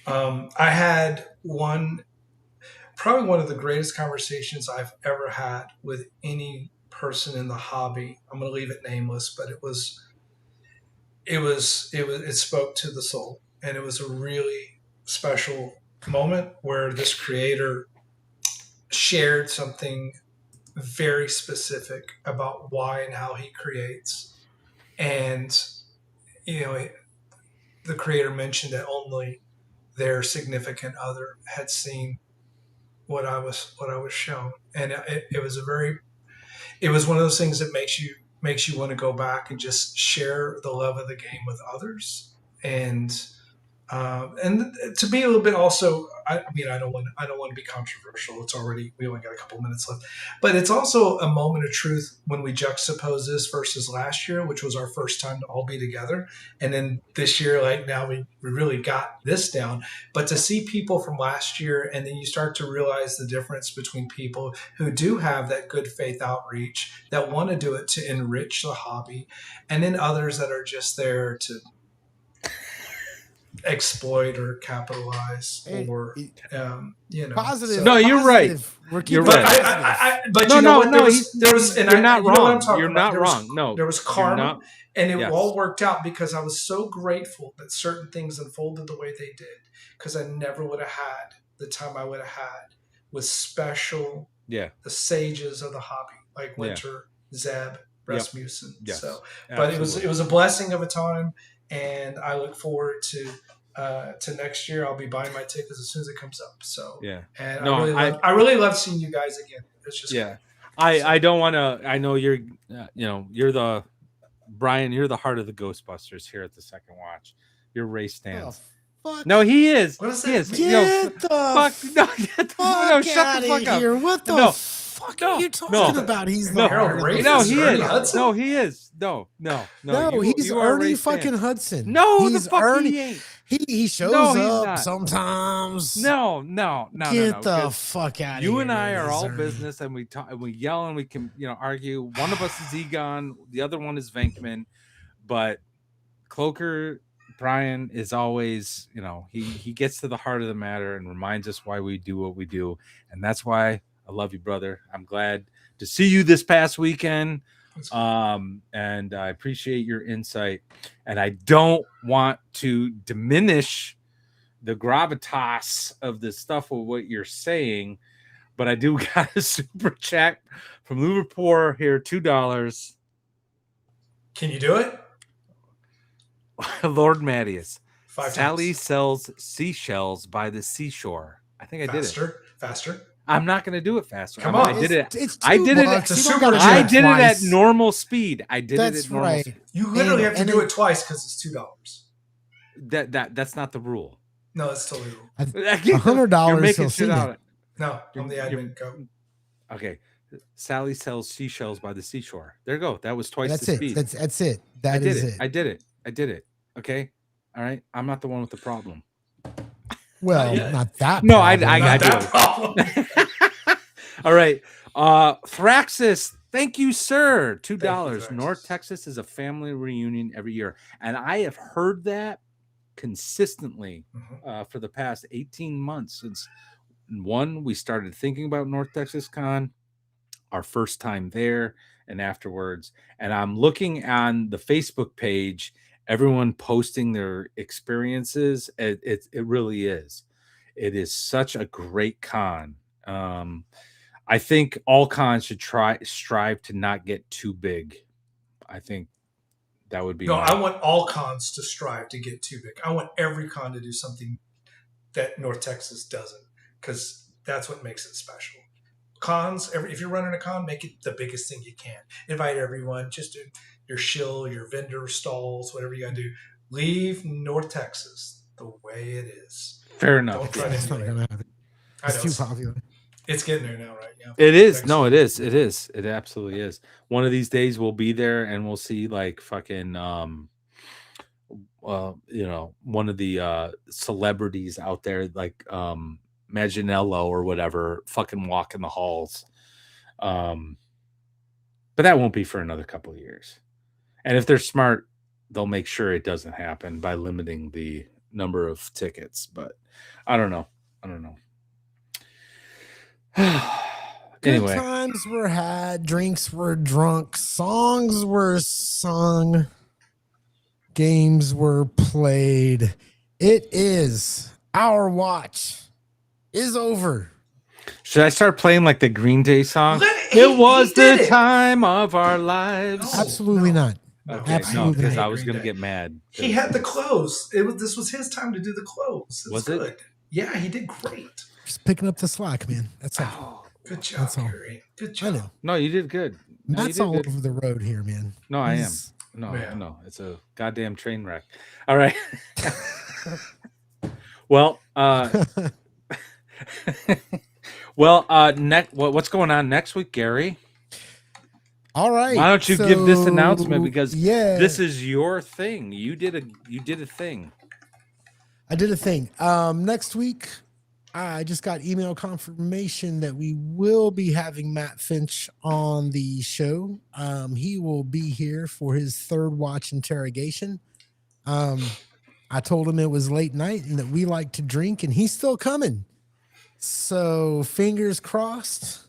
I had probably one of the greatest conversations I've ever had with any person in the hobby. I'm going to leave it nameless, but it spoke to the soul, and it was a really special moment where this creator shared something very specific about why and how he creates. And you know, the creator mentioned that only their significant other had seen what I was shown, and it was one of those things that makes you want to go back and just share the love of the game with others. And And to be a little bit also, I mean, I don't want to be controversial. We only got a couple minutes left, but it's also a moment of truth when we juxtapose this versus last year, which was our first time to all be together, and then this year, like now we really got this down. But to see people from last year, and then you start to realize the difference between people who do have that good faith outreach that want to do it to enrich the hobby, and then others that are just there to exploit or capitalize or Positive. No, you're right. Positive. We're You're keeping right. But No, you know no, what, no. there was and You're I not you know what I'm wrong. talking You're about. not wrong. No, there was you're karma, not. and it Yes. all worked out because I was so grateful that certain things unfolded the way they did, because I never would have had the time I would have had with special Yeah. the sages of the hobby like Yeah. Winter, Zeb, Rasmussen. Yes. So, but it was a blessing of a time, and I look forward to next year. I'll be buying my tickets as soon as it comes up. So Yeah. and No, I really love seeing you guys again. It's just yeah. great. I don't want to. I know you're. You're the Brian. You're the heart of the Ghostbusters here at the Second Watch. Your race stands. Fuck. No, he is. What does He that is. mean? Get the fuck. No, no, shut out the fuck of up. here. What the No. fuck No. are you talking No. about? He's No. the heart of the Racist? No, he Ernie is. Hudson? No, he is. No. He's you are Ernie race fucking stands. Hudson. No, he's the fuck Ernie. he ain't. He shows No, he's up not. sometimes. No. Get the 'cause fuck out of you here. and I are all Ernie. business, and we talk, and we yell, and we can, argue. One of us is Egon, the other one is Venkman, but Cloaker Brian is always, he gets to the heart of the matter and reminds us why we do what we do, and that's why I love you, brother. I'm glad to see you this past weekend. And I appreciate your insight, and I don't want to diminish the gravitas of the stuff of what you're saying, but I do got a super chat from Liverpool here, $2. Can you do it? Lord Mattias. 5 Sally times. sells seashells by the seashore. I think I did it. Faster. I'm not going to do it faster. Come on. I did it. It's I did it. $2. It's a You don't super gotta chat. I do it did it at twice. normal speed. I did That's it at normal right. speed. You literally have to and do it- it twice because it's $2. That's not the rule. No, it's totally rule. $100. You're making he'll shit see out it. of it. No, I'm the admin. Go. Okay. Sally sells seashells by the seashore. There you go. That was twice That's the it. speed. That's it. I That did is it. it. I did it. Okay. All right. I'm not the one with the problem. Well, Not yet. not that. No, I problem. Not do. that problem. All right. Thraxis, thank you, sir. $2. Thraxis. North Texas is a family reunion every year. And I have heard that consistently for the past 18 months since we started thinking about North Texas Con, our first time there, and afterwards. And I'm looking on the Facebook page, everyone posting their experiences. It really is. It is such a great con. I think all cons should strive to not get too big. I think that would be. No, I want all cons to strive to get too big. I want every con to do something that North Texas doesn't, because that's what makes it special. Cons, if you're running a con, make it the biggest thing you can. Invite everyone, just do your shill, your vendor stalls, whatever you got to do. Leave North Texas the way it is. Fair enough. Don't try to It's not emulate gonna it. happen. I know It's too popular. it's getting there now, right? Yeah. It is. Next No, year. it is. It is. It absolutely is. One of these days we'll be there and we'll see like fucking one of the celebrities out there like Maginello or whatever fucking walk in the halls. But that won't be for another couple of years. And if they're smart, they'll make sure it doesn't happen by limiting the number of tickets. But I don't know. Anyway, Good times were had, drinks were drunk, songs were sung, games were played. It is our watch is over. should I start playing like the Green Day song? He It was did the it. time of our lives. No. Absolutely not. Okay, Absolutely no, because not. I was Green gonna Day. get mad. He had the clothes. This was his time to do the clothes. Was it? good. Yeah, he did great. Just picking up the slack, man. That's all. Oh, Good job, That's all. Gary. Good I job. know. no, you did good. No, you Matt's did all good. over the road here, man. No, I am. He's- No, Yeah. no, it's a goddamn train wreck. All right. Well, what's going on next week, Gary? All right. Why don't you give this announcement, So, because yeah, this is your thing. You did a thing. I did a thing. Next week, I just got email confirmation that we will be having Matt Finch on the show. He will be here for his third watch interrogation. I told him it was late night and that we like to drink, and he's still coming. So fingers crossed.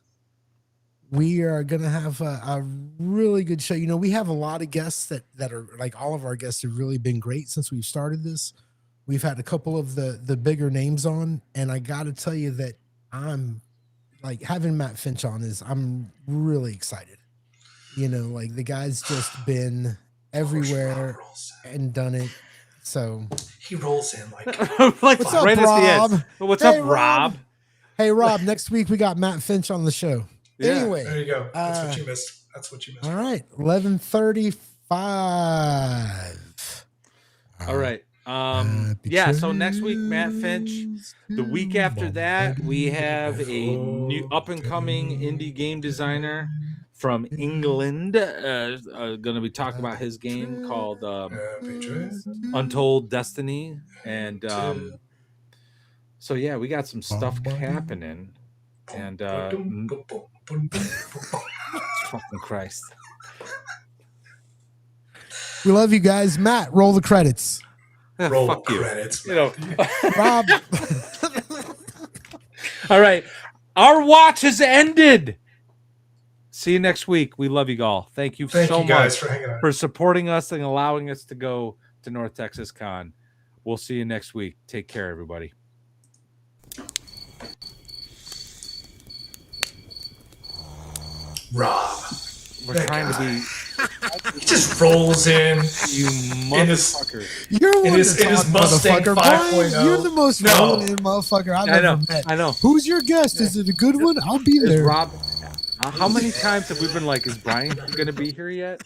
We are gonna have a really good show. You know, we have a lot of guests that are like, all of our guests have really been great since we've started this. We've had a couple of the bigger names on, and I got to tell you that I'm like, having Matt Finch on I'm really excited. You know, like the guy's just been everywhere and done it. So He rolls in like Like what's up, right as the Rob? end. What's Hey, up, Rob? Hey, Rob, next week we got Matt Finch on the show. Yeah. Anyway, there you go. That's what you missed. That's what you missed. all right, 11:35. All right. Happy Yeah, so next week, Matt Finch. The week after that, we have a new up and coming indie game designer from England. Going to be talking about his game called Happy trails. Untold Destiny. And so, yeah, we got some stuff happening. And fucking Christ. We love you guys. Matt, roll the credits. Roll Fuck you. credits. You know. Rob. All right. Our watch has ended. See you next week. We love you all. Thank you Thank so you guys much for hanging out. for supporting us and allowing us to go to North Texas Con. We'll see you next week. Take care, everybody. Rob. We're That trying to guy. be He just rolls in. you motherfucker. You're one In his- to in his talk, Mustang motherfucker. 5.0. Brian, you're the most No. rolling in motherfucker I've I know. ever met. I know. Who's your guest? Is it a good one? I'll be Is there. Rob? How many times have we been like, is Brian going to be here yet?